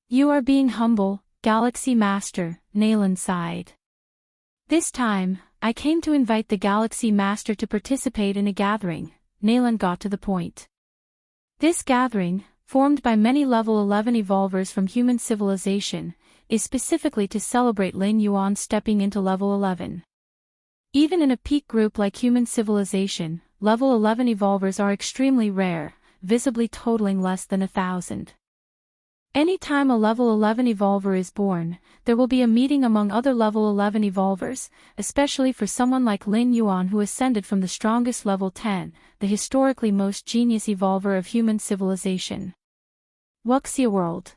You are being humble, Galaxy Master, Nalan sighed. This time, I came to invite the Galaxy Master to participate in a gathering, Nalan got to the point. This gathering, formed by many level 11 evolvers from human civilization, is specifically to celebrate Lin Yuan stepping into level 11. Even in a peak group like human civilization, level 11 evolvers are extremely rare, visibly totaling less than 1,000. Anytime a level 11 evolver is born, there will be a meeting among other level 11 evolvers, especially for someone like Lin Yuan who ascended from the strongest level 10, the historically most genius evolver of human civilization. Wuxia World.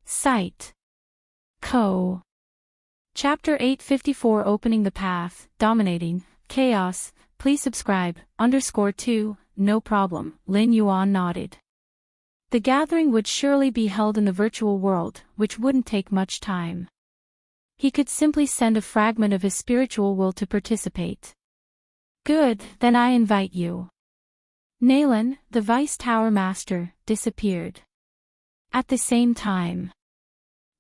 Site. Co. Chapter 854 Opening the Path, Dominating, Chaos, please subscribe, _2, no problem, Lin Yuan nodded. The gathering would surely be held in the virtual world, which wouldn't take much time. He could simply send a fragment of his spiritual will to participate. Good, then I invite you. Nalan, the Vice Tower Master, disappeared. At the same time,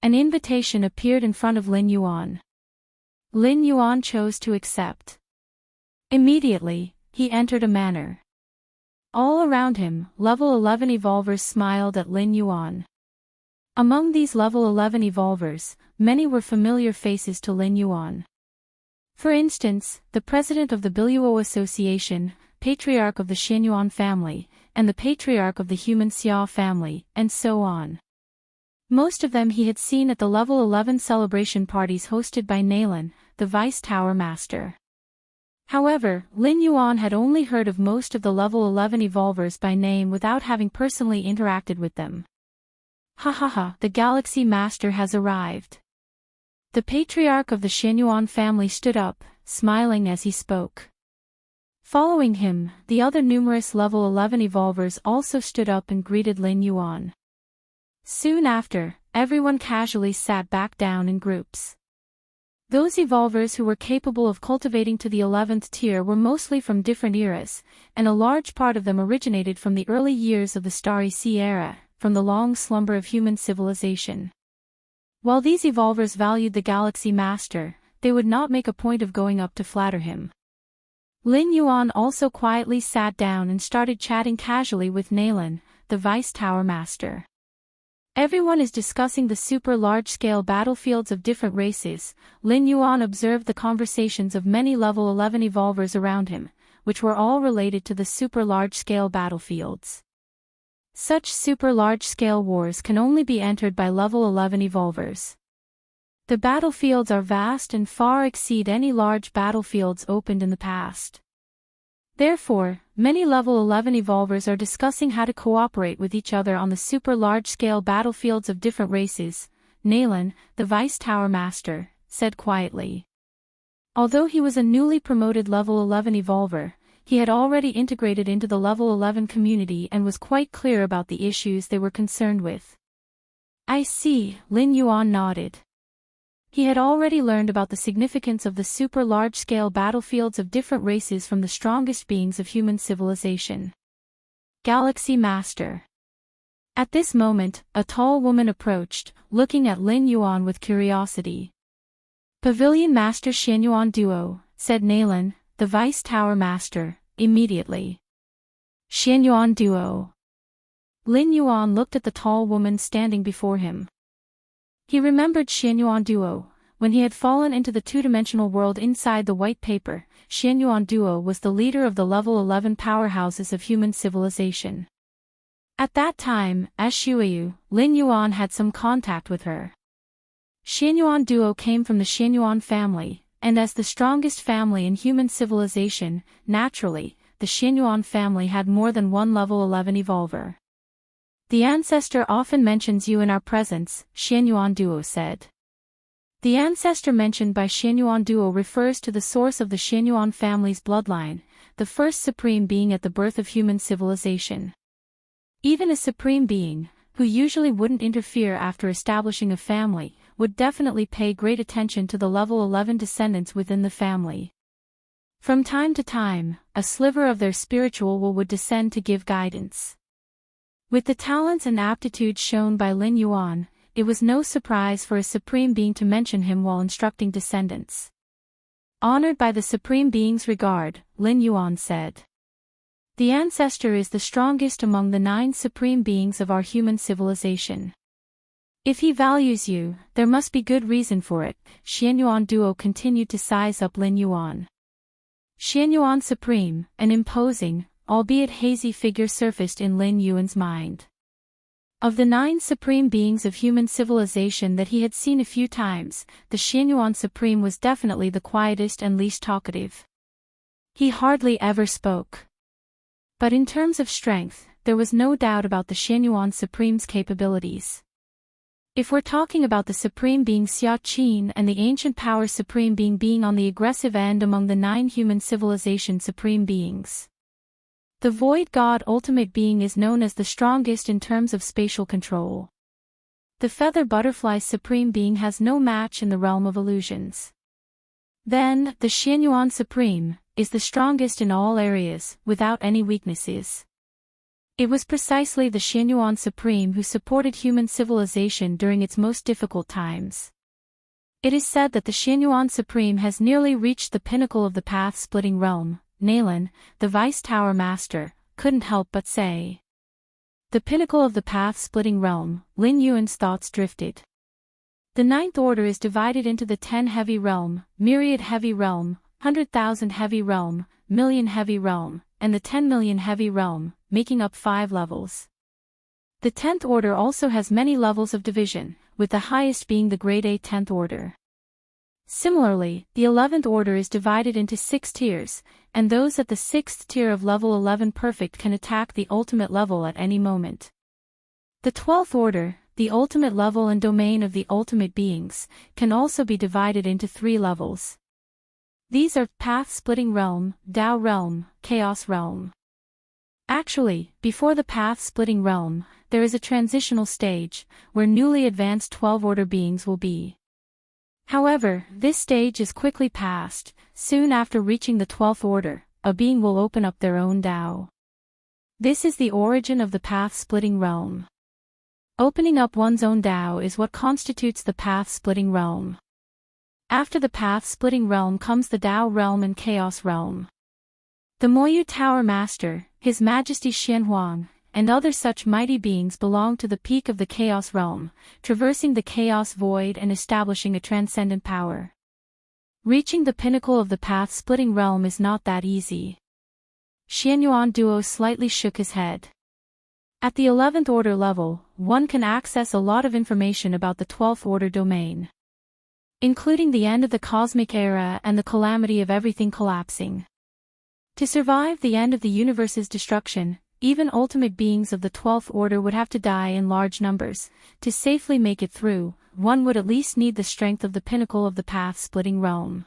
an invitation appeared in front of Lin Yuan. Lin Yuan chose to accept. Immediately, he entered a manor. All around him, level 11 evolvers smiled at Lin Yuan. Among these level 11 evolvers, many were familiar faces to Lin Yuan. For instance, the president of the Biluo Association, patriarch of the Xianyuan family, and the patriarch of the human Xia family, and so on. Most of them he had seen at the level 11 celebration parties hosted by Nalan, the Vice Tower Master. However, Lin Yuan had only heard of most of the level 11 evolvers by name without having personally interacted with them. Ha ha ha, the Galaxy Master has arrived. The patriarch of the Xianyuan family stood up, smiling as he spoke. Following him, the other numerous level 11 evolvers also stood up and greeted Lin Yuan. Soon after, everyone casually sat back down in groups. Those evolvers who were capable of cultivating to the 11th tier were mostly from different eras, and a large part of them originated from the early years of the Starry Sea era, from the long slumber of human civilization. While these evolvers valued the Galaxy Master, they would not make a point of going up to flatter him. Lin Yuan also quietly sat down and started chatting casually with Nalan, the Vice Tower Master. Everyone is discussing the super large-scale battlefields of different races. Lin Yuan observed the conversations of many level 11 evolvers around him, which were all related to the super large-scale battlefields. Such super large-scale wars can only be entered by level 11 evolvers. The battlefields are vast and far exceed any large battlefields opened in the past. Therefore, many level 11 evolvers are discussing how to cooperate with each other on the super large-scale battlefields of different races. Nalan, the Vice Tower Master, said quietly. Although he was a newly promoted level 11 evolver, he had already integrated into the level 11 community and was quite clear about the issues they were concerned with. I see, Lin Yuan nodded. He had already learned about the significance of the super large-scale battlefields of different races from the strongest beings of human civilization. Galaxy Master. At this moment, a tall woman approached, looking at Lin Yuan with curiosity. Pavilion Master Xianyuan Duo, said Nalan, the Vice Tower Master, immediately. Xianyuan Duo. Lin Yuan looked at the tall woman standing before him. He remembered Xianyuan Duo. When he had fallen into the two-dimensional world inside the white paper, Xianyuan Duo was the leader of the level 11 powerhouses of human civilization. At that time, as Shuayu, Lin Yuan had some contact with her. Xianyuan Duo came from the Xianyuan family, and as the strongest family in human civilization, naturally, the Xianyuan family had more than one level 11 evolver. The ancestor often mentions you in our presence, Xianyuan Duo said. The ancestor mentioned by Xianyuan Duo refers to the source of the Xianyuan family's bloodline, the first supreme being at the birth of human civilization. Even a supreme being, who usually wouldn't interfere after establishing a family, would definitely pay great attention to the level 11 descendants within the family. From time to time, a sliver of their spiritual will would descend to give guidance. With the talents and aptitudes shown by Lin Yuan, it was no surprise for a supreme being to mention him while instructing descendants. Honored by the supreme being's regard, Lin Yuan said. The ancestor is the strongest among the 9 supreme beings of our human civilization. If he values you, there must be good reason for it. Xianyuan Duo continued to size up Lin Yuan. Xianyuan Supreme, an imposing, albeit hazy figure surfaced in Lin Yuan's mind. Of the 9 supreme beings of human civilization that he had seen a few times, the Xianyuan Supreme was definitely the quietest and least talkative. He hardly ever spoke. But in terms of strength, there was no doubt about the Xianyuan Supreme's capabilities. If we're talking about the Supreme Being Xia Qin and the Ancient Power Supreme being on the aggressive end among the 9 human civilization Supreme Beings. The Void God Ultimate Being is known as the strongest in terms of spatial control. The Feather Butterfly Supreme Being has no match in the realm of illusions. Then, the Xianyuan Supreme is the strongest in all areas, without any weaknesses. It was precisely the Xianyuan Supreme who supported human civilization during its most difficult times. It is said that the Xianyuan Supreme has nearly reached the pinnacle of the path-splitting realm. Nalan, the Vice Tower Master, couldn't help but say. The pinnacle of the path-splitting realm, Lin Yuan's thoughts drifted. The 9th order is divided into the 10 heavy realm, myriad heavy realm, 100,000 heavy realm, million heavy realm, and the 10 million heavy realm, making up 5 levels. The The 10th order also has many levels of division, with the highest being the grade A 10th order. Similarly, the 11th order is divided into 6 tiers, and those at the 6th tier of level 11 perfect can attack the ultimate level at any moment. The 12th order, the ultimate level and domain of the ultimate beings, can also be divided into 3 levels. These are Path-Splitting Realm, Tao Realm, Chaos Realm. Actually, before the Path-Splitting Realm, there is a transitional stage, where newly advanced 12th-order beings will be. However, this stage is quickly passed. Soon after reaching the 12th order, a being will open up their own Tao. This is the origin of the Path-Splitting Realm. Opening up one's own Tao is what constitutes the Path-Splitting Realm. After the Path-Splitting Realm comes the Tao Realm and Chaos Realm. The Moyu Tower Master, His Majesty Xianhuang, and other such mighty beings belong to the peak of the Chaos Realm, traversing the Chaos Void and establishing a transcendent power. Reaching the pinnacle of the Path-Splitting Realm is not that easy. Xianyuan Duo slightly shook his head. At the 11th order level, one can access a lot of information about the 12th order domain, including the end of the cosmic era and the calamity of everything collapsing. To survive the end of the universe's destruction, even ultimate beings of the 12th order would have to die in large numbers. To safely make it through, one would at least need the strength of the pinnacle of the Path-Splitting Realm.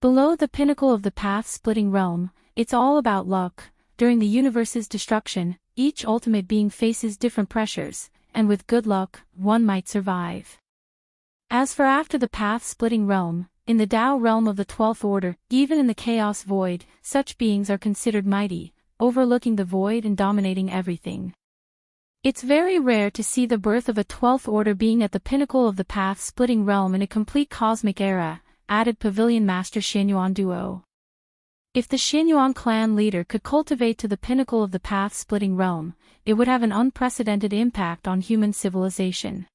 Below the pinnacle of the Path-Splitting Realm, it's all about luck. During the universe's destruction, each ultimate being faces different pressures, and with good luck, one might survive. As for after the Path-Splitting Realm, in the Tao realm of the 12th order, even in the Chaos Void, such beings are considered mighty, overlooking the void and dominating everything. It's very rare to see the birth of a 12th order being at the pinnacle of the Path-Splitting Realm in a complete cosmic era, added Pavilion Master Xianyuan Duo. If the Xianyuan clan leader could cultivate to the pinnacle of the Path-Splitting Realm, it would have an unprecedented impact on human civilization.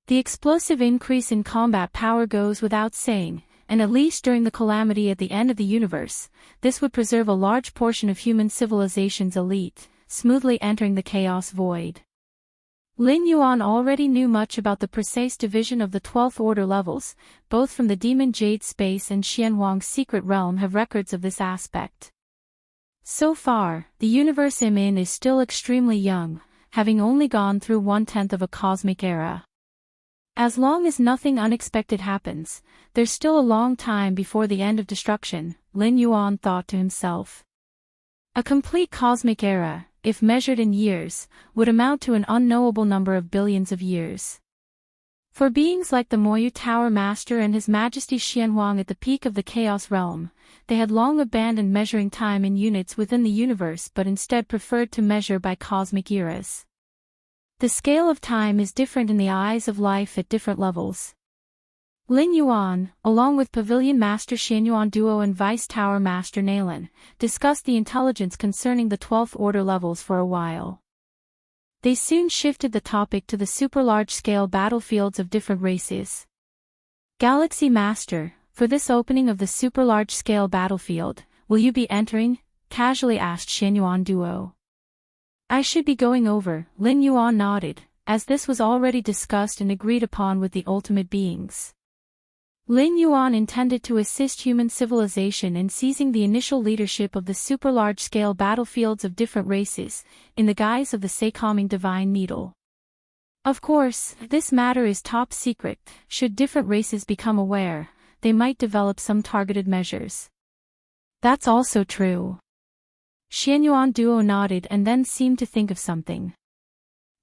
The explosive increase in combat power goes without saying, and at least during the calamity at the end of the universe, this would preserve a large portion of human civilization's elite, smoothly entering the Chaos Void. Lin Yuan already knew much about the precise division of the 12th order levels, both from the Demon Jade Space and Xianhuang's secret realm have records of this aspect. So far, the universe I'm in is still extremely young, having only gone through 1/10 of a cosmic era. As long as nothing unexpected happens, there's still a long time before the end of destruction, Lin Yuan thought to himself. A complete cosmic era, if measured in years, would amount to an unknowable number of billions of years. For beings like the Moyu Tower Master and His Majesty Xianhuang at the peak of the Chaos Realm, they had long abandoned measuring time in units within the universe but instead preferred to measure by cosmic eras. The scale of time is different in the eyes of life at different levels. Lin Yuan, along with Pavilion Master Xianyuan Duo and Vice Tower Master Nalan, discussed the intelligence concerning the 12th order levels for a while. They soon shifted the topic to the super large-scale battlefields of different races. Galaxy Master, for this opening of the super large-scale battlefield, will you be entering? Casually asked Xianyuan Duo. I should be going over, Lin Yuan nodded, as this was already discussed and agreed upon with the ultimate beings. Lin Yuan intended to assist human civilization in seizing the initial leadership of the super large-scale battlefields of different races, in the guise of the Seicoming Divine Needle. Of course, this matter is top secret. Should different races become aware, they might develop some targeted measures. That's also true. Xianyuan Duo nodded and then seemed to think of something.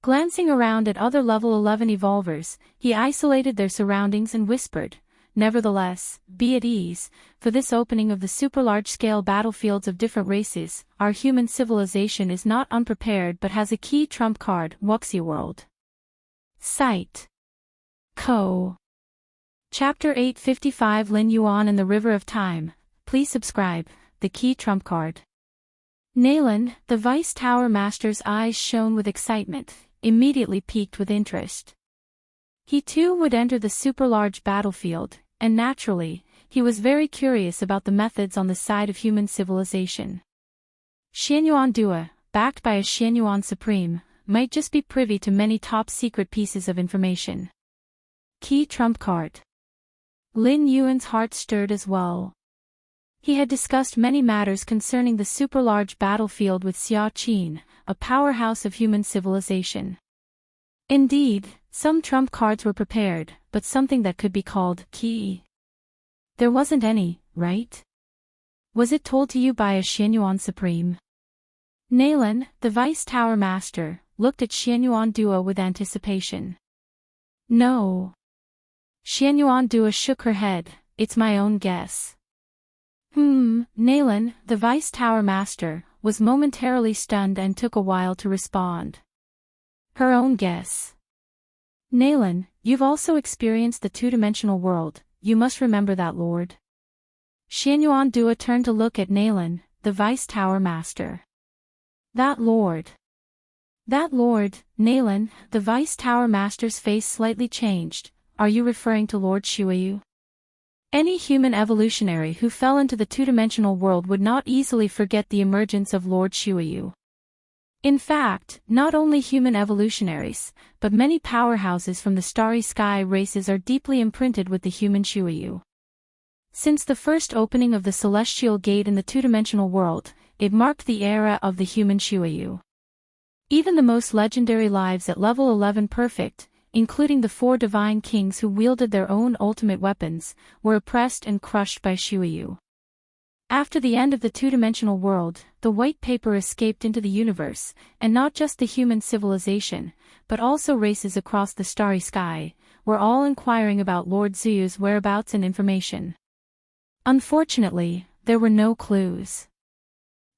Glancing around at other level 11 evolvers, he isolated their surroundings and whispered, "Nevertheless, be at ease, for this opening of the super large-scale battlefields of different races, our human civilization is not unprepared but has a key trump card, Wuxia World." Site. Co. Chapter 855 Lin Yuan and the River of Time. Please subscribe, the key trump card. Nalan, the Vice Tower Master's eyes shone with excitement, immediately piqued with interest. He too would enter the super-large battlefield, and naturally, he was very curious about the methods on the side of human civilization. Xianyuan Duo, backed by a Xianyuan Supreme, might just be privy to many top-secret pieces of information. Key trump card. Lin Yuan's heart stirred as well. He had discussed many matters concerning the super-large battlefield with Xia Qin, a powerhouse of human civilization. Indeed, some trump cards were prepared, but something that could be called key. There wasn't any, right? Was it told to you by a Xianyuan Supreme? Nalan, the Vice Tower Master, looked at Xianyuan Dua with anticipation. No. Xianyuan Dua shook her head, it's my own guess. Nalan, the Vice Tower Master, was momentarily stunned and took a while to respond. Her own guess. Nalan, you've also experienced the two-dimensional world, you must remember that, Lord. Xianyuan Dua turned to look at Nalan, the Vice Tower Master. That Lord. That Lord, Nalan, the Vice Tower Master's face slightly changed. Are you referring to Lord Shuayu? Any human evolutionary who fell into the two-dimensional world would not easily forget the emergence of Lord Shuayu. In fact, not only human evolutionaries, but many powerhouses from the starry sky races are deeply imprinted with the human Shuayu. Since the first opening of the celestial gate in the two-dimensional world, it marked the era of the human Shuayu. Even the most legendary lives at level 11 perfect, including the 4 divine kings who wielded their own ultimate weapons, were oppressed and crushed by Shuayu. After the end of the two-dimensional world, the white paper escaped into the universe, and not just the human civilization, but also races across the starry sky, were all inquiring about Lord Zuyu's whereabouts and information. Unfortunately, there were no clues.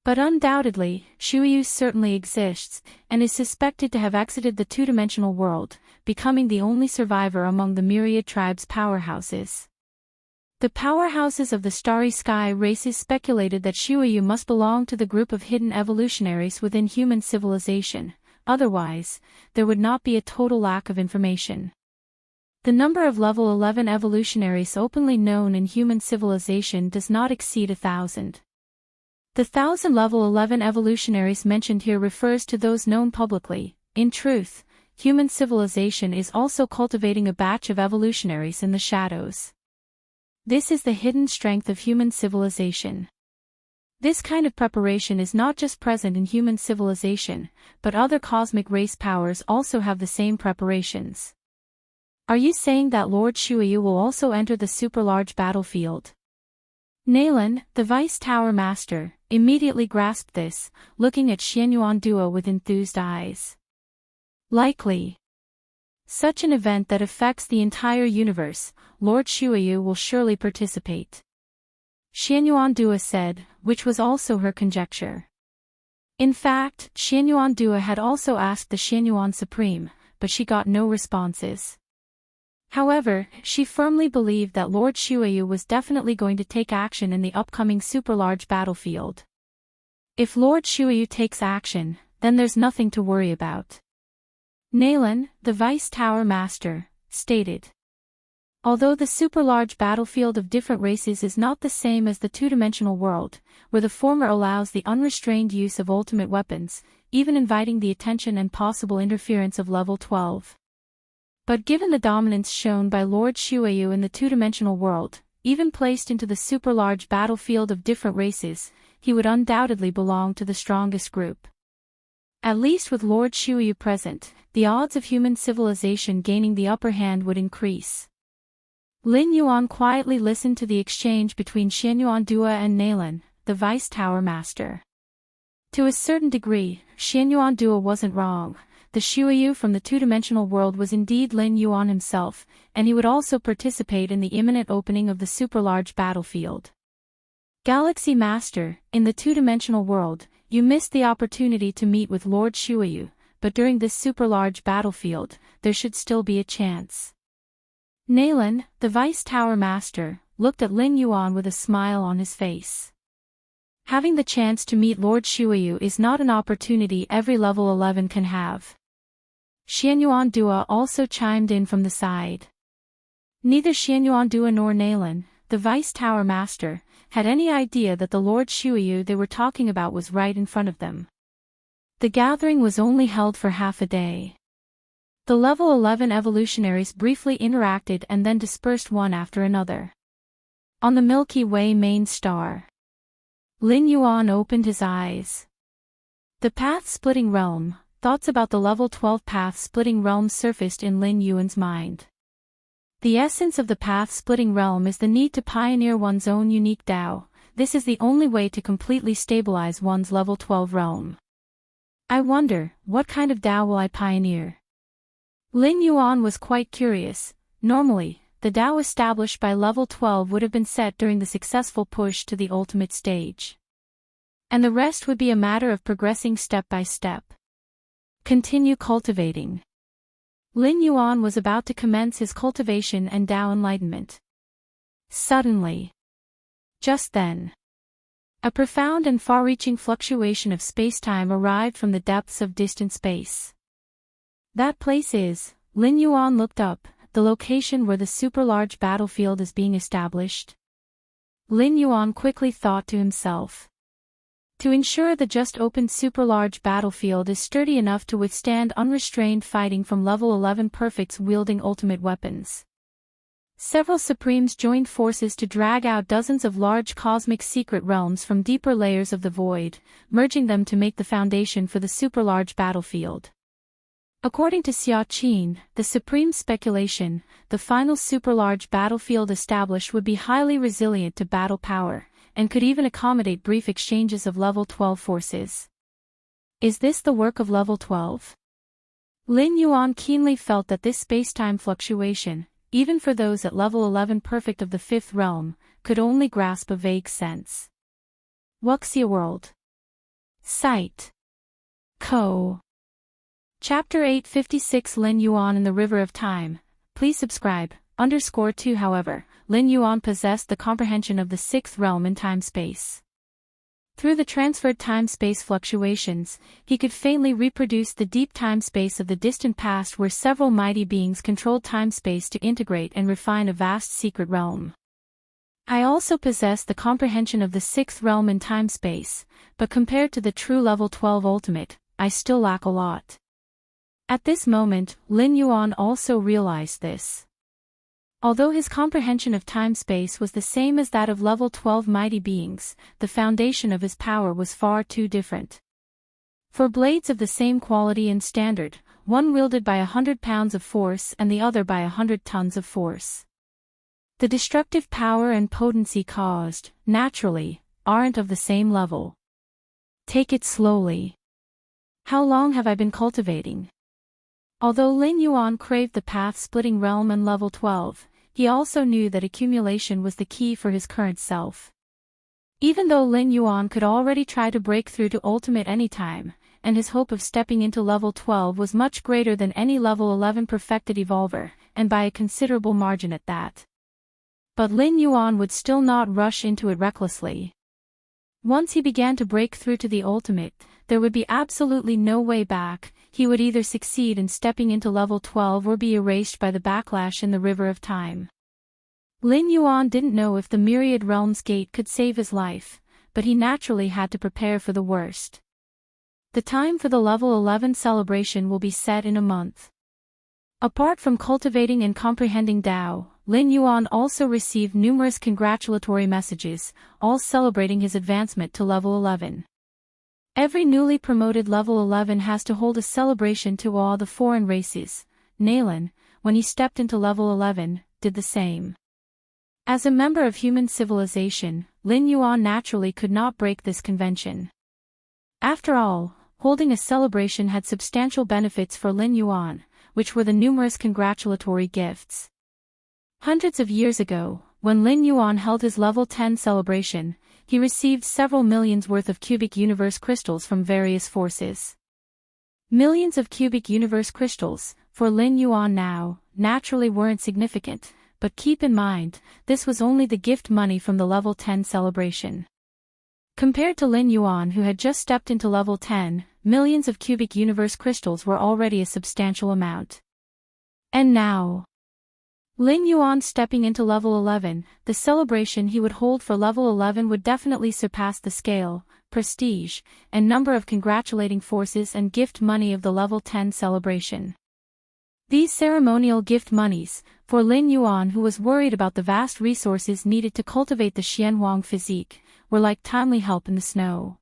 But undoubtedly, Shuayu certainly exists, and is suspected to have exited the two-dimensional world, becoming the only survivor among the myriad tribes' powerhouses. The powerhouses of the starry sky races speculated that Shuayu must belong to the group of hidden evolutionaries within human civilization, otherwise, there would not be a total lack of information. The number of level 11 evolutionaries openly known in human civilization does not exceed 1,000. The 1,000 level 11 evolutionaries mentioned here refers to those known publicly. In truth, human civilization is also cultivating a batch of evolutionaries in the shadows. This is the hidden strength of human civilization. This kind of preparation is not just present in human civilization, but other cosmic race powers also have the same preparations. Are you saying that Lord Shuayu will also enter the super-large battlefield? Nalan, the Vice Tower Master, immediately grasped this, looking at Xianyuan Dua with enthused eyes. Likely. Such an event that affects the entire universe, Lord Shuayu will surely participate. Xianyuan Dua said, which was also her conjecture. In fact, Xianyuan Dua had also asked the Xianyuan Supreme, but she got no responses. However, she firmly believed that Lord Shuayu was definitely going to take action in the upcoming super-large battlefield. If Lord Shuayu takes action, then there's nothing to worry about. Nalan, the Vice Tower Master, stated. Although the super-large battlefield of different races is not the same as the two-dimensional world, where the former allows the unrestrained use of ultimate weapons, even inviting the attention and possible interference of level 12. But given the dominance shown by Lord Shuayu in the two-dimensional world, even placed into the super-large battlefield of different races, he would undoubtedly belong to the strongest group. At least with Lord Shuayu present, the odds of human civilization gaining the upper hand would increase. Lin Yuan quietly listened to the exchange between Xianyuan Dua and Nalan, the Vice Tower Master. To a certain degree, Xianyuan Dua wasn't wrong. The Shuayu from the two-dimensional world was indeed Lin Yuan himself, and he would also participate in the imminent opening of the super-large battlefield. Galaxy Master, in the two-dimensional world, you missed the opportunity to meet with Lord Shuayu, but during this super-large battlefield, there should still be a chance. Nalan, the Vice Tower Master, looked at Lin Yuan with a smile on his face. Having the chance to meet Lord Shuayu is not an opportunity every level 11 can have. Xianyuan Dua also chimed in from the side. Neither Xianyuan Dua nor Nalan, the Vice Tower Master, had any idea that the Lord Shuayu they were talking about was right in front of them. The gathering was only held for half a day. The level 11 evolutionaries briefly interacted and then dispersed one after another. On the Milky Way main star, Lin Yuan opened his eyes. The path-splitting realm. Thoughts about the level 12 path-splitting realm surfaced in Lin Yuan's mind. The essence of the path-splitting realm is the need to pioneer one's own unique Tao. This is the only way to completely stabilize one's level 12 realm. I wonder, what kind of Tao will I pioneer? Lin Yuan was quite curious. Normally, the Tao established by level 12 would have been set during the successful push to the ultimate stage. And the rest would be a matter of progressing step by step. Continue cultivating. Lin Yuan was about to commence his cultivation and Tao enlightenment. Suddenly, just then, a profound and far-reaching fluctuation of space-time arrived from the depths of distant space. That place is, Lin Yuan looked up, the location where the super-large battlefield is being established. Lin Yuan quickly thought to himself. To ensure the just opened super-large battlefield is sturdy enough to withstand unrestrained fighting from level 11 perfects wielding ultimate weapons. Several Supremes joined forces to drag out dozens of large cosmic secret realms from deeper layers of the void, merging them to make the foundation for the super-large battlefield. According to Xia Qin, the Supreme speculation, the final super-large battlefield established would be highly resilient to battle power, and could even accommodate brief exchanges of level 12 forces. Is this the work of level 12? Lin Yuan keenly felt that this space-time fluctuation, even for those at level 11 perfect of the fifth realm, could only grasp a vague sense. Wuxia World. Site. Co. Chapter 856 Lin Yuan in the River of Time. Please subscribe. _2 However, Lin Yuan possessed the comprehension of the sixth realm in time-space. Through the transferred time-space fluctuations, he could faintly reproduce the deep time-space of the distant past where several mighty beings controlled time-space to integrate and refine a vast secret realm. I also possess the comprehension of the sixth realm in time-space, but compared to the true level 12 ultimate, I still lack a lot. At this moment, Lin Yuan also realized this. Although his comprehension of time-space was the same as that of level 12 mighty beings, the foundation of his power was far too different. For blades of the same quality and standard, one wielded by 100 pounds of force and the other by 100 tons of force. The destructive power and potency caused, naturally, aren't of the same level. Take it slowly. How long have I been cultivating? Although Lin Yuan craved the path-splitting realm and level 12, he also knew that accumulation was the key for his current self. Even though Lin Yuan could already try to break through to ultimate anytime, and his hope of stepping into level 12 was much greater than any level 11 perfected evolver, and by a considerable margin at that. But Lin Yuan would still not rush into it recklessly. Once he began to break through to the ultimate, there would be absolutely no way back. He would either succeed in stepping into level 12 or be erased by the backlash in the River of Time. Lin Yuan didn't know if the Myriad Realms Gate could save his life, but he naturally had to prepare for the worst. The time for the level 11 celebration will be set in a month. Apart from cultivating and comprehending Tao, Lin Yuan also received numerous congratulatory messages, all celebrating his advancement to level 11. Every newly promoted level 11 has to hold a celebration to awe the foreign races. Nalan, when he stepped into level 11, did the same. As a member of human civilization, Lin Yuan naturally could not break this convention. After all, holding a celebration had substantial benefits for Lin Yuan, which were the numerous congratulatory gifts. Hundreds of years ago, when Lin Yuan held his level 10 celebration, he received several millions worth of cubic universe crystals from various forces. Millions of cubic universe crystals, for Lin Yuan now, naturally weren't significant, but keep in mind, this was only the gift money from the level 10 celebration. Compared to Lin Yuan who had just stepped into level 10, millions of cubic universe crystals were already a substantial amount. And now, Lin Yuan stepping into level 11, the celebration he would hold for level 11 would definitely surpass the scale, prestige, and number of congratulating forces and gift money of the level 10 celebration. These ceremonial gift monies, for Lin Yuan who was worried about the vast resources needed to cultivate the Xianhuang physique, were like timely help in the snow.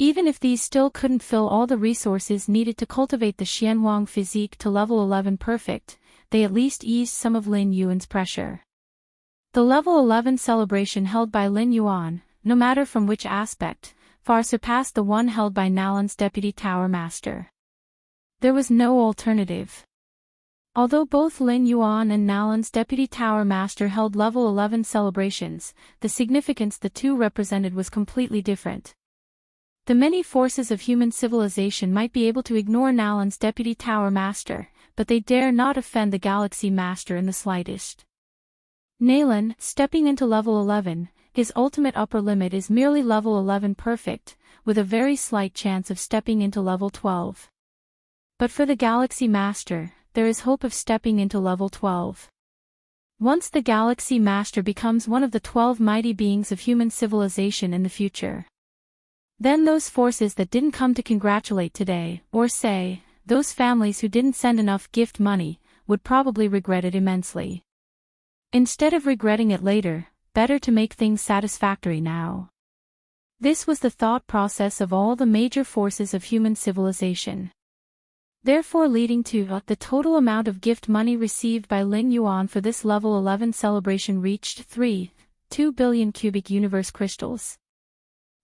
Even if these still couldn't fill all the resources needed to cultivate the Xianhuang physique to level 11 perfect, they at least eased some of Lin Yuan's pressure. The level 11 celebration held by Lin Yuan, no matter from which aspect, far surpassed the one held by Nalan's deputy tower master. There was no alternative. Although both Lin Yuan and Nalan's deputy tower master held level 11 celebrations, the significance the two represented was completely different. The many forces of human civilization might be able to ignore Nalan's deputy tower master, but they dare not offend the galaxy master in the slightest. Nalan, stepping into level 11, his ultimate upper limit is merely level 11 perfect, with a very slight chance of stepping into level 12. But for the galaxy master, there is hope of stepping into level 12. Once the Galaxy Master becomes one of the 12 mighty beings of human civilization in the future, then those forces that didn't come to congratulate today, or say, those families who didn't send enough gift money, would probably regret it immensely. Instead of regretting it later, better to make things satisfactory now. This was the thought process of all the major forces of human civilization. Therefore leading to the total amount of gift money received by Lin Yuan for this level 11 celebration reached 2 billion cubic universe crystals.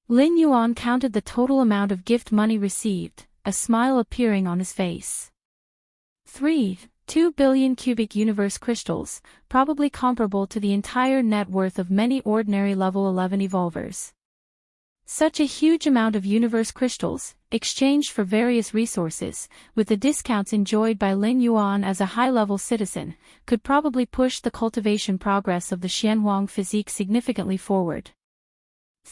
Lin Yuan counted the total amount of gift money received, a smile appearing on his face. 2 billion cubic universe crystals, probably comparable to the entire net worth of many ordinary level 11 evolvers. Such a huge amount of universe crystals, exchanged for various resources, with the discounts enjoyed by Lin Yuan as a high-level citizen, could probably push the cultivation progress of the Xianhuang physique significantly forward.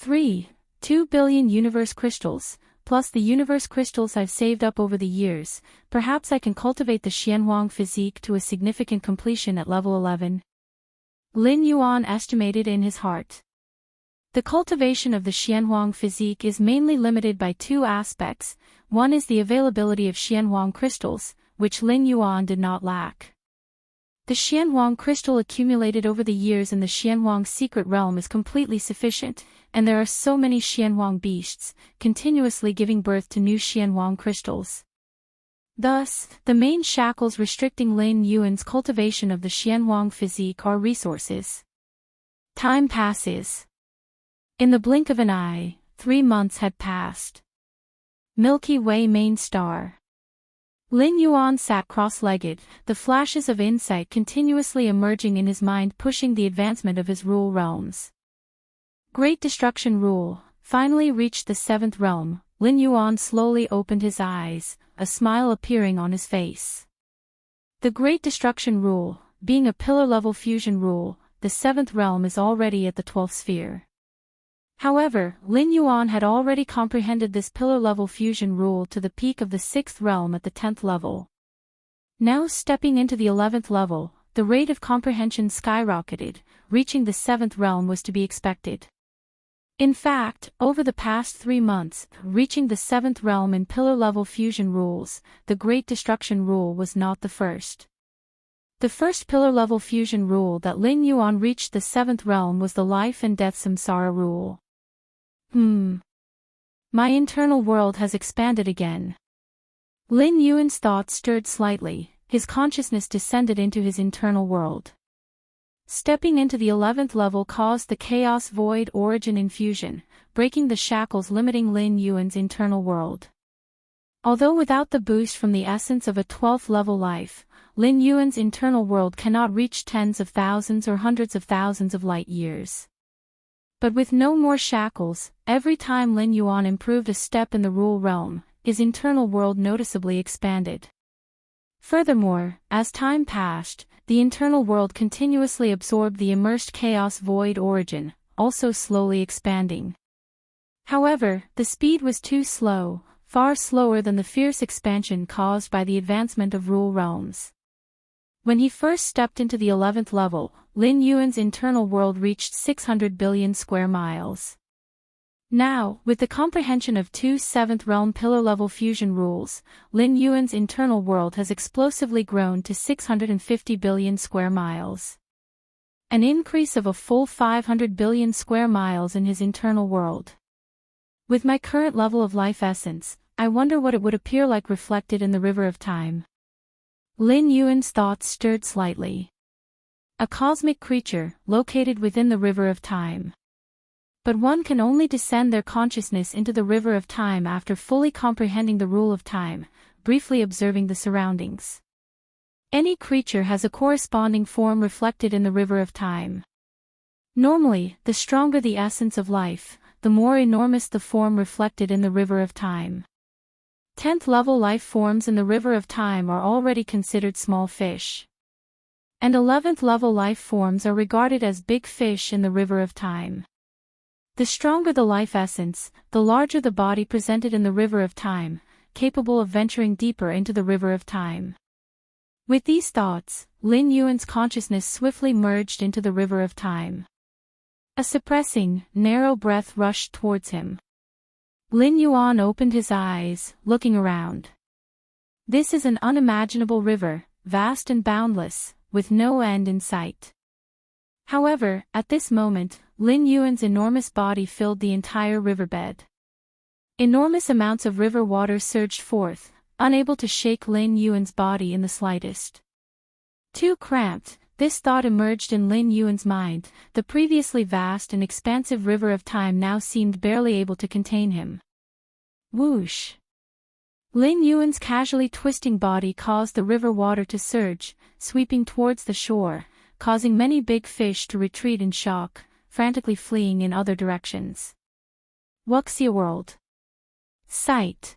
2 billion universe crystals, plus the universe crystals I've saved up over the years, perhaps I can cultivate the Xianhuang physique to a significant completion at level 11. Lin Yuan estimated in his heart. The cultivation of the Xianhuang physique is mainly limited by two aspects. One is the availability of Xianhuang crystals, which Lin Yuan did not lack. The Xianhuang crystal accumulated over the years in the Xianhuang secret realm is completely sufficient, and there are so many Xianhuang beasts, continuously giving birth to new Xianhuang crystals. Thus, the main shackles restricting Lin Yuan's cultivation of the Xianhuang physique are resources. Time passes. In the blink of an eye, 3 months had passed. Milky Way main star. Lin Yuan sat cross-legged, the flashes of insight continuously emerging in his mind pushing the advancement of his rule realms. Great Destruction Rule, finally reached the 7th realm. Lin Yuan slowly opened his eyes, a smile appearing on his face. The Great Destruction Rule, being a pillar-level fusion rule, the 7th realm is already at the 12th sphere. However, Lin Yuan had already comprehended this pillar-level fusion rule to the peak of the 6th realm at the 10th level. Now stepping into the 11th level, the rate of comprehension skyrocketed, reaching the 7th realm was to be expected. In fact, over the past 3 months, reaching the 7th realm in pillar-level fusion rules, the Great Destruction Rule was not the first. The first pillar-level fusion rule that Lin Yuan reached the 7th realm was the Life and Death Samsara rule. My internal world has expanded again. Lin Yuan's thoughts stirred slightly, his consciousness descended into his internal world. Stepping into the 11th level caused the Chaos Void Origin infusion, breaking the shackles limiting Lin Yuan's internal world. Although without the boost from the essence of a 12th level life, Lin Yuan's internal world cannot reach tens of thousands or hundreds of thousands of light years. But with no more shackles, every time Lin Yuan improved a step in the rule realm, his internal world noticeably expanded. Furthermore, as time passed, the internal world continuously absorbed the immersed Chaos Void Origin, also slowly expanding. However, the speed was too slow, far slower than the fierce expansion caused by the advancement of rule realms. When he first stepped into the 11th level, Lin Yuan's internal world reached 600 billion square miles. Now, with the comprehension of two 7th realm pillar-level fusion rules, Lin Yuan's internal world has explosively grown to 650 billion square miles. An increase of a full 500 billion square miles in his internal world. With my current level of life essence, I wonder what it would appear like reflected in the river of time. Lin Yuan's thoughts stirred slightly. A cosmic creature, located within the river of time. But one can only descend their consciousness into the river of time after fully comprehending the rule of time, briefly observing the surroundings. Any creature has a corresponding form reflected in the river of time. Normally, the stronger the essence of life, the more enormous the form reflected in the river of time. 10th level life forms in the river of time are already considered small fish. And 11th level life forms are regarded as big fish in the river of time. The stronger the life essence, the larger the body presented in the river of time, capable of venturing deeper into the river of time. With these thoughts, Lin Yuan's consciousness swiftly merged into the river of time. A suppressing, narrow breath rushed towards him. Lin Yuan opened his eyes, looking around. This is an unimaginable river, vast and boundless, with no end in sight. However, at this moment, Lin Yuan's enormous body filled the entire riverbed. Enormous amounts of river water surged forth, unable to shake Lin Yuan's body in the slightest. Too cramped, this thought emerged in Lin Yuan's mind, the previously vast and expansive river of time now seemed barely able to contain him. Whoosh! Lin Yuan's casually twisting body caused the river water to surge, sweeping towards the shore, causing many big fish to retreat in shock, frantically fleeing in other directions. Wuxia World. Site.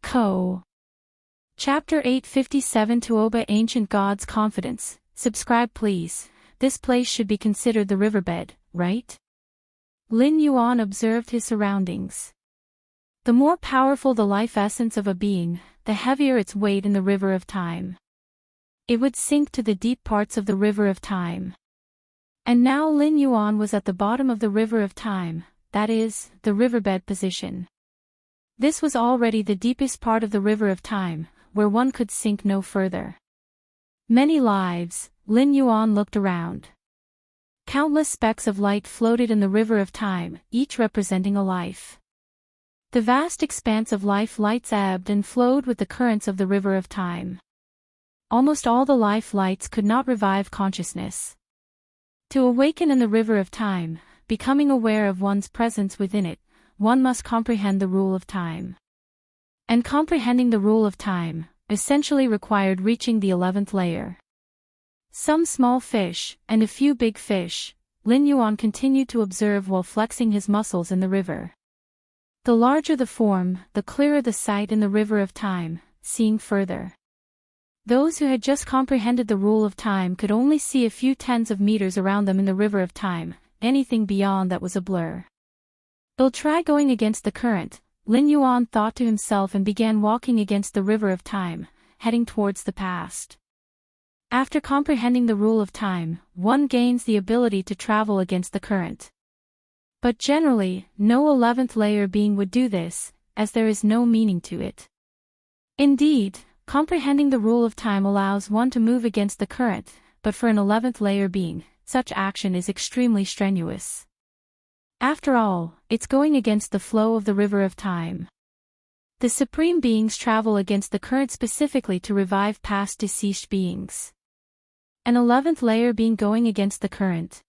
Co. Chapter 857 To Obey Ancient Gods Confidence. Subscribe please. This place should be considered the riverbed, right? Lin Yuan observed his surroundings. The more powerful the life essence of a being, the heavier its weight in the river of time. It would sink to the deep parts of the river of time. And now Lin Yuan was at the bottom of the river of time, that is, the riverbed position. This was already the deepest part of the river of time, where one could sink no further. Many lives, Lin Yuan looked around. Countless specks of light floated in the river of time, each representing a life. The vast expanse of life lights ebbed and flowed with the currents of the river of time. Almost all the life lights could not revive consciousness. To awaken in the river of time, becoming aware of one's presence within it, one must comprehend the rule of time. And comprehending the rule of time, essentially required reaching the 11th layer. Some small fish, and a few big fish, Lin Yuan continued to observe while flexing his muscles in the river. The larger the form, the clearer the sight in the river of time, seeing further. Those who had just comprehended the rule of time could only see a few tens of meters around them in the river of time, anything beyond that was a blur. "I'll try going against the current," Lin Yuan thought to himself and began walking against the river of time, heading towards the past. After comprehending the rule of time, one gains the ability to travel against the current. But generally, no 11th layer being would do this, as there is no meaning to it. Indeed, comprehending the rule of time allows one to move against the current, but for an 11th layer being, such action is extremely strenuous. After all, it's going against the flow of the river of time. The supreme beings travel against the current specifically to revive past deceased beings. An 11th layer being going against the current.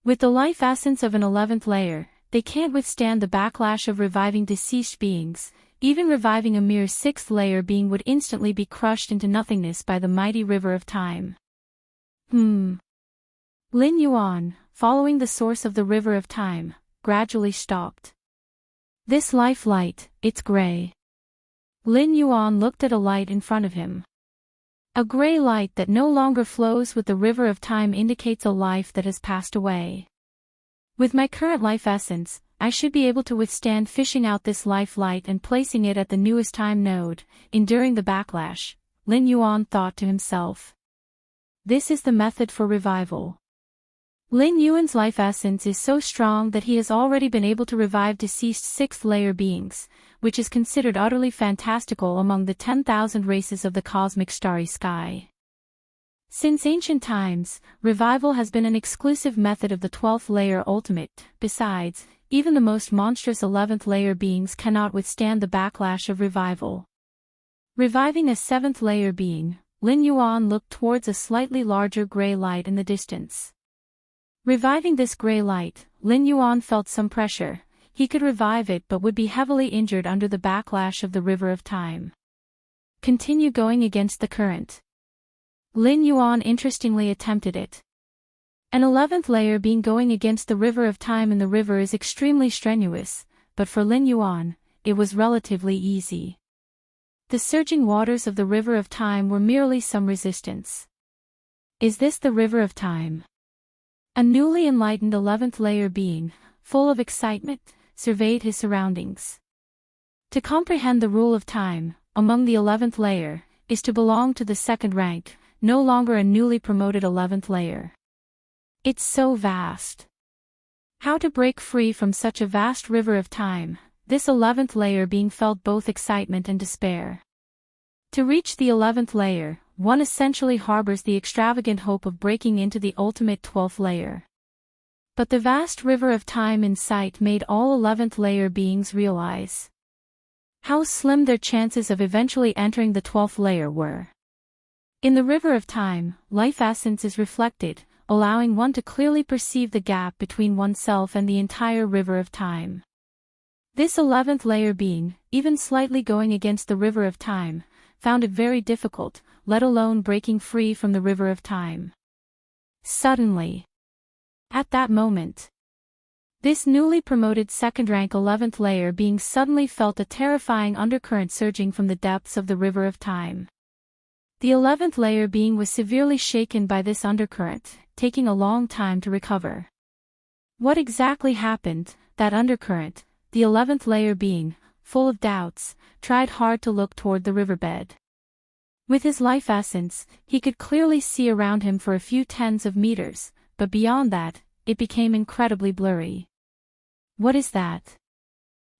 With the life essence of an 11th layer, they can't withstand the backlash of reviving deceased beings. Even reviving a mere 6th layer being would instantly be crushed into nothingness by the mighty river of time. Lin Yuan, following the source of the river of time, gradually stopped. This life light, it's gray. Lin Yuan looked at a light in front of him. A gray light that no longer flows with the river of time indicates a life that has passed away. With my current life essence, I should be able to withstand fishing out this life light and placing it at the newest time node, enduring the backlash, Lin Yuan thought to himself. This is the method for revival. Lin Yuan's life essence is so strong that he has already been able to revive deceased 6th layer beings, which is considered utterly fantastical among the 10,000 races of the cosmic starry sky. Since ancient times, revival has been an exclusive method of the 12th layer ultimate. Besides, even the most monstrous 11th layer beings cannot withstand the backlash of revival. Reviving a 7th layer being, Lin Yuan looked towards a slightly larger gray light in the distance. Reviving this gray light, Lin Yuan felt some pressure. He could revive it but would be heavily injured under the backlash of the river of time. Continue going against the current. Lin Yuan interestingly attempted it. An 11th layer being going against the river of time in the river is extremely strenuous, but for Lin Yuan, it was relatively easy. The surging waters of the river of time were merely some resistance. Is this the river of time? A newly enlightened 11th layer being, full of excitement, surveyed his surroundings. To comprehend the rule of time, among the 11th layer, is to belong to the 2nd rank, no longer a newly promoted 11th layer. It's so vast. How to break free from such a vast river of time, this 11th layer being felt both excitement and despair. To reach the 11th layer, one essentially harbors the extravagant hope of breaking into the ultimate 12th layer. But the vast river of time in sight made all 11th layer beings realize how slim their chances of eventually entering the 12th layer were. In the river of time, life essence is reflected, allowing one to clearly perceive the gap between oneself and the entire river of time. This 11th layer being, even slightly going against the river of time, found it very difficult, let alone breaking free from the river of time. Suddenly, at that moment, this newly promoted 2nd rank 11th layer being suddenly felt a terrifying undercurrent surging from the depths of the river of time. The 11th layer being was severely shaken by this undercurrent, taking a long time to recover. What exactly happened? That undercurrent, the 11th layer being, full of doubts, tried hard to look toward the riverbed. With his life essence, he could clearly see around him for a few tens of meters, but beyond that, it became incredibly blurry. What is that?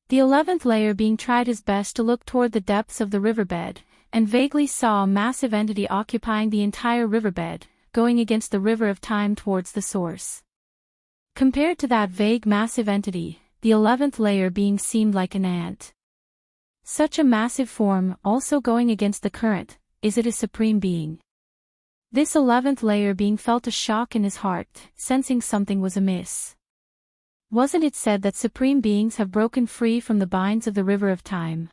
The 11th layer being tried his best to look toward the depths of the riverbed, and vaguely saw a massive entity occupying the entire riverbed, going against the river of time towards the source. Compared to that vague massive entity, the 11th layer being seemed like an ant. Such a massive form, also going against the current, is it a supreme being? This 11th layer being felt a shock in his heart, sensing something was amiss. Wasn't it said that supreme beings have broken free from the binds of the river of time?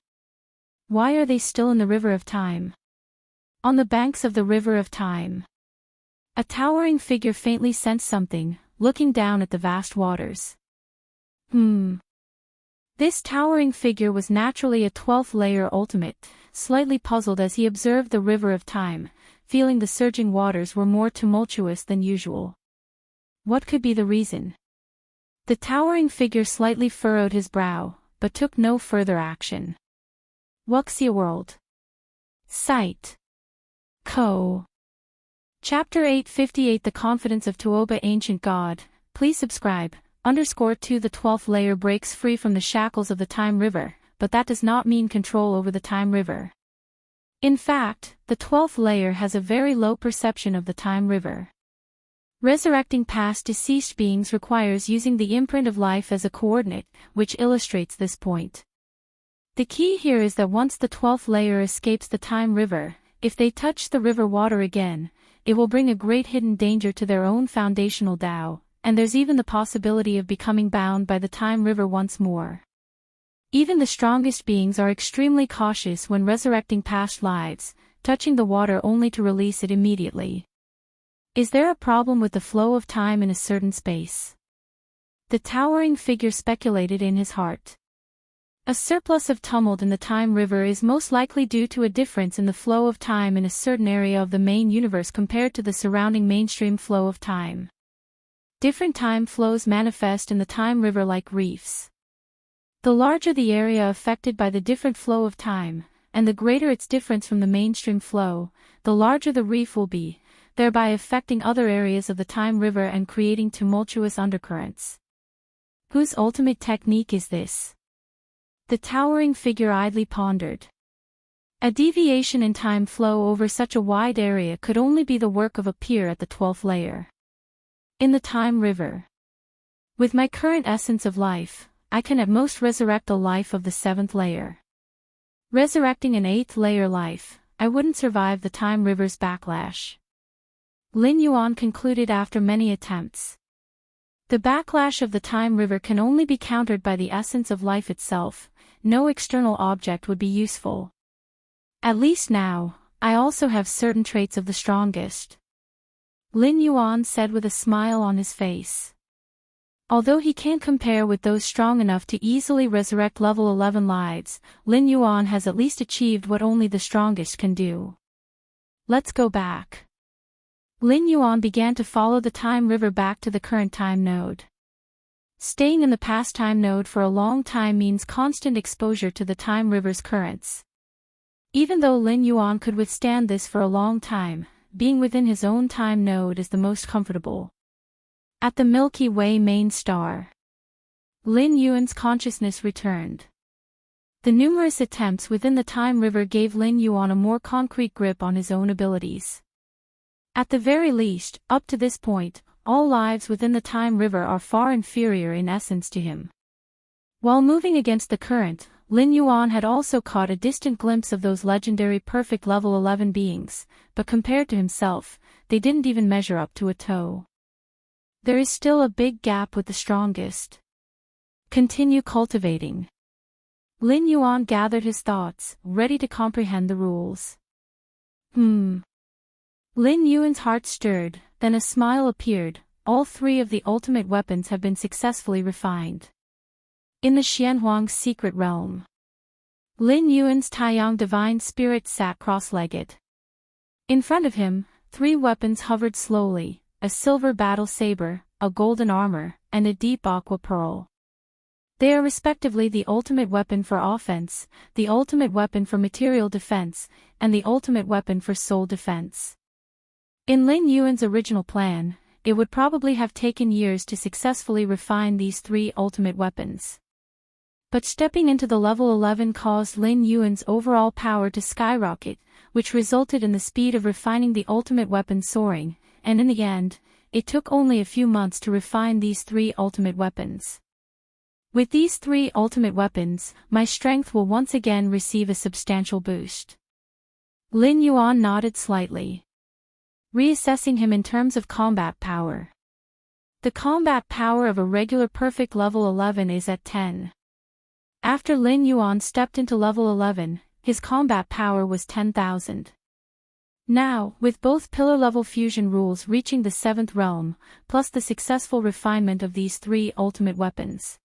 Why are they still in the river of time? On the banks of the river of time. A towering figure faintly sensed something, looking down at the vast waters. This towering figure was naturally a 12th layer ultimate, slightly puzzled as he observed the river of time, feeling the surging waters were more tumultuous than usual. What could be the reason? The towering figure slightly furrowed his brow, but took no further action. Wuxia World. Site. Co. Chapter 858 The Confidence of Tuoba Ancient God. Please subscribe. _2 The 12th layer breaks free from the shackles of the Time River, but that does not mean control over the Time River. In fact, the 12th layer has a very low perception of the Time River. Resurrecting past deceased beings requires using the imprint of life as a coordinate, which illustrates this point. The key here is that once the 12th layer escapes the Time River, if they touch the river water again, it will bring a great hidden danger to their own foundational Tao, and there's even the possibility of becoming bound by the Time River once more. Even the strongest beings are extremely cautious when resurrecting past lives, touching the water only to release it immediately. Is there a problem with the flow of time in a certain space? The towering figure speculated in his heart. A surplus of tumult in the Time River is most likely due to a difference in the flow of time in a certain area of the main universe compared to the surrounding mainstream flow of time. Different time flows manifest in the Time River like reefs. The larger the area affected by the different flow of time, and the greater its difference from the mainstream flow, the larger the reef will be. thereby affecting other areas of the time river and creating tumultuous undercurrents. Whose ultimate technique is this? The towering figure idly pondered. A deviation in time flow over such a wide area could only be the work of a peer at the 12th layer. In the time river. With my current essence of life, I can at most resurrect a life of the 7th layer. Resurrecting an 8th layer life, I wouldn't survive the time river's backlash. Lin Yuan concluded after many attempts. The backlash of the time river can only be countered by the essence of life itself. No external object would be useful. At least now, I also have certain traits of the strongest. Lin Yuan said with a smile on his face. Although he can't compare with those strong enough to easily resurrect level 11 lives, Lin Yuan has at least achieved what only the strongest can do. Let's go back. Lin Yuan began to follow the time river back to the current time node. Staying in the past time node for a long time means constant exposure to the time river's currents. Even though Lin Yuan could withstand this for a long time, being within his own time node is the most comfortable. At the Milky Way main star, Lin Yuan's consciousness returned. The numerous attempts within the time river gave Lin Yuan a more concrete grip on his own abilities. At the very least, up to this point, all lives within the time river are far inferior in essence to him. While moving against the current, Lin Yuan had also caught a distant glimpse of those legendary perfect level 11 beings, but compared to himself, they didn't even measure up to a toe. There is still a big gap with the strongest. Continue cultivating. Lin Yuan gathered his thoughts, ready to comprehend the rules. Lin Yuan's heart stirred, then a smile appeared. All three of the ultimate weapons have been successfully refined. In the Xianhuang's secret realm, Lin Yuan's Taiyang divine spirit sat cross-legged. In front of him, three weapons hovered slowly, a silver battle saber, a golden armor, and a deep aqua pearl. They are respectively the ultimate weapon for offense, the ultimate weapon for material defense, and the ultimate weapon for soul defense. In Lin Yuan's original plan, it would probably have taken years to successfully refine these three ultimate weapons. But stepping into the level 11 caused Lin Yuan's overall power to skyrocket, which resulted in the speed of refining the ultimate weapon soaring, and in the end, it took only a few months to refine these three ultimate weapons. With these three ultimate weapons, my strength will once again receive a substantial boost. Lin Yuan nodded slightly, reassessing him in terms of combat power. The combat power of a regular perfect level 11 is at 10. After Lin Yuan stepped into level 11, his combat power was 10,000. Now, with both pillar-level fusion rules reaching the 7th realm, plus the successful refinement of these three ultimate weapons,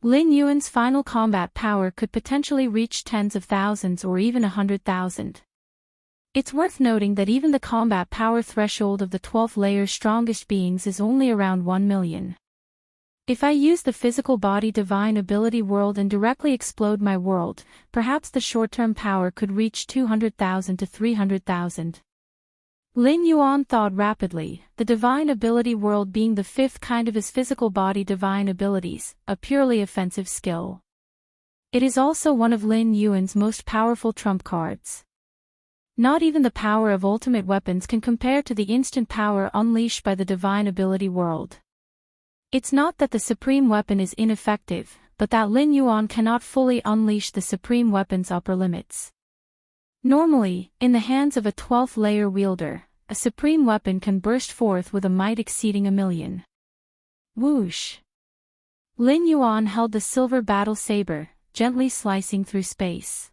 Lin Yuan's final combat power could potentially reach tens of thousands or even 100,000. It's worth noting that even the combat power threshold of the 12th layer's strongest beings is only around 1 million. If I use the physical body divine ability world and directly explode my world, perhaps the short-term power could reach 200,000 to 300,000. Lin Yuan thought rapidly, the divine ability world being the fifth kind of his physical body divine abilities, a purely offensive skill. It is also one of Lin Yuan's most powerful trump cards. Not even the power of ultimate weapons can compare to the instant power unleashed by the divine ability world. It's not that the supreme weapon is ineffective, but that Lin Yuan cannot fully unleash the supreme weapon's upper limits. Normally, in the hands of a 12th layer wielder, a supreme weapon can burst forth with a might exceeding 1,000,000. Whoosh! Lin Yuan held the silver battle saber, gently slicing through space.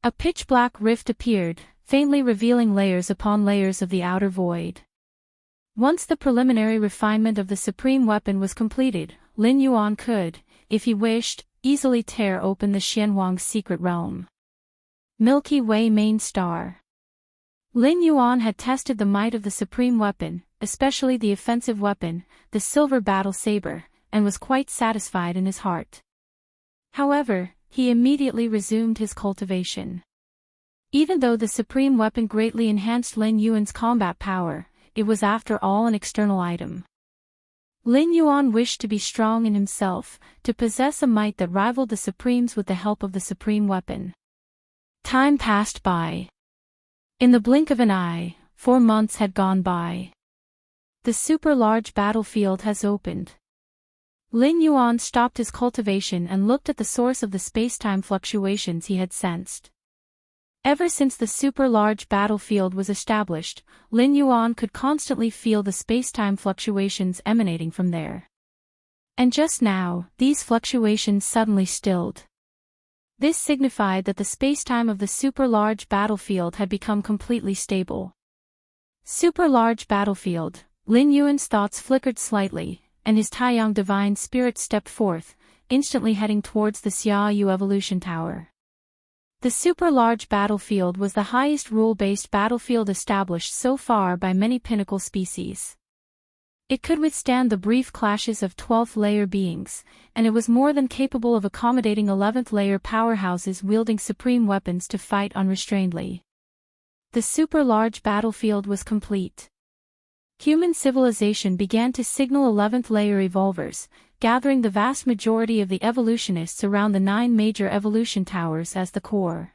A pitch-black rift appeared, faintly revealing layers upon layers of the outer void. Once the preliminary refinement of the supreme weapon was completed, Lin Yuan could, if he wished, easily tear open the Xianhuang's secret realm. Milky Way main star. Lin Yuan had tested the might of the supreme weapon, especially the offensive weapon, the silver battle saber, and was quite satisfied in his heart. However, he immediately resumed his cultivation. Even though the supreme weapon greatly enhanced Lin Yuan's combat power, it was after all an external item. Lin Yuan wished to be strong in himself, to possess a might that rivaled the Supremes with the help of the supreme weapon. Time passed by. In the blink of an eye, 4 months had gone by. The super-large battlefield has opened. Lin Yuan stopped his cultivation and looked at the source of the space-time fluctuations he had sensed. Ever since the super-large battlefield was established, Lin Yuan could constantly feel the space-time fluctuations emanating from there. And just now, these fluctuations suddenly stilled. This signified that the space-time of the super-large battlefield had become completely stable. Super-large battlefield, Lin Yuan's thoughts flickered slightly, and his Taiyang divine spirit stepped forth, instantly heading towards the Xia Yu evolution tower. The super-large battlefield was the highest rule-based battlefield established so far by many pinnacle species. It could withstand the brief clashes of 12th-layer beings, and it was more than capable of accommodating 11th-layer powerhouses wielding supreme weapons to fight unrestrainedly. The super-large battlefield was complete. Human civilization began to signal 11th-layer evolvers, gathering the vast majority of the evolutionists around the 9 major evolution towers as the core.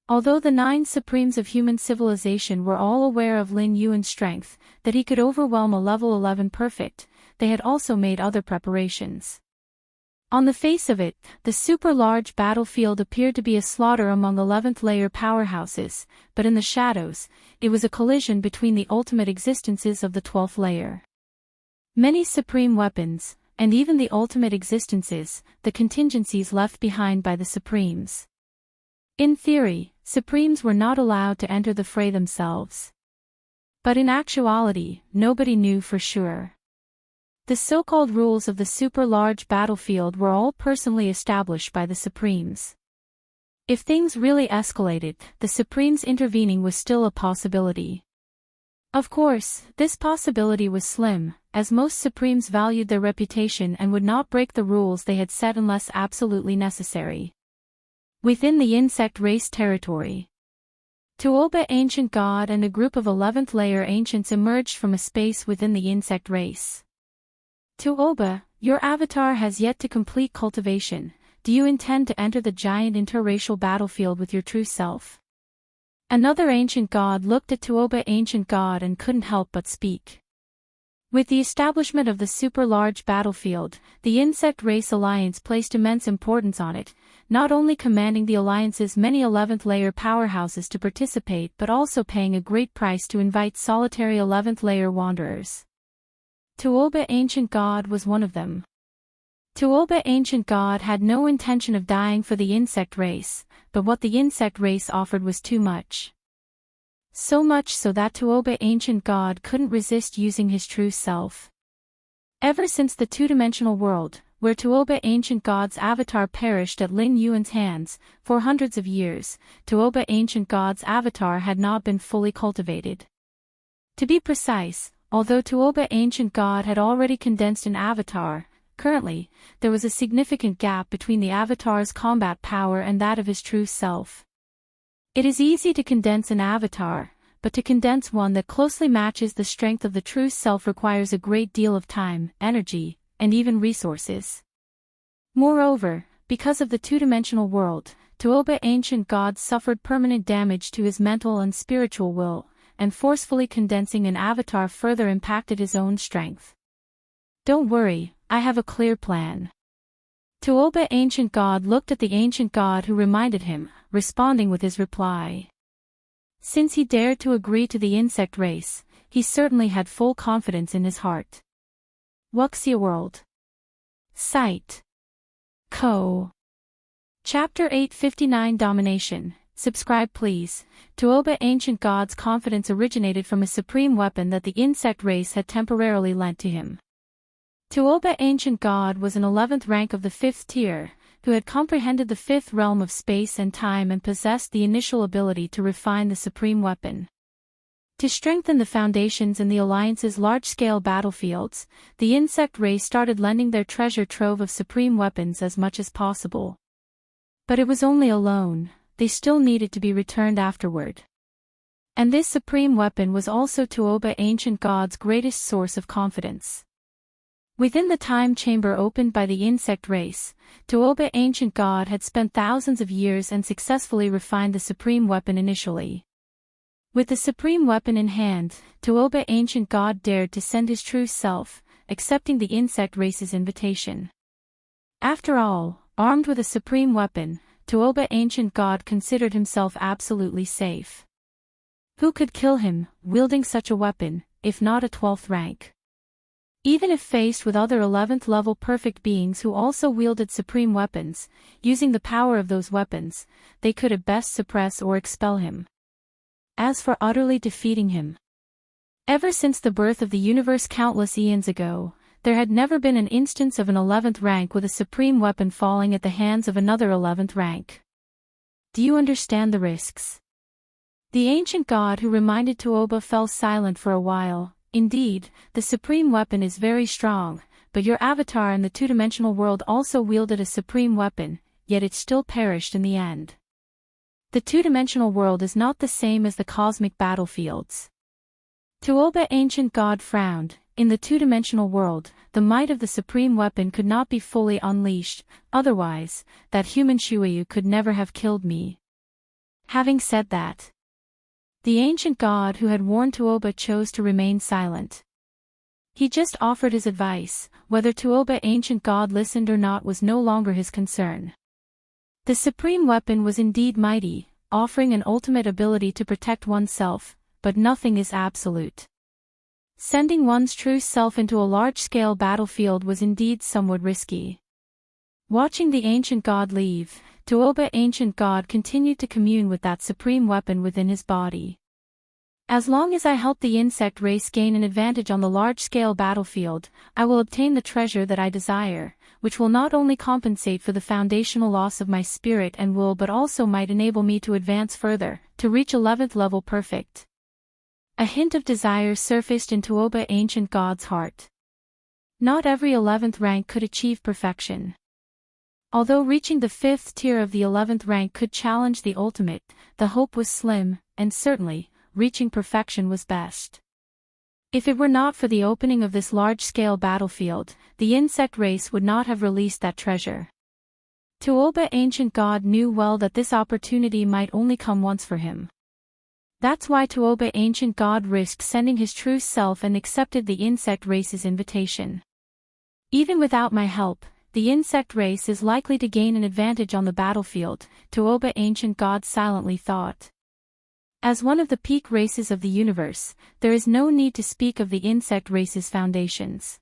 Although the 9 supremes of human civilization were all aware of Lin Yuan's strength, that he could overwhelm a level 11 perfect, they had also made other preparations. On the face of it, the super-large battlefield appeared to be a slaughter among 11th-layer powerhouses, but in the shadows, it was a collision between the ultimate existences of the 12th layer. Many supreme weapons, and even the ultimate existences, the contingencies left behind by the Supremes. In theory, Supremes were not allowed to enter the fray themselves. But in actuality, nobody knew for sure. The so-called rules of the super-large battlefield were all personally established by the Supremes. If things really escalated, the Supremes intervening was still a possibility. Of course, this possibility was slim, as most Supremes valued their reputation and would not break the rules they had set unless absolutely necessary. Within the insect race territory, Tuoba Ancient God and a group of 11th-layer ancients emerged from a space within the insect race. Tuoba, your avatar has yet to complete cultivation. Do you intend to enter the giant interracial battlefield with your true self? Another ancient god looked at Tuoba Ancient God and couldn't help but speak. With the establishment of the super-large battlefield, the Insect Race Alliance placed immense importance on it, not only commanding the Alliance's many 11th-layer powerhouses to participate but also paying a great price to invite solitary 11th-layer wanderers. Tuoba Ancient God was one of them. Tuoba Ancient God had no intention of dying for the insect race, but what the insect race offered was too much. So much so that Tuoba Ancient God couldn't resist using his true self. Ever since the two-dimensional world, where Tuoba Ancient God's avatar perished at Lin Yuan's hands, for hundreds of years, Tuoba Ancient God's avatar had not been fully cultivated. To be precise, although Tuoba Ancient God had already condensed an avatar, currently, there was a significant gap between the avatar's combat power and that of his true self. It is easy to condense an avatar, but to condense one that closely matches the strength of the true self requires a great deal of time, energy, and even resources. Moreover, because of the two-dimensional world, Tuoba Ancient God suffered permanent damage to his mental and spiritual will, and forcefully condensing an avatar further impacted his own strength. Don't worry, I have a clear plan. Tuoba Ancient God looked at the Ancient God who reminded him, responding with his reply. Since he dared to agree to the insect race, he certainly had full confidence in his heart. Wuxia World. Site. Co. Chapter 859 Domination. Subscribe please. Tuoba Ancient God's confidence originated from a supreme weapon that the insect race had temporarily lent to him. Tuoba Ancient God was an 11th rank of the 5th tier, who had comprehended the 5th realm of space and time and possessed the initial ability to refine the supreme weapon. To strengthen the foundations in the Alliance's large-scale battlefields, the insect race started lending their treasure trove of supreme weapons as much as possible. But it was only a loan. they still needed to be returned afterward. And this supreme weapon was also Tuoba Ancient God's greatest source of confidence. Within the time chamber opened by the insect race, Tuoba Ancient God had spent thousands of years and successfully refined the supreme weapon initially. With the supreme weapon in hand, Tuoba Ancient God dared to send his true self, accepting the insect race's invitation. After all, armed with a supreme weapon, Tuoba Ancient God considered himself absolutely safe. Who could kill him, wielding such a weapon, if not a 12th rank? Even if faced with other 11th level perfect beings who also wielded supreme weapons, using the power of those weapons, they could at best suppress or expel him. As for utterly defeating him, ever since the birth of the universe countless eons ago, there had never been an instance of an 11th rank with a supreme weapon falling at the hands of another 11th rank. Do you understand the risks? The ancient god who reminded Tuoba fell silent for a while. Indeed, the supreme weapon is very strong, but your avatar in the two-dimensional world also wielded a supreme weapon, yet it still perished in the end. The two-dimensional world is not the same as the cosmic battlefields. Tuoba Ancient God frowned. In the two-dimensional world, the might of the supreme weapon could not be fully unleashed, otherwise, that human Shuiyu could never have killed me. Having said that, the ancient god who had warned Tuoba chose to remain silent. He just offered his advice. Whether Tuoba Ancient God listened or not was no longer his concern. The supreme weapon was indeed mighty, offering an ultimate ability to protect oneself, but nothing is absolute. Sending one's true self into a large-scale battlefield was indeed somewhat risky. Watching the ancient god leave, Tuoba Ancient God continued to commune with that supreme weapon within his body. As long as I help the insect race gain an advantage on the large-scale battlefield, I will obtain the treasure that I desire, which will not only compensate for the foundational loss of my spirit and will but also might enable me to advance further, to reach 11th level perfect. A hint of desire surfaced in Tuoba Ancient God's heart. Not every 11th rank could achieve perfection. Although reaching the 5th tier of the 11th rank could challenge the ultimate, the hope was slim, and certainly, reaching perfection was best. If it were not for the opening of this large-scale battlefield, the insect race would not have released that treasure. Tuoba Ancient God knew well that this opportunity might only come once for him. That's why Tuoba Ancient God risked sending his true self and accepted the insect race's invitation. Even without my help, the insect race is likely to gain an advantage on the battlefield, Tuoba Ancient God silently thought. As one of the peak races of the universe, there is no need to speak of the insect race's foundations.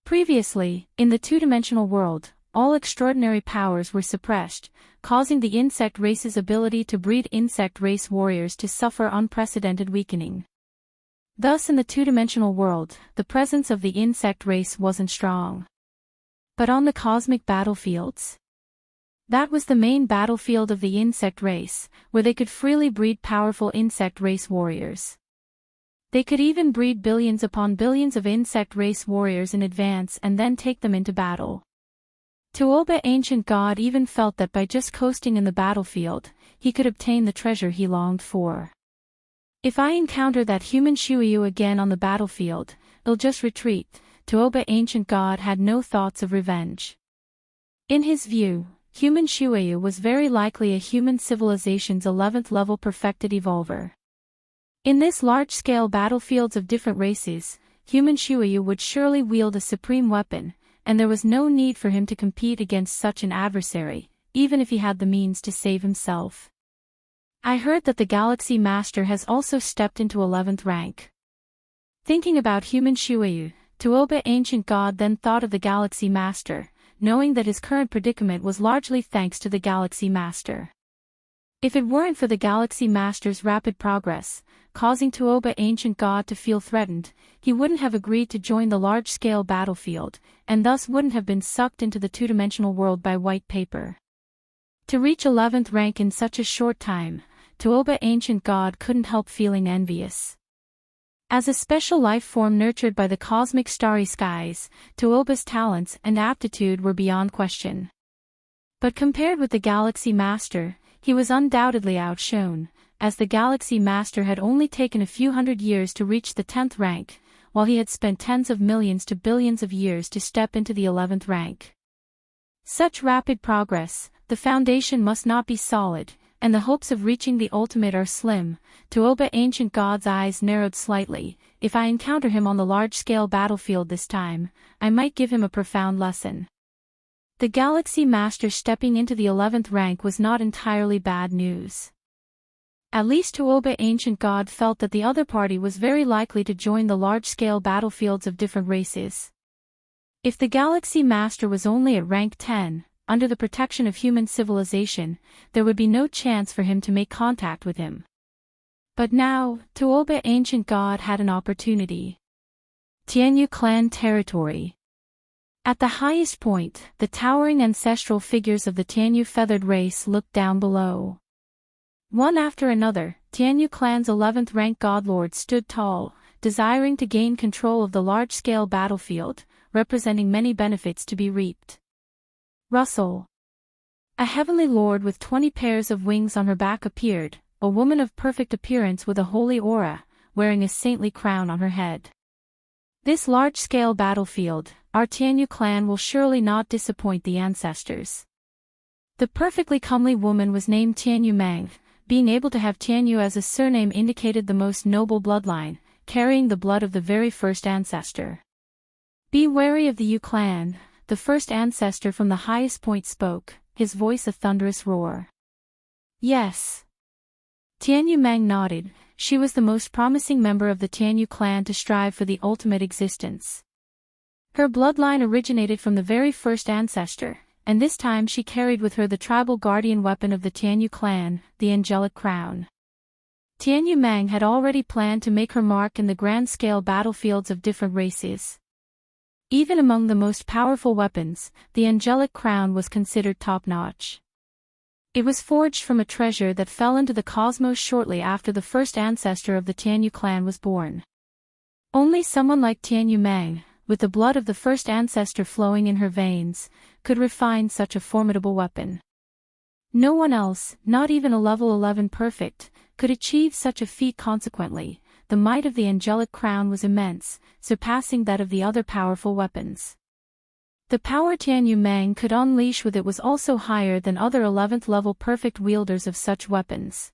Previously, in the two-dimensional world, all extraordinary powers were suppressed, causing the insect race's ability to breed insect race warriors to suffer unprecedented weakening. Thus in the two-dimensional world, the presence of the insect race wasn't strong. But on the cosmic battlefields? That was the main battlefield of the insect race, where they could freely breed powerful insect race warriors. They could even breed billions upon billions of insect race warriors in advance and then take them into battle. Tuoba Ancient God even felt that by just coasting in the battlefield, he could obtain the treasure he longed for. If I encounter that human Shuiyu again on the battlefield, I'll just retreat. Tuoba Ancient God had no thoughts of revenge. In his view, human Shuiyu was very likely a human civilization's 11th level perfected evolver. In this large-scale battlefields of different races, human Shuiyu would surely wield a supreme weapon, and there was no need for him to compete against such an adversary, even if he had the means to save himself. I heard that the Galaxy Master has also stepped into 11th rank. Thinking about human Shuiyu, Tuoba Ancient God then thought of the Galaxy Master, knowing that his current predicament was largely thanks to the Galaxy Master. If it weren't for the Galaxy Master's rapid progress, causing Tuoba Ancient God to feel threatened, he wouldn't have agreed to join the large-scale battlefield, and thus wouldn't have been sucked into the two-dimensional world by white paper. To reach 11th rank in such a short time, Tuoba Ancient God couldn't help feeling envious. As a special life form nurtured by the cosmic starry skies, Tuoba's talents and aptitude were beyond question. But compared with the Galaxy Master, he was undoubtedly outshone, as the Galaxy Master had only taken a few hundred years to reach the 10th rank, while he had spent tens of millions to billions of years to step into the 11th rank. Such rapid progress, the foundation must not be solid, and the hopes of reaching the ultimate are slim. Tuoba Ancient God's eyes narrowed slightly. If I encounter him on the large-scale battlefield this time, I might give him a profound lesson. The Galaxy Master stepping into the 11th rank was not entirely bad news. At least Tuoba Ancient God felt that the other party was very likely to join the large-scale battlefields of different races. If the Galaxy Master was only at rank 10, under the protection of human civilization, there would be no chance for him to make contact with him. But now, Tuoba Ancient God had an opportunity. Tianyu clan territory. At the highest point, the towering ancestral figures of the Tianyu feathered race looked down below. One after another, Tianyu clan's 11th rank godlords stood tall, desiring to gain control of the large-scale battlefield, representing many benefits to be reaped. Russell. A heavenly lord with 20 pairs of wings on her back appeared, a woman of perfect appearance with a holy aura, wearing a saintly crown on her head. This large-scale battlefield, our Tianyu clan will surely not disappoint the ancestors. The perfectly comely woman was named Tianyu Mang. Being able to have Tianyu as a surname indicated the most noble bloodline, carrying the blood of the very first ancestor. Be wary of the Yu clan, the first ancestor from the highest point spoke, his voice a thunderous roar. Yes. Tianyu Mang nodded. She was the most promising member of the Tianyu clan to strive for the ultimate existence. Her bloodline originated from the very first ancestor, and this time she carried with her the tribal guardian weapon of the Tianyu clan, the angelic crown. Tianyu Mang had already planned to make her mark in the grand-scale battlefields of different races. Even among the most powerful weapons, the angelic crown was considered top-notch. It was forged from a treasure that fell into the cosmos shortly after the first ancestor of the Tianyu clan was born. Only someone like Tianyu Mang, with the blood of the first ancestor flowing in her veins, could refine such a formidable weapon. No one else, not even a level 11 perfect, could achieve such a feat. Consequently, the might of the angelic crown was immense, surpassing that of the other powerful weapons. The power Tianyu Mang could unleash with it was also higher than other 11th level perfect wielders of such weapons.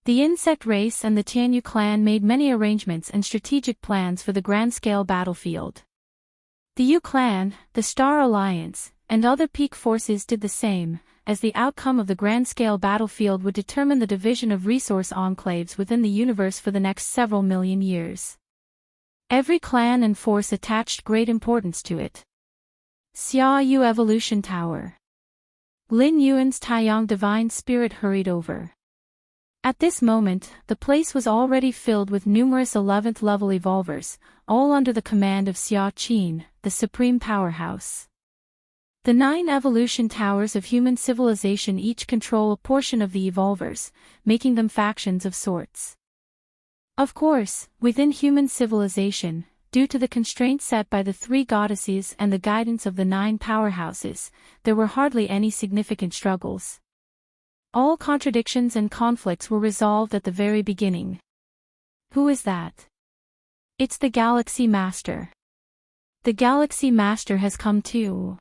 The insect race and the Tianyu clan made many arrangements and strategic plans for the grand-scale battlefield. The Yu clan, the Star Alliance, and other peak forces did the same, as the outcome of the grand-scale battlefield would determine the division of resource enclaves within the universe for the next several million years. Every clan and force attached great importance to it. Xia Yu Evolution Tower. Lin Yuan's Taiyang Divine Spirit hurried over. At this moment, the place was already filled with numerous 11th level evolvers, all under the command of Xia Qin, the supreme powerhouse. The 9 evolution towers of human civilization each control a portion of the evolvers, making them factions of sorts. Of course, within human civilization, due to the constraints set by the 3 goddesses and the guidance of the 9 powerhouses, there were hardly any significant struggles. All contradictions and conflicts were resolved at the very beginning. Who is that? It's the Galaxy Master. The Galaxy Master has come too.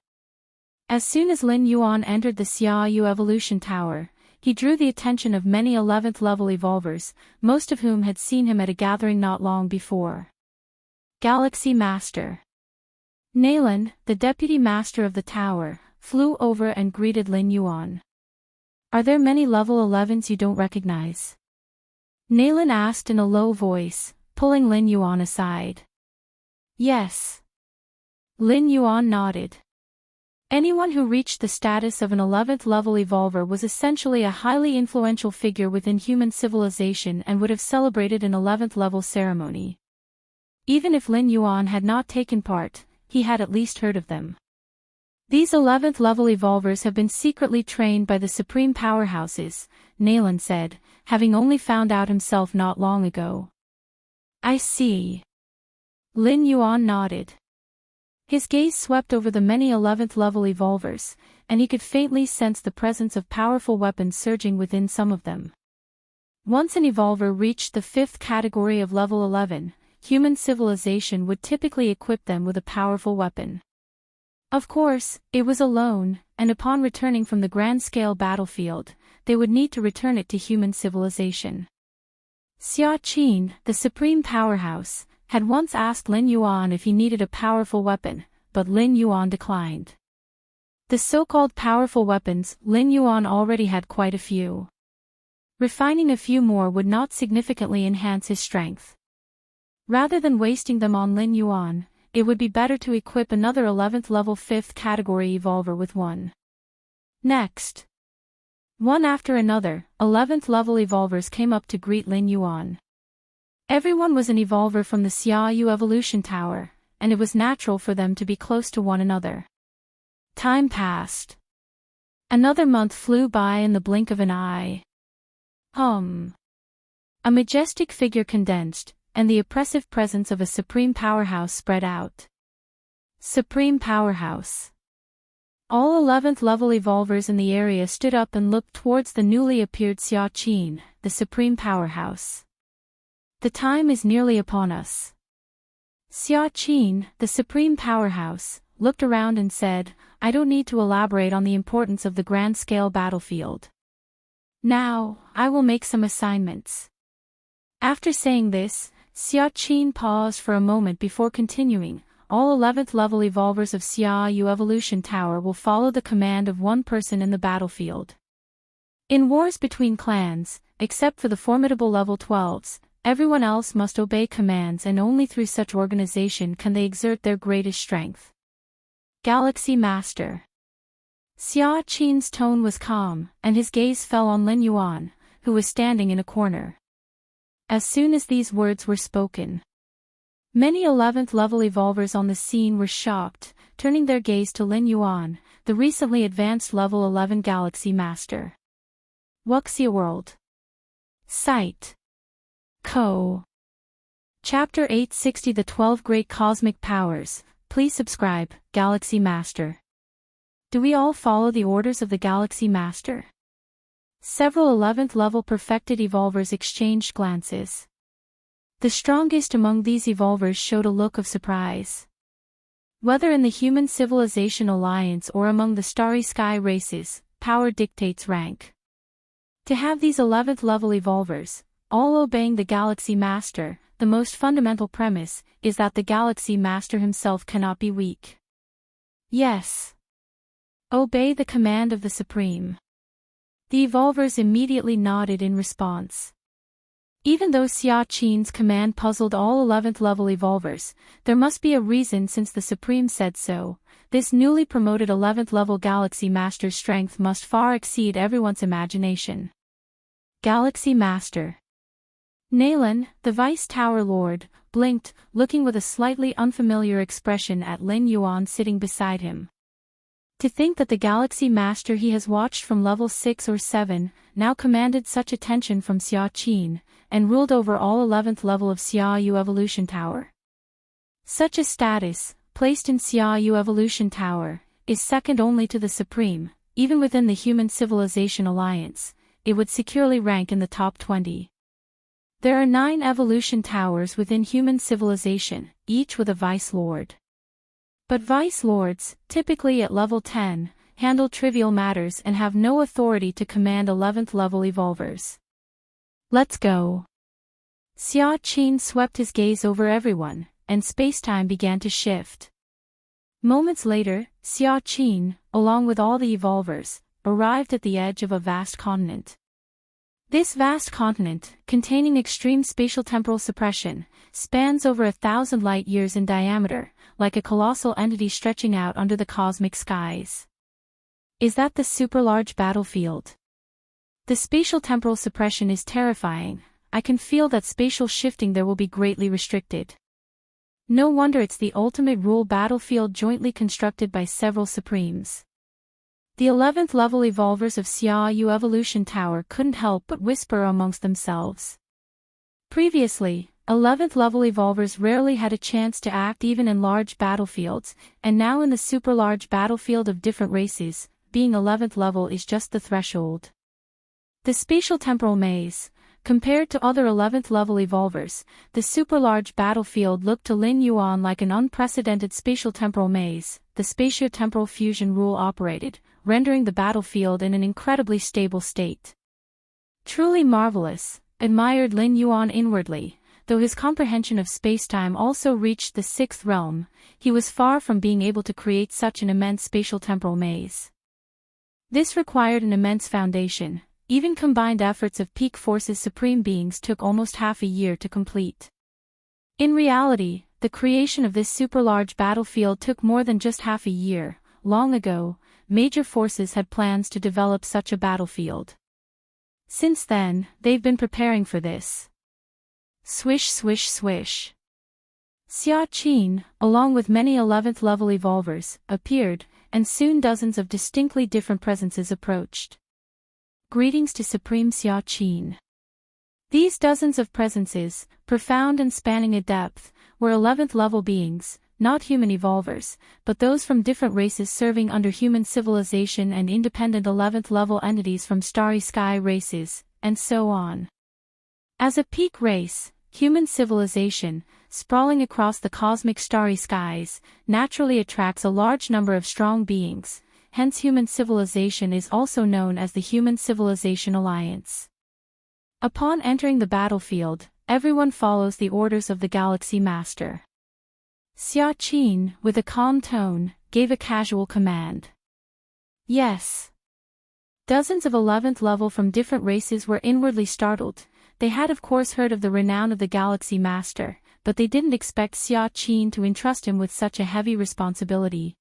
As soon as Lin Yuan entered the Xia Yu Evolution Tower, he drew the attention of many 11th level evolvers, most of whom had seen him at a gathering not long before. Galaxy Master. Nalan, the deputy master of the tower, flew over and greeted Lin Yuan. Are there many level 11s you don't recognize? Nalan asked in a low voice, pulling Lin Yuan aside. Yes. Lin Yuan nodded. Anyone who reached the status of an 11th level evolver was essentially a highly influential figure within human civilization and would have celebrated an 11th level ceremony. Even if Lin Yuan had not taken part, he had at least heard of them. These 11th level evolvers have been secretly trained by the supreme powerhouses, Nalan said, having only found out himself not long ago. I see. Lin Yuan nodded. His gaze swept over the many 11th level evolvers, and he could faintly sense the presence of powerful weapons surging within some of them. Once an evolver reached the 5th category of level 11, human civilization would typically equip them with a powerful weapon. Of course, it was alone, and upon returning from the grand-scale battlefield, they would need to return it to human civilization. Xia Qin, the supreme powerhouse, had once asked Lin Yuan if he needed a powerful weapon, but Lin Yuan declined. The so-called powerful weapons, Lin Yuan already had quite a few. Refining a few more would not significantly enhance his strength. Rather than wasting them on Lin Yuan, it would be better to equip another 11th level 5th category evolver with one. Next. One after another, 11th level evolvers came up to greet Lin Yuan. Everyone was an evolver from the Xiaoyu Evolution Tower, and it was natural for them to be close to one another. Time passed. Another month flew by in the blink of an eye. A majestic figure condensed, and the oppressive presence of a supreme powerhouse spread out. Supreme powerhouse. All 11th level evolvers in the area stood up and looked towards the newly appeared Xia Qin, the supreme powerhouse. The time is nearly upon us. Xia Qin, the supreme powerhouse, looked around and said, I don't need to elaborate on the importance of the grand-scale battlefield. Now, I will make some assignments. After saying this, Xia Qin paused for a moment before continuing. All 11th level evolvers of Xiaoyu Evolution Tower will follow the command of one person in the battlefield. In wars between clans, except for the formidable level 12s, everyone else must obey commands, and only through such organization can they exert their greatest strength. Galaxy Master. Xia Qin's tone was calm, and his gaze fell on Lin Yuan, who was standing in a corner. As soon as these words were spoken, many 11th level evolvers on the scene were shocked, turning their gaze to Lin Yuan, the recently advanced level 11 Galaxy Master. Wuxia World. Site. Co. Chapter 860 The 12 Great Cosmic Powers. Please subscribe, Galaxy Master. Do we all follow the orders of the Galaxy Master? Several 11th level perfected evolvers exchanged glances. The strongest among these evolvers showed a look of surprise. Whether in the Human Civilization Alliance or among the Starry Sky races, power dictates rank. To have these 11th level evolvers, all obeying the Galaxy Master, the most fundamental premise is that the Galaxy Master himself cannot be weak. Yes. Obey the command of the Supreme. The evolvers immediately nodded in response. Even though Xia Qin's command puzzled all 11th level evolvers, there must be a reason since the Supreme said so. This newly promoted 11th level Galaxy Master's strength must far exceed everyone's imagination. Galaxy Master. Nalan, the Vice Tower Lord, blinked, looking with a slightly unfamiliar expression at Lin Yuan sitting beside him. To think that the Galaxy Master he has watched from level 6 or 7, now commanded such attention from Xia Qin, and ruled over all 11th level of Xiaoyu Evolution Tower. Such a status, placed in Xiaoyu Evolution Tower, is second only to the Supreme. Even within the Human Civilization Alliance, it would securely rank in the top 20. There are 9 evolution towers within human civilization, each with a Vice Lord. But Vice Lords, typically at level 10, handle trivial matters and have no authority to command 11th level evolvers. Let's go. Xia Qin swept his gaze over everyone, and spacetime began to shift. Moments later, Xia Qin, along with all the evolvers, arrived at the edge of a vast continent. This vast continent, containing extreme spatial-temporal suppression, spans over 1,000 light-years in diameter, like a colossal entity stretching out under the cosmic skies. Is that the super-large battlefield? The spatial-temporal suppression is terrifying. I can feel that spatial shifting there will be greatly restricted. No wonder it's the ultimate rule battlefield jointly constructed by several Supremes. The 11th level evolvers of Xiaoyu Evolution Tower couldn't help but whisper amongst themselves. Previously, 11th level evolvers rarely had a chance to act even in large battlefields, and now in the super large battlefield of different races, being 11th level is just the threshold. The spatial temporal maze. Compared to other 11th level evolvers, the super large battlefield looked to Lin Yuan like an unprecedented spatial temporal maze. The spatio-temporal fusion rule operated, rendering the battlefield in an incredibly stable state. Truly marvelous, admired Lin Yuan inwardly. Though his comprehension of spacetime also reached the 6th realm, he was far from being able to create such an immense spatial temporal maze. This required an immense foundation. Even combined efforts of peak forces supreme beings took almost half a year to complete. In reality, the creation of this super-large battlefield took more than just half a year. Long ago, major forces had plans to develop such a battlefield. Since then, they've been preparing for this. Swish swish swish. Xia Qin, along with many 11th level evolvers, appeared, and soon dozens of distinctly different presences approached. Greetings to Supreme Xia Qin. These dozens of presences, profound and spanning a depth, were 11th level beings, not human evolvers, but those from different races serving under human civilization and independent 11th level entities from starry sky races, and so on. As a peak race, human civilization, sprawling across the cosmic starry skies, naturally attracts a large number of strong beings. Hence human civilization is also known as the Human Civilization Alliance. Upon entering the battlefield, everyone follows the orders of the Galaxy Master. Xia Qin, with a calm tone, gave a casual command. Yes. Dozens of 11th level from different races were inwardly startled. They had of course heard of the renown of the Galaxy Master, but they didn't expect Xia Qin to entrust him with such a heavy responsibility.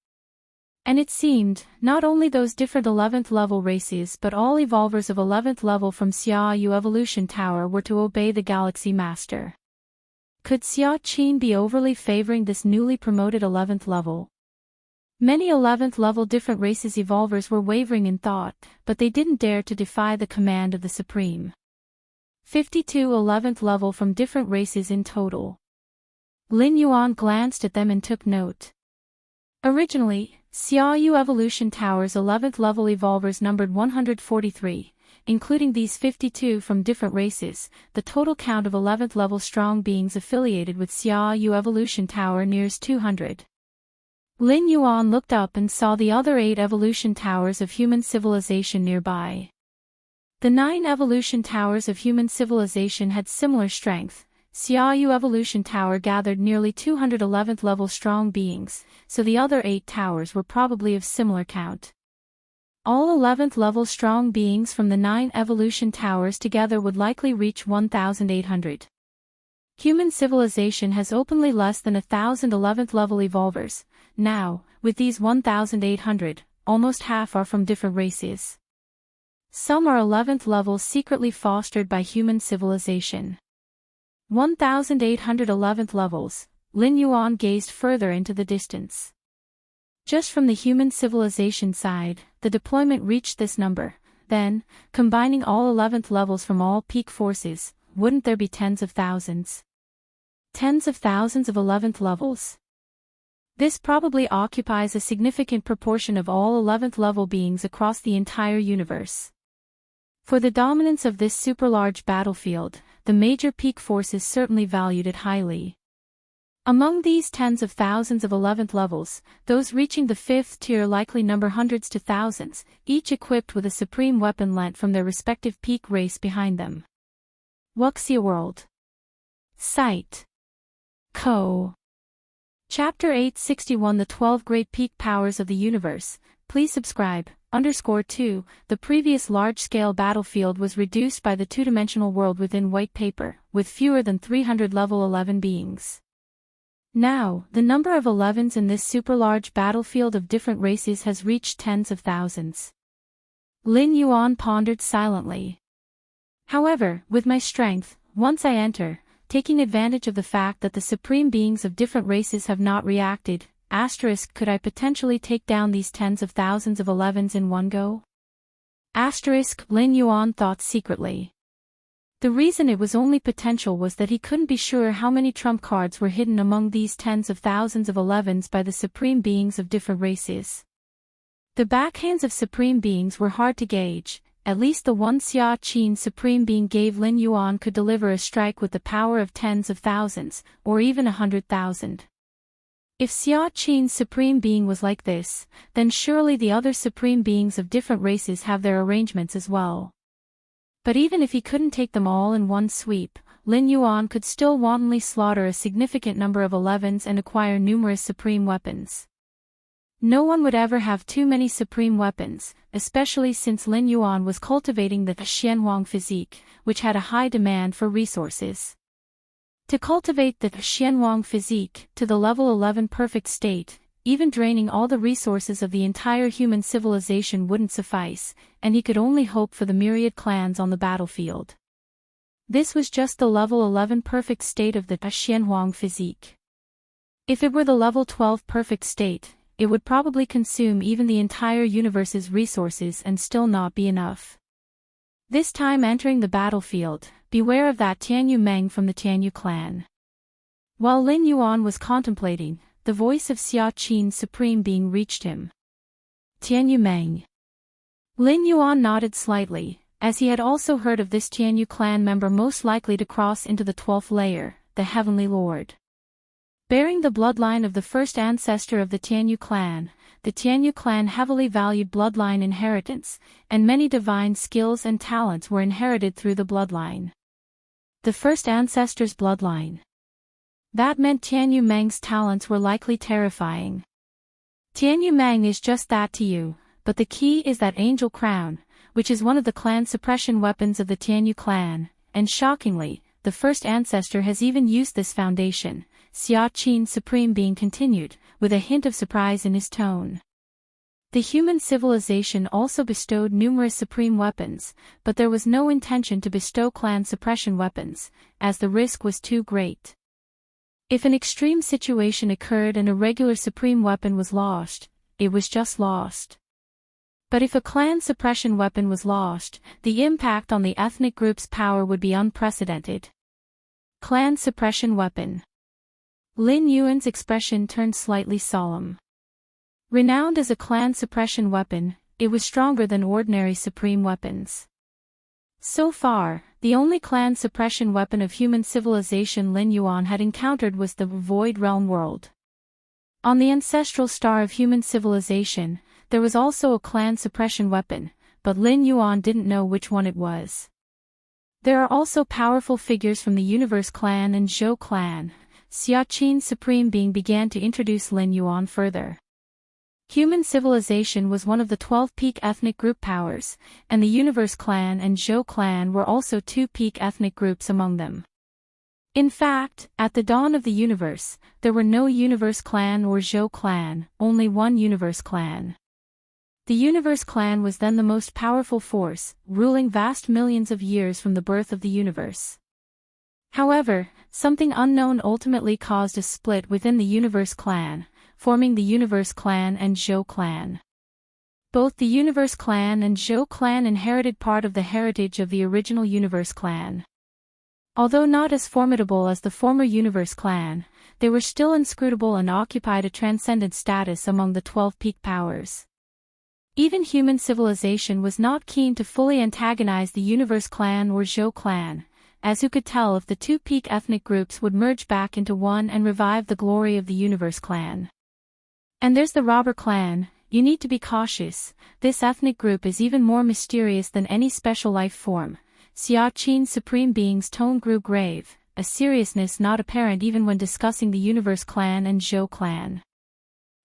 And it seemed, not only those different 11th level races but all evolvers of 11th level from Xia Yu Evolution Tower were to obey the Galaxy Master. Could Xia Qin be overly favoring this newly promoted 11th level? Many 11th level different races evolvers were wavering in thought, but they didn't dare to defy the command of the Supreme. 52 11th level from different races in total. Lin Yuan glanced at them and took note. Originally, Xia Yu Evolution Tower's 11th level evolvers numbered 143, including these 52 from different races. The total count of 11th level strong beings affiliated with Xia Yu Evolution Tower nears 200. Lin Yuan looked up and saw the other 8 evolution towers of human civilization nearby. The 9 evolution towers of human civilization had similar strength. Xia Yu Evolution Tower gathered nearly 200 11th level strong beings, so the other 8 towers were probably of similar count. All 11th level strong beings from the 9 evolution towers together would likely reach 1,800. Human civilization has openly less than 1,000 11th level evolvers. Now, with these 1,800, almost half are from different races. Some are 11th levels secretly fostered by human civilization. 1,800 11th levels. Lin Yuan gazed further into the distance. Just from the human civilization side, the deployment reached this number. Then, combining all 11th levels from all peak forces, wouldn't there be tens of thousands? Tens of thousands of 11th levels. This probably occupies a significant proportion of all 11th level beings across the entire universe. For the dominance of this super-large battlefield, the major peak forces certainly valued it highly. Among these tens of thousands of 11th levels, those reaching the 5th tier likely number hundreds to thousands, each equipped with a supreme weapon lent from their respective peak race behind them. Wuxia World. Site. Co. Chapter 861 The 12 Great Peak Powers of the Universe. Please subscribe. _2 The previous large-scale battlefield was reduced by the two-dimensional world within white paper, with fewer than 300 level 11 beings. Now, the number of 11s in this super-large battlefield of different races has reached tens of thousands. Lin Yuan pondered silently. However, with my strength, once I enter, taking advantage of the fact that the supreme beings of different races have not reacted, could I potentially take down these tens of thousands of 11s in one go? Lin Yuan thought secretly. The reason it was only potential was that he couldn't be sure how many trump cards were hidden among these tens of thousands of 11s by the supreme beings of different races. The backhands of supreme beings were hard to gauge. At least the one Xia Qin supreme being gave Lin Yuan could deliver a strike with the power of tens of thousands, or even 100,000. If Xia Qin's supreme being was like this, then surely the other supreme beings of different races have their arrangements as well. But even if he couldn't take them all in one sweep, Lin Yuan could still wantonly slaughter a significant number of 11s and acquire numerous supreme weapons. No one would ever have too many supreme weapons, especially since Lin Yuan was cultivating the Xianhuang physique, which had a high demand for resources. To cultivate the Xianhuang physique to the level 11 perfect state, even draining all the resources of the entire human civilization wouldn't suffice, and he could only hope for the myriad clans on the battlefield. This was just the level 11 perfect state of the Xianhuang physique. If it were the level 12 perfect state, it would probably consume even the entire universe's resources and still not be enough. This time entering the battlefield, beware of that Tianyu Meng from the Tianyu clan. While Lin Yuan was contemplating, the voice of Xia Qin's supreme being reached him. Tianyu Meng. Lin Yuan nodded slightly, as he had also heard of this Tianyu clan member most likely to cross into the 12th layer, the Heavenly Lord. Bearing the bloodline of the first ancestor of the Tianyu clan heavily valued bloodline inheritance, and many divine skills and talents were inherited through the bloodline. The first ancestor's bloodline. That meant Tianyu Meng's talents were likely terrifying. Tianyu Meng is just that to you, but the key is that angel crown, which is one of the clan suppression weapons of the Tianyu clan, and shockingly, the first ancestor has even used this foundation, Xia Qin's supreme being continued, with a hint of surprise in his tone. The human civilization also bestowed numerous supreme weapons, but there was no intention to bestow clan suppression weapons, as the risk was too great. If an extreme situation occurred and a regular supreme weapon was lost, it was just lost. But if a clan suppression weapon was lost, the impact on the ethnic group's power would be unprecedented. Clan suppression weapon. Lin Yuan's expression turned slightly solemn. Renowned as a clan suppression weapon, it was stronger than ordinary supreme weapons. So far, the only clan suppression weapon of human civilization Lin Yuan had encountered was the Void Realm world. On the ancestral star of human civilization, there was also a clan suppression weapon, but Lin Yuan didn't know which one it was. There are also powerful figures from the Universe clan and Zhou clan. Xia Qin's supreme being began to introduce Lin Yuan further. Human civilization was one of the 12 peak ethnic group powers, and the Universe clan and Zhou clan were also 2 peak ethnic groups among them. In fact, at the dawn of the universe, there were no Universe clan or Zhou clan, only one Universe clan. The Universe clan was then the most powerful force, ruling vast millions of years from the birth of the universe. However, something unknown ultimately caused a split within the Universe clan, forming the Universe clan and Zhou clan. Both the Universe clan and Zhou clan inherited part of the heritage of the original Universe clan. Although not as formidable as the former Universe clan, they were still inscrutable and occupied a transcendent status among the 12 peak powers. Even human civilization was not keen to fully antagonize the Universe clan or Zhou clan, as who could tell if the 2 peak ethnic groups would merge back into one and revive the glory of the Universe clan. And there's the Robber clan. You need to be cautious. This ethnic group is even more mysterious than any special life form. Xia Qin's supreme being's tone grew grave, a seriousness not apparent even when discussing the Universe clan and Zhou clan.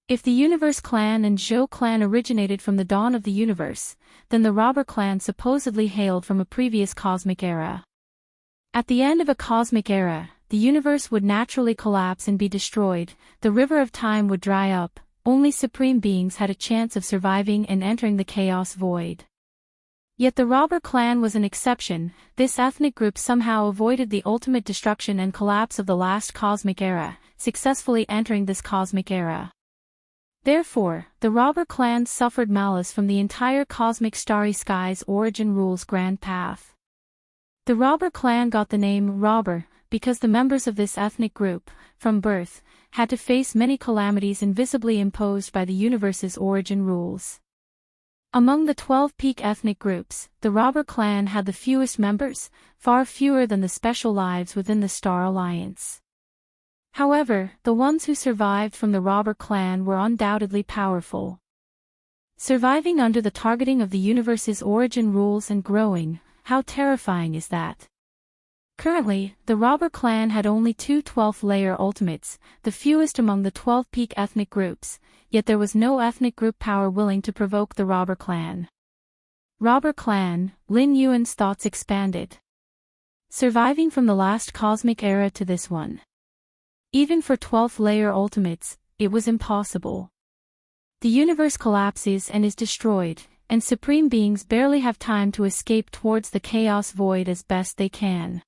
If the Universe clan and Zhou clan originated from the dawn of the universe, then the Robber clan supposedly hailed from a previous cosmic era. At the end of a cosmic era, the universe would naturally collapse and be destroyed, the river of time would dry up, only supreme beings had a chance of surviving and entering the chaos void. Yet the Robber clan was an exception. This ethnic group somehow avoided the ultimate destruction and collapse of the last cosmic era, successfully entering this cosmic era. Therefore, the Robber clan suffered malice from the entire cosmic starry sky's origin rules grand path. The robber clan got the name robber because the members of this ethnic group, from birth, had to face many calamities invisibly imposed by the universe's origin rules. Among the 12 peak ethnic groups, the robber clan had the fewest members, far fewer than the special lives within the Star Alliance. However, the ones who survived from the robber clan were undoubtedly powerful. Surviving under the targeting of the universe's origin rules and growing, how terrifying is that? Currently, the robber clan had only two 12th-layer ultimates, the fewest among the 12 peak ethnic groups, yet there was no ethnic group power willing to provoke the robber clan. Robber clan, Lin Yuan's thoughts expanded. Surviving from the last cosmic era to this one. Even for 12th-layer ultimates, it was impossible. The universe collapses and is destroyed, and supreme beings barely have time to escape towards the chaos void as best they can.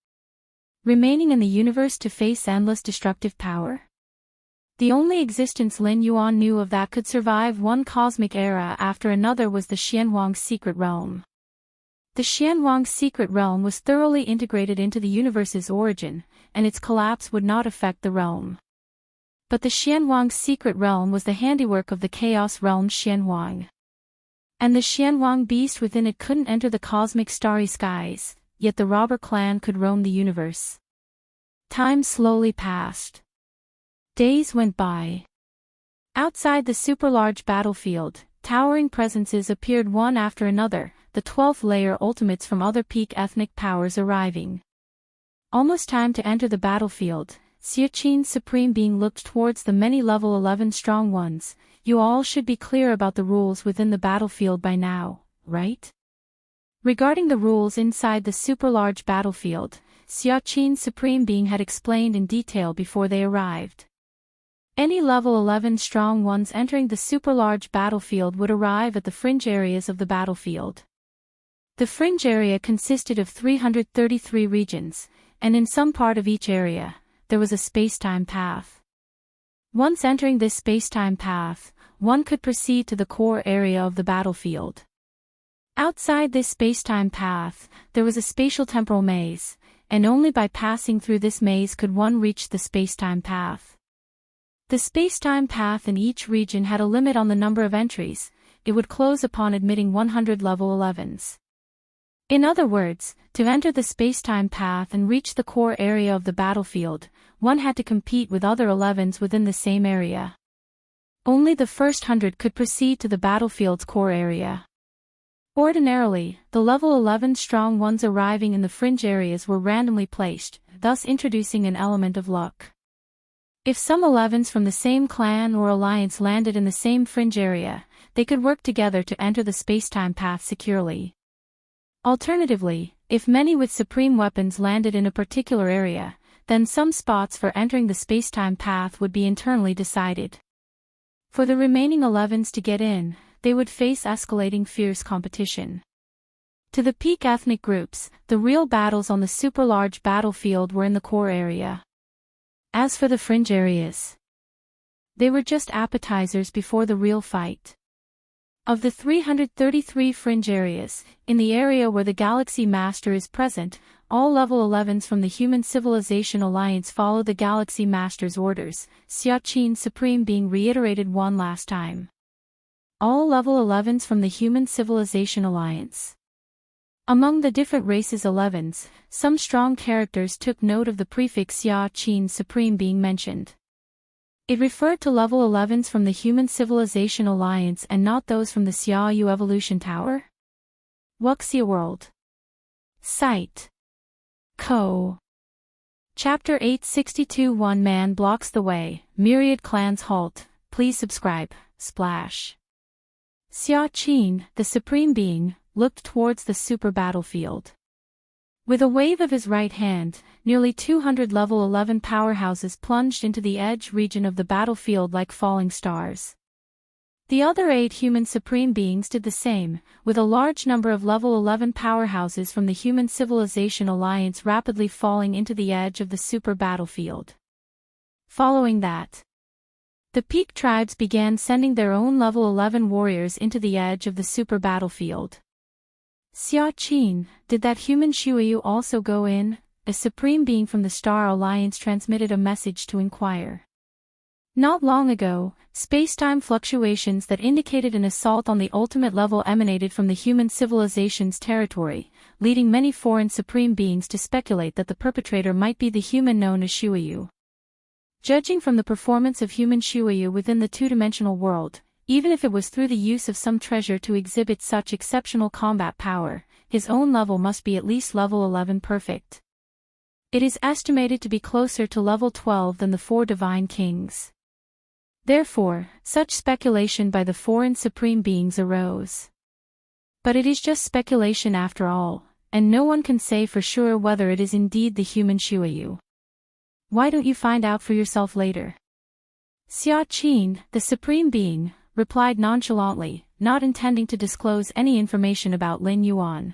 Remaining in the universe to face endless destructive power? The only existence Lin Yuan knew of that could survive one cosmic era after another was the Xianwang's secret realm. The Xianwang's secret realm was thoroughly integrated into the universe's origin, and its collapse would not affect the realm. But the Xianwang's secret realm was the handiwork of the chaos realm Xianwang. And the Xianwang beast within it couldn't enter the cosmic starry skies, yet the robber clan could roam the universe. Time slowly passed. Days went by. Outside the super-large battlefield, towering presences appeared one after another, the 12th-layer ultimates from other peak ethnic powers arriving. Almost time to enter the battlefield, Xiaqin's supreme being looked towards the many level 11 strong ones. You all should be clear about the rules within the battlefield by now, right? Regarding the rules inside the super-large battlefield, Xiaqin's supreme being had explained in detail before they arrived. Any level 11 strong ones entering the super-large battlefield would arrive at the fringe areas of the battlefield. The fringe area consisted of 333 regions, and in some part of each area, there was a space-time path. Once entering this space-time path, one could proceed to the core area of the battlefield. Outside this space-time path, there was a spatial-temporal maze, and only by passing through this maze could one reach the space-time path. The space-time path in each region had a limit on the number of entries. It would close upon admitting 100 level 11s. In other words, to enter the space-time path and reach the core area of the battlefield, one had to compete with other 11s within the same area. Only the first 100 could proceed to the battlefield's core area. Ordinarily, the level 11 strong ones arriving in the fringe areas were randomly placed, thus introducing an element of luck. If some 11s from the same clan or alliance landed in the same fringe area, they could work together to enter the space-time path securely. Alternatively, if many with supreme weapons landed in a particular area, then some spots for entering the space-time path would be internally decided. For the remaining 11s to get in, they would face escalating fierce competition. To the peak ethnic groups, the real battles on the super-large battlefield were in the core area. As for the fringe areas, they were just appetizers before the real fight. Of the 333 fringe areas, in the area where the Galaxy Master is present, all level 11s from the Human Civilization Alliance follow the Galaxy Master's orders, Xiaqin's supreme being reiterated one last time. All level 11s from the Human Civilization Alliance. Among the different races 11s, some strong characters took note of the prefix Xiaqin's supreme being mentioned. It referred to level 11s from the Human Civilization Alliance and not those from the Xiaoyu Evolution Tower? Wuxia World. Site. Co. Chapter 862 One man blocks the way, myriad clans halt, please subscribe, splash. Xiaqin, the Supreme Being, looked towards the super battlefield. With a wave of his right hand, nearly 200 level 11 powerhouses plunged into the edge region of the battlefield like falling stars. The other 8 human supreme beings did the same, with a large number of level 11 powerhouses from the Human Civilization Alliance rapidly falling into the edge of the super battlefield. Following that, the peak tribes began sending their own level 11 warriors into the edge of the super battlefield. Xia Qin, did that human Shuyu also go in? A supreme being from the Star Alliance transmitted a message to inquire. Not long ago, space-time fluctuations that indicated an assault on the ultimate level emanated from the human civilization's territory, leading many foreign supreme beings to speculate that the perpetrator might be the human known as Shuyu. Judging from the performance of human Shuyu within the two-dimensional world, even if it was through the use of some treasure to exhibit such exceptional combat power, his own level must be at least level 11 perfect. It is estimated to be closer to level 12 than the four divine kings. Therefore, such speculation by the foreign supreme beings arose. But it is just speculation after all, and no one can say for sure whether it is indeed the human Shuyu. Why don't you find out for yourself later? Xia Qin, the supreme being, replied nonchalantly, not intending to disclose any information about Lin Yuan.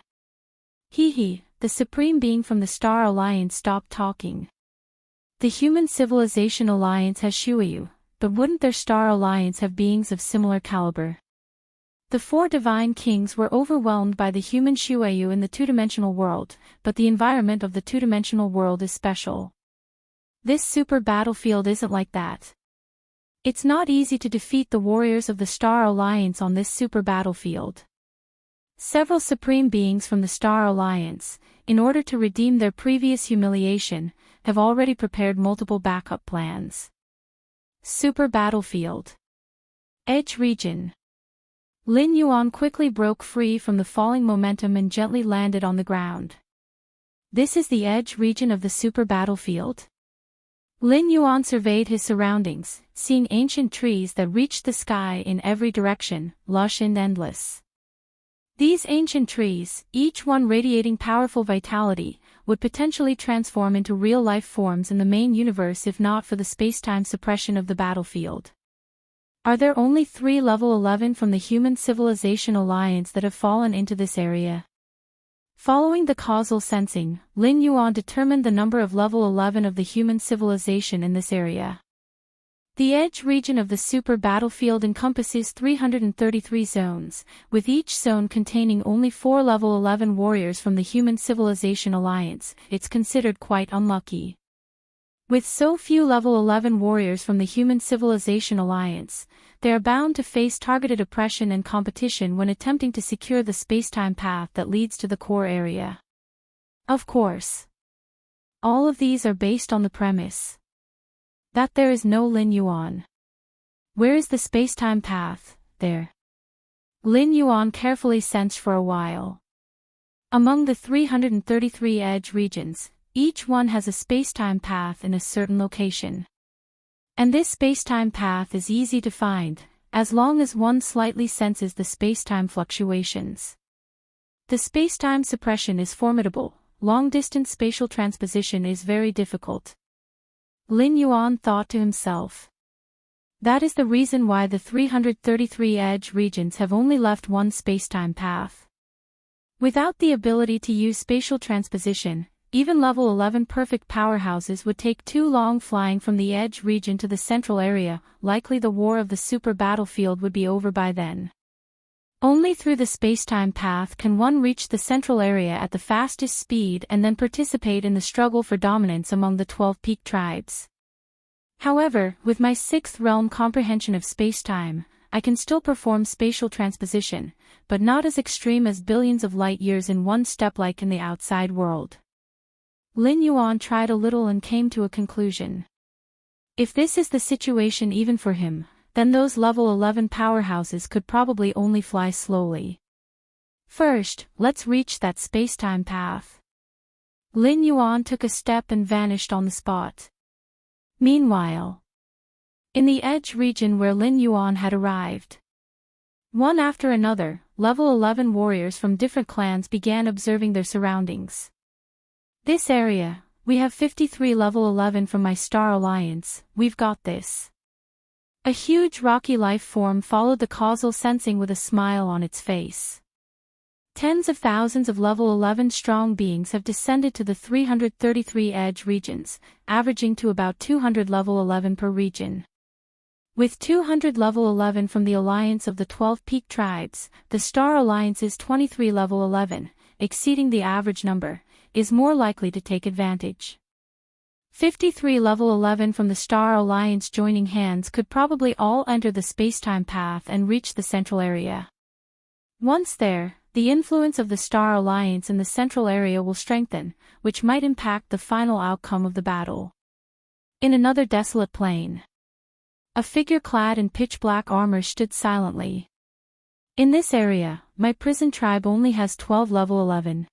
He, the supreme being from the Star Alliance, stopped talking. The human civilization alliance has Shuyu, but wouldn't their Star Alliance have beings of similar caliber? The four divine kings were overwhelmed by the human Shuyu in the two-dimensional world, but the environment of the two-dimensional world is special. This super battlefield isn't like that. It's not easy to defeat the warriors of the Star Alliance on this super battlefield. Several supreme beings from the Star Alliance, in order to redeem their previous humiliation, have already prepared multiple backup plans. Super battlefield. Edge region. Lin Yuan quickly broke free from the falling momentum and gently landed on the ground. This is the edge region of the super battlefield? Lin Yuan surveyed his surroundings, seeing ancient trees that reached the sky in every direction, lush and endless. These ancient trees, each one radiating powerful vitality, would potentially transform into real-life forms in the main universe if not for the space-time suppression of the battlefield. Are there only 3 level 11 from the Human Civilization Alliance that have fallen into this area? Following the causal sensing, Lin Yuan determined the number of level 11 of the human civilization in this area. The edge region of the super battlefield encompasses 333 zones, with each zone containing only 4 level 11 warriors from the Human Civilization Alliance. It's considered quite unlucky. With so few level 11 warriors from the Human Civilization Alliance, they are bound to face targeted oppression and competition when attempting to secure the space-time path that leads to the core area. Of course. All of these are based on the premise that there is no Lin Yuan. Where is the space-time path? There. Lin Yuan carefully sensed for a while. Among the 333 edge regions, each one has a space-time path in a certain location. And this space-time path is easy to find, as long as one slightly senses the space-time fluctuations. The space-time suppression is formidable, long-distance spatial transposition is very difficult. Lin Yuan thought to himself. That is the reason why the 333 edge regions have only left one space-time path. Without the ability to use spatial transposition, even level 11 perfect powerhouses would take too long flying from the edge region to the central area, likely the war of the super battlefield would be over by then. Only through the space-time path can one reach the central area at the fastest speed and then participate in the struggle for dominance among the 12 peak tribes. However, with my 6th realm comprehension of space-time, I can still perform spatial transposition, but not as extreme as billions of light years in one step like in the outside world. Lin Yuan tried a little and came to a conclusion. If this is the situation even for him, then those level 11 powerhouses could probably only fly slowly. First, let's reach that space-time path. Lin Yuan took a step and vanished on the spot. Meanwhile, in the edge region where Lin Yuan had arrived, one after another, level 11 warriors from different clans began observing their surroundings. This area, we have 53 level 11 from my Star Alliance, we've got this. A huge rocky life form followed the causal sensing with a smile on its face. Tens of thousands of level 11 strong beings have descended to the 333 edge regions, averaging to about 200 level 11 per region. With 200 level 11 from the alliance of the 12 peak tribes, the Star Alliance's 23 level 11, exceeding the average number, is more likely to take advantage. 53 level 11 from the Star Alliance joining hands could probably all enter the spacetime path and reach the central area. Once there, the influence of the Star Alliance in the central area will strengthen, which might impact the final outcome of the battle. In another desolate plain, a figure clad in pitch-black armor stood silently. In this area, my prison tribe only has 12 level 11.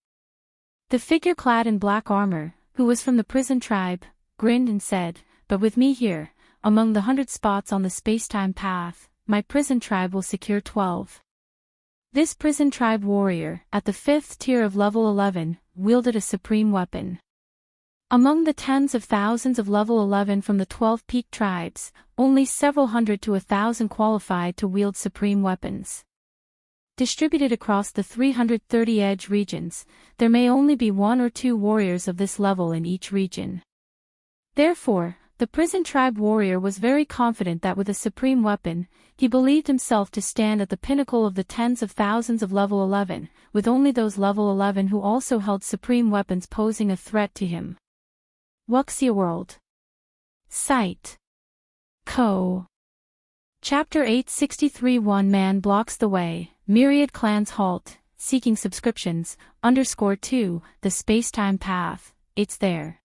The figure clad in black armor, who was from the prison tribe, grinned and said, "But with me here, among the 100 spots on the spacetime path, my prison tribe will secure 12. This prison tribe warrior, at the 5th tier of level 11, wielded a supreme weapon. Among the tens of thousands of level 11 from the 12 peak tribes, only several hundred to 1,000 qualified to wield supreme weapons. Distributed across the 330 edge regions, there may only be 1 or 2 warriors of this level in each region. Therefore, the prison tribe warrior was very confident that with a supreme weapon, he believed himself to stand at the pinnacle of the tens of thousands of level 11, with only those level 11 who also held supreme weapons posing a threat to him. Wuxia World. Site. Co. Chapter 863. One man blocks the way, myriad clans halt, seeking subscriptions, _2, the spacetime path, it's there.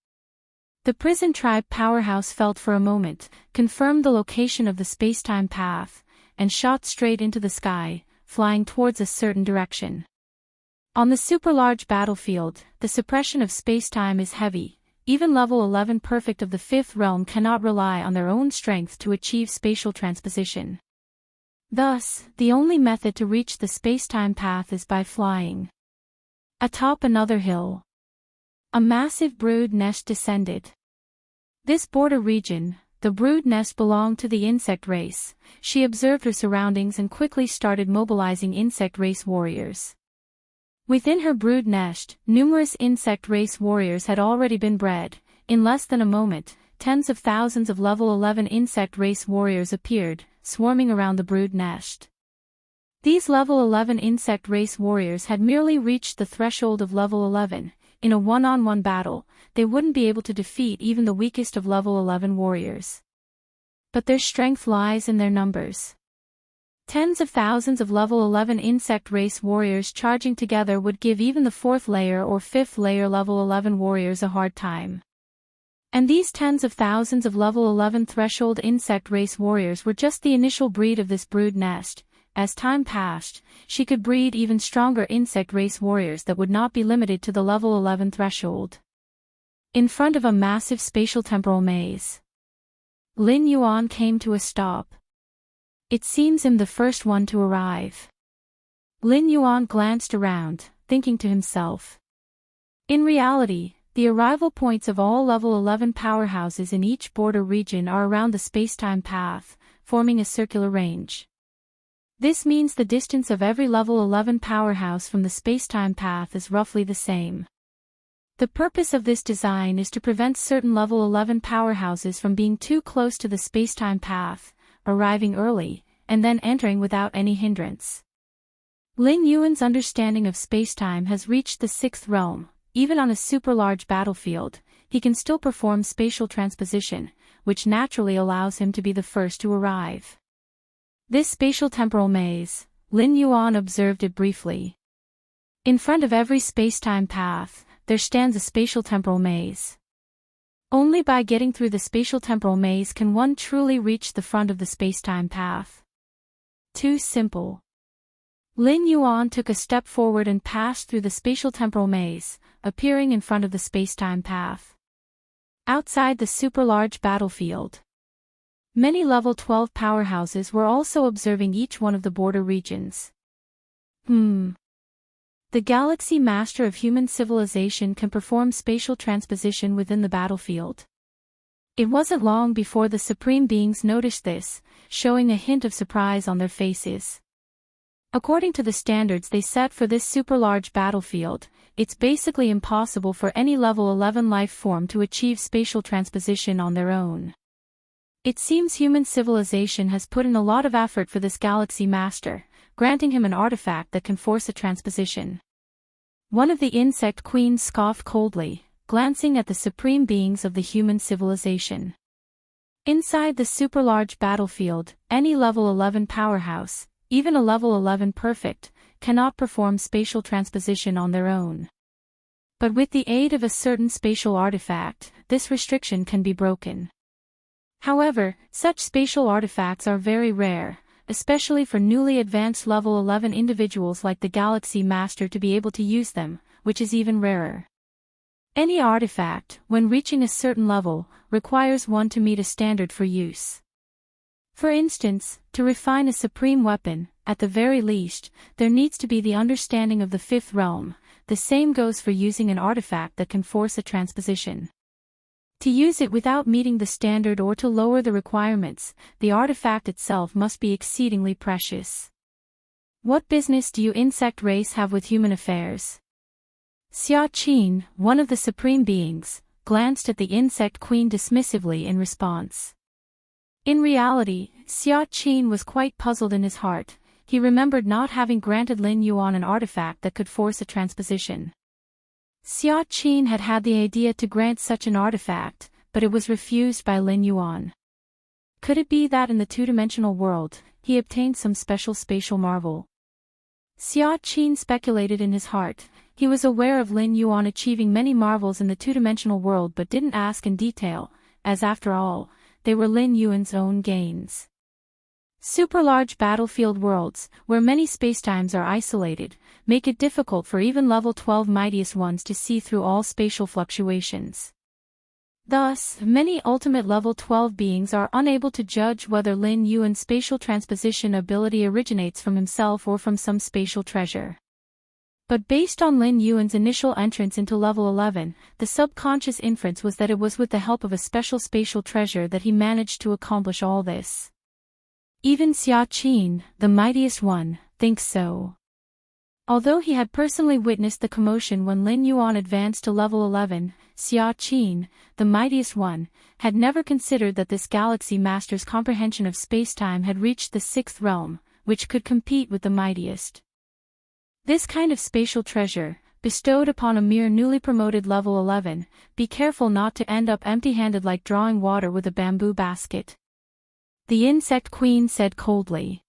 The prison tribe powerhouse felt for a moment, confirmed the location of the spacetime path, and shot straight into the sky, flying towards a certain direction. On the super-large battlefield, the suppression of spacetime is heavy. Even level 11 perfect of the 5th realm cannot rely on their own strength to achieve spatial transposition. Thus, the only method to reach the spacetime path is by flying. Atop another hill, a massive brood nest descended. This border region, the brood nest belonged to the insect race. She observed her surroundings and quickly started mobilizing insect race warriors. Within her brood nest, numerous insect race warriors had already been bred. In less than a moment, tens of thousands of level 11 insect race warriors appeared, swarming around the brood nest. These level 11 insect race warriors had merely reached the threshold of level 11. In a one-on-one battle, they wouldn't be able to defeat even the weakest of level 11 warriors. But their strength lies in their numbers. Tens of thousands of level 11 insect race warriors charging together would give even the 4th layer or 5th layer level 11 warriors a hard time. And these tens of thousands of level 11 threshold insect race warriors were just the initial breed of this brood nest. As time passed, she could breed even stronger insect race warriors that would not be limited to the level 11 threshold. In front of a massive spatial temporal maze, Lin Yuan came to a stop. It seems I'm the first one to arrive. Lin Yuan glanced around, thinking to himself. In reality, the arrival points of all level 11 powerhouses in each border region are around the spacetime path, forming a circular range. This means the distance of every level 11 powerhouse from the spacetime path is roughly the same. The purpose of this design is to prevent certain level 11 powerhouses from being too close to the spacetime path, arriving early, and then entering without any hindrance. Lin Yuan's understanding of spacetime has reached the 6th realm. Even on a super-large battlefield, he can still perform spatial transposition, which naturally allows him to be the first to arrive. This spatial temporal maze, Lin Yuan observed it briefly. In front of every spacetime path, there stands a spatial temporal maze. Only by getting through the spatial temporal maze can one truly reach the front of the spacetime path. Too simple. Lin Yuan took a step forward and passed through the spatial temporal maze, appearing in front of the spacetime path. Outside the super-large battlefield, many level 12 powerhouses were also observing each one of the border regions. The Galaxy Master of Human Civilization can perform spatial transposition within the battlefield. It wasn't long before the Supreme Beings noticed this, showing a hint of surprise on their faces. According to the standards they set for this super-large battlefield, it's basically impossible for any level 11 life form to achieve spatial transposition on their own. It seems human civilization has put in a lot of effort for this Galaxy Master, granting him an artifact that can force a transposition. One of the insect queens scoffed coldly, glancing at the supreme beings of the human civilization. Inside the super-large battlefield, any level 11 powerhouse, even a level 11 perfect, cannot perform spatial transposition on their own. But with the aid of a certain spatial artifact, this restriction can be broken. However, such spatial artifacts are very rare, especially for newly advanced level 11 individuals like the Galaxy Master to be able to use them, which is even rarer. Any artifact, when reaching a certain level, requires one to meet a standard for use. For instance, to refine a supreme weapon, at the very least, there needs to be the understanding of the fifth realm. The same goes for using an artifact that can force a transposition. To use it without meeting the standard or to lower the requirements, the artifact itself must be exceedingly precious. What business do you insect race have with human affairs? Xia Qin, one of the supreme beings, glanced at the insect queen dismissively in response. In reality, Xia Qin was quite puzzled in his heart. He remembered not having granted Lin Yuan an artifact that could force a transposition. Xia Qin had had the idea to grant such an artifact, but it was refused by Lin Yuan. Could it be that in the two-dimensional world, he obtained some special spatial marvel? Xia Qin speculated in his heart. He was aware of Lin Yuan achieving many marvels in the two-dimensional world but didn't ask in detail, as after all, they were Lin Yuan's own gains. Super-large battlefield worlds, where many spacetimes are isolated, make it difficult for even level 12 mightiest ones to see through all spatial fluctuations. Thus, many ultimate level 12 beings are unable to judge whether Lin Yuan's spatial transposition ability originates from himself or from some spatial treasure. But based on Lin Yuan's initial entrance into level 11, the subconscious inference was that it was with the help of a special spatial treasure that he managed to accomplish all this. Even Xia Qin, the mightiest one, thinks so. Although he had personally witnessed the commotion when Lin Yuan advanced to level 11, Xia Qin, the mightiest one, had never considered that this Galaxy Master's comprehension of spacetime had reached the sixth realm, which could compete with the mightiest. This kind of spatial treasure, bestowed upon a mere newly promoted level 11, be careful not to end up empty-handed like drawing water with a bamboo basket. The insect queen said coldly.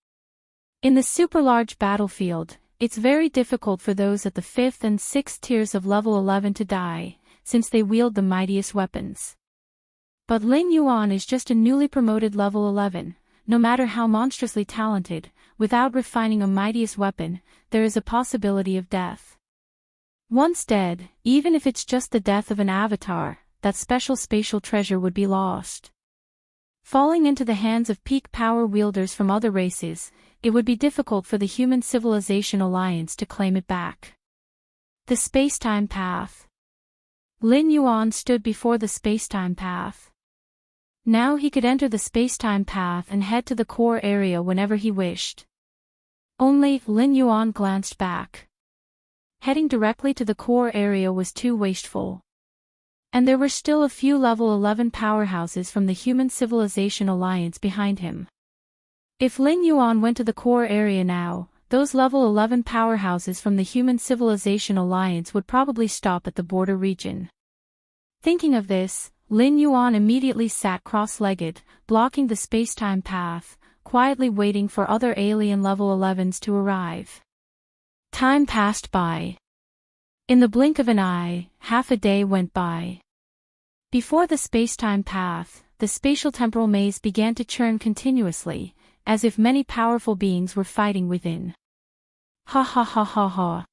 In the super-large battlefield, it's very difficult for those at the 5th and 6th tiers of level 11 to die, since they wield the mightiest weapons. But Lin Yuan is just a newly promoted level 11, no matter how monstrously talented, without refining a mightiest weapon, there is a possibility of death. Once dead, even if it's just the death of an avatar, that special spatial treasure would be lost. Falling into the hands of peak power wielders from other races, it would be difficult for the Human Civilization Alliance to claim it back. The Spacetime Path. Lin Yuan stood before the Spacetime Path. Now he could enter the Spacetime Path and head to the core area whenever he wished. Only, Lin Yuan glanced back. Heading directly to the core area was too wasteful. And there were still a few level 11 powerhouses from the Human Civilization Alliance behind him. If Lin Yuan went to the core area now, those level 11 powerhouses from the Human Civilization Alliance would probably stop at the border region. Thinking of this, Lin Yuan immediately sat cross-legged, blocking the spacetime path, quietly waiting for other alien level 11s to arrive. Time passed by. In the blink of an eye, half a day went by. Before the spacetime path, the spatial temporal maze began to churn continuously, as if many powerful beings were fighting within. Ha ha ha ha ha.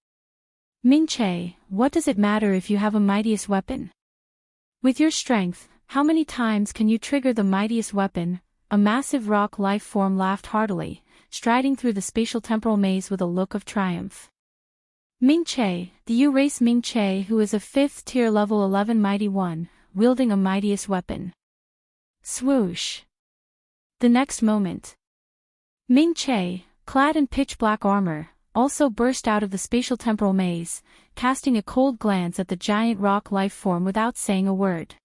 Ming-Che, what does it matter if you have a mightiest weapon? With your strength, how many times can you trigger the mightiest weapon? A massive rock life form laughed heartily, striding through the spatial temporal maze with a look of triumph. Ming-Che, the U-race Ming-Che, who is a 5th tier level 11 mighty one, wielding a mightiest weapon. Swoosh. The next moment, Ming-Che, clad in pitch-black armor, also burst out of the spatial temporal maze, casting a cold glance at the giant rock life form without saying a word.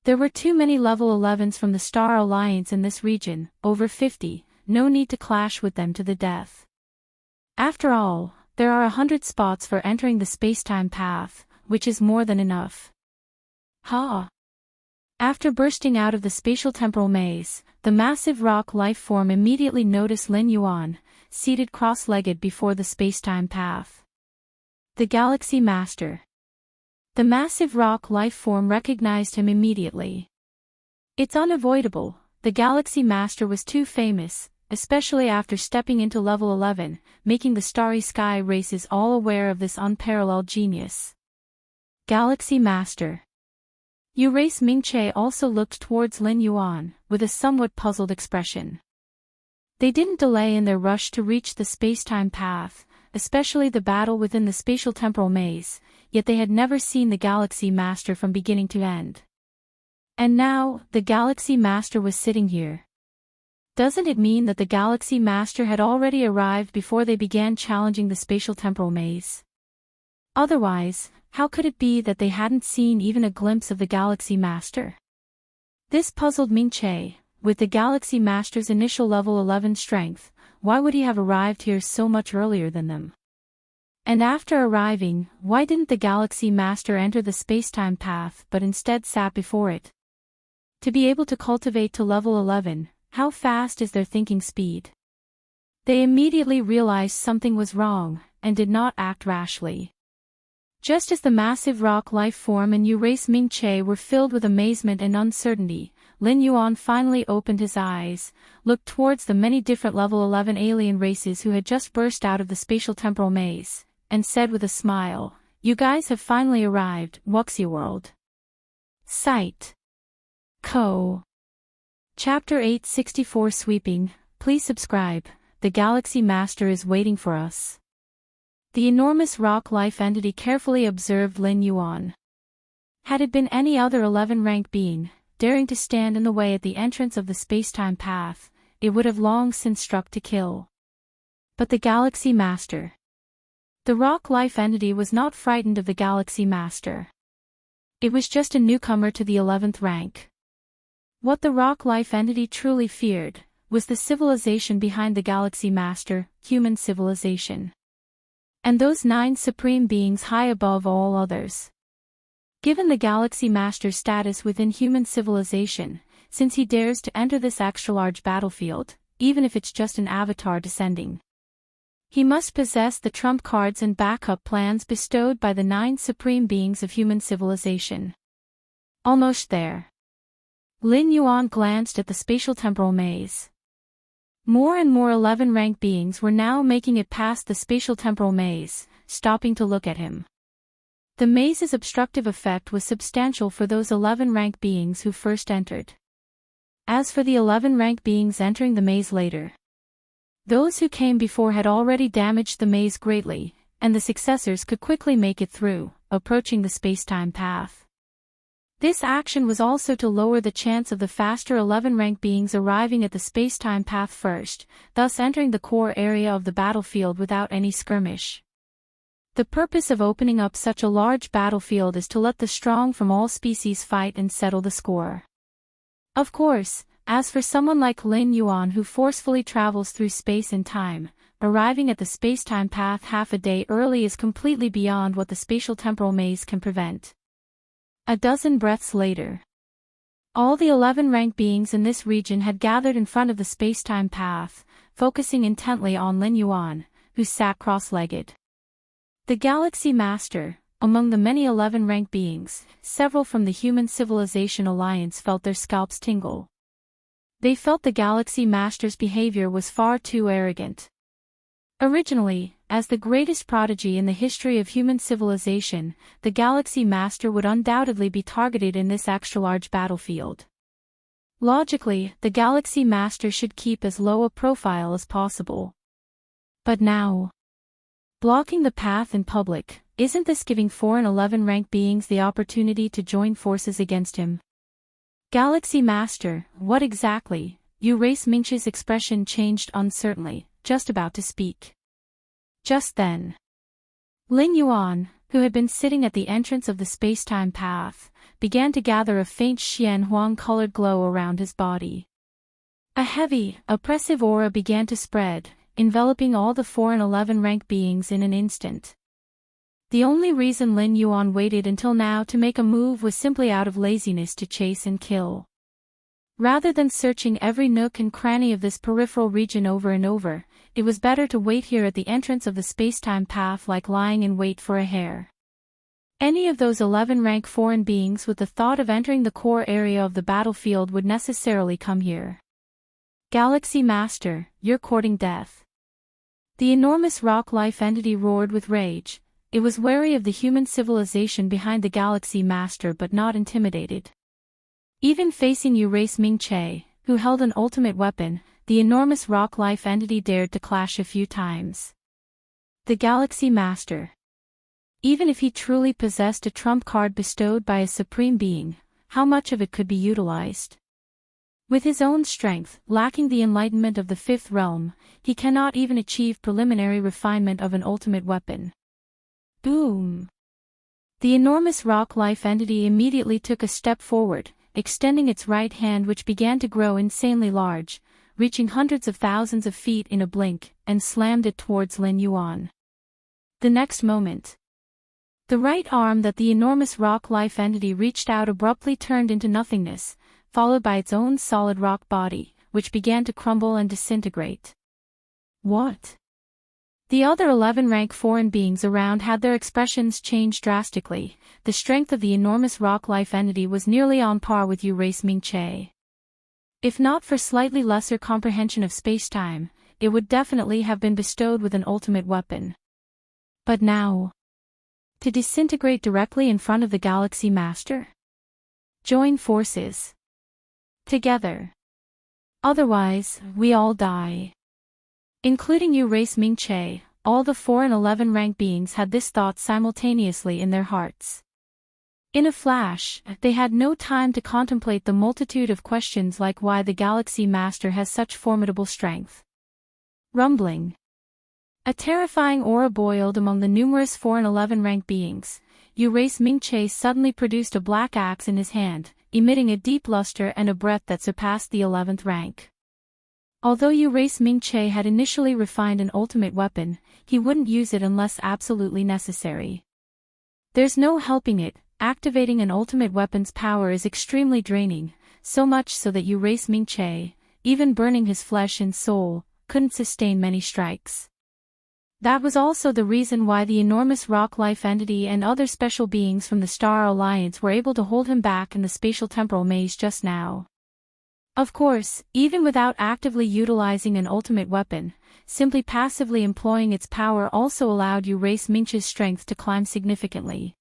There were too many level 11s from the Star Alliance in this region, over 50, no need to clash with them to the death. After all, there are 100 spots for entering the space-time path, which is more than enough. Ha! After bursting out of the spatial temporal maze, the massive rock life form immediately noticed Lin Yuan, seated cross-legged before the space-time path. The Galaxy Master. The massive rock life form recognized him immediately. It's unavoidable, the Galaxy Master was too famous, especially after stepping into level 11, making the starry sky races all aware of this unparalleled genius. Galaxy Master. Race Mingche also looked towards Lin Yuan, with a somewhat puzzled expression. They didn't delay in their rush to reach the space-time path, especially the battle within the spatial temporal maze, yet they had never seen the Galaxy Master from beginning to end. And now, the Galaxy Master was sitting here. Doesn't it mean that the Galaxy Master had already arrived before they began challenging the spatial temporal maze? Otherwise, how could it be that they hadn't seen even a glimpse of the Galaxy Master? This puzzled Mingche. With the Galaxy Master's initial level 11 strength, why would he have arrived here so much earlier than them? And after arriving, why didn't the Galaxy Master enter the space-time path but instead sat before it? To be able to cultivate to level 11, how fast is their thinking speed? They immediately realized something was wrong, and did not act rashly. Just as the massive rock life form and Race Mingche were filled with amazement and uncertainty, Lin Yuan finally opened his eyes, looked towards the many different level 11 alien races who had just burst out of the spatial temporal maze, and said with a smile, "You guys have finally arrived, Wuxia world." Site. Co. Chapter 864 Sweeping, please subscribe, the Galaxy Master is waiting for us. The enormous rock life entity carefully observed Lin Yuan. Had it been any other 11-rank being, daring to stand in the way at the entrance of the space-time path, it would have long since struck to kill. But the Galaxy Master. The rock life entity was not frightened of the Galaxy Master. It was just a newcomer to the 11th rank. What the rock life entity truly feared was the civilization behind the Galaxy Master, human civilization. And those 9 supreme beings high above all others. Given the Galaxy Master's status within human civilization, since he dares to enter this extra-large battlefield, even if it's just an avatar descending, he must possess the trump cards and backup plans bestowed by the 9 supreme beings of human civilization. Almost there. Lin Yuan glanced at the spatial temporal maze. More and more 11-rank beings were now making it past the spatial temporal maze, stopping to look at him. The maze's obstructive effect was substantial for those 11-rank beings who first entered. As for the 11-rank beings entering the maze later, those who came before had already damaged the maze greatly, and the successors could quickly make it through, approaching the space-time path. This action was also to lower the chance of the faster 11-rank beings arriving at the space-time path first, thus entering the core area of the battlefield without any skirmish. The purpose of opening up such a large battlefield is to let the strong from all species fight and settle the score. Of course, as for someone like Lin Yuan who forcefully travels through space and time, arriving at the space-time path half a day early is completely beyond what the spatial temporal maze can prevent. A dozen breaths later, all the 11-rank beings in this region had gathered in front of the space-time path, focusing intently on Lin Yuan, who sat cross-legged. The Galaxy Master, among the many 11-rank beings, several from the Human Civilization Alliance felt their scalps tingle. They felt the Galaxy Master's behavior was far too arrogant. Originally, as the greatest prodigy in the history of human civilization, the Galaxy Master would undoubtedly be targeted in this extra-large battlefield. Logically, the Galaxy Master should keep as low a profile as possible. But now, blocking the path in public, isn't this giving 4 and 11-rank beings the opportunity to join forces against him? Galaxy Master, what exactly? Race Mingche's expression changed uncertainly, just about to speak. Just then, Lin Yuan, who had been sitting at the entrance of the space-time path, began to gather a faint Xianhuang-colored glow around his body. A heavy, oppressive aura began to spread, enveloping all the 4 and 11 rank beings in an instant. The only reason Lin Yuan waited until now to make a move was simply out of laziness to chase and kill. Rather than searching every nook and cranny of this peripheral region over and over, it was better to wait here at the entrance of the spacetime path like lying in wait for a hare. Any of those 11 rank foreign beings with the thought of entering the core area of the battlefield would necessarily come here. Galaxy Master, you're courting death. The enormous rock life entity roared with rage. It was wary of the human civilization behind the Galaxy Master but not intimidated. Even facing Race Ming-Che, who held an ultimate weapon, the enormous rock life entity dared to clash a few times. The Galaxy Master. Even if he truly possessed a trump card bestowed by a supreme being, how much of it could be utilized? With his own strength, lacking the enlightenment of the fifth realm, he cannot even achieve preliminary refinement of an ultimate weapon. Boom! The enormous rock life entity immediately took a step forward, extending its right hand which began to grow insanely large, reaching hundreds of thousands of feet in a blink, and slammed it towards Lin Yuan. The next moment, the right arm that the enormous rock life entity reached out abruptly turned into nothingness, followed by its own solid rock body, which began to crumble and disintegrate. What? The other 11 rank foreign beings around had their expressions changed drastically. The strength of the enormous rock life entity was nearly on par with Race Ming-Che. If not for slightly lesser comprehension of spacetime, it would definitely have been bestowed with an ultimate weapon. But now, to disintegrate directly in front of the Galaxy Master? Join forces. Together. Otherwise, we all die. Including Race Ming-Che, all the 4 and 11 rank beings had this thought simultaneously in their hearts. In a flash, they had no time to contemplate the multitude of questions like why the Galaxy Master has such formidable strength. Rumbling. A terrifying aura boiled among the numerous 4 and 11 rank beings. Race Ming-Che suddenly produced a black axe in his hand, emitting a deep luster and a breath that surpassed the 11th rank. Although Race Ming-Che had initially refined an ultimate weapon, he wouldn't use it unless absolutely necessary. There's no helping it, activating an ultimate weapon's power is extremely draining, so much so that Race Ming-Che, even burning his flesh and soul, couldn't sustain many strikes. That was also the reason why the enormous rock life entity and other special beings from the Star Alliance were able to hold him back in the spatial temporal maze just now. Of course, even without actively utilizing an ultimate weapon, simply passively employing its power also allowed Race Ming-Che's strength to climb significantly.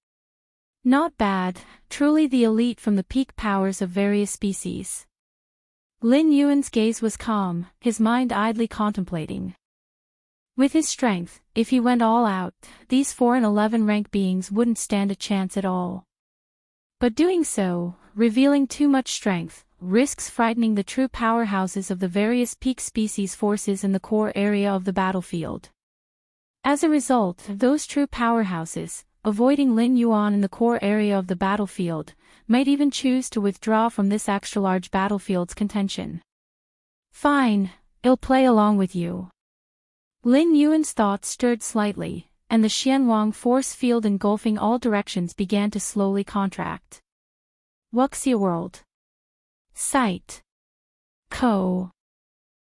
Not bad, truly the elite from the peak powers of various species. Lin Yuan's gaze was calm, his mind idly contemplating. With his strength, if he went all out, these 4 and 11 rank beings wouldn't stand a chance at all. But doing so, revealing too much strength, risks frightening the true powerhouses of the various peak species forces in the core area of the battlefield. As a result, those true powerhouses, avoiding Lin Yuan in the core area of the battlefield, might even choose to withdraw from this extra-large battlefield's contention. Fine, I'll play along with you. Lin Yuan's thoughts stirred slightly, and the Xianhuang force field engulfing all directions began to slowly contract. Wuxia World. Site. Co.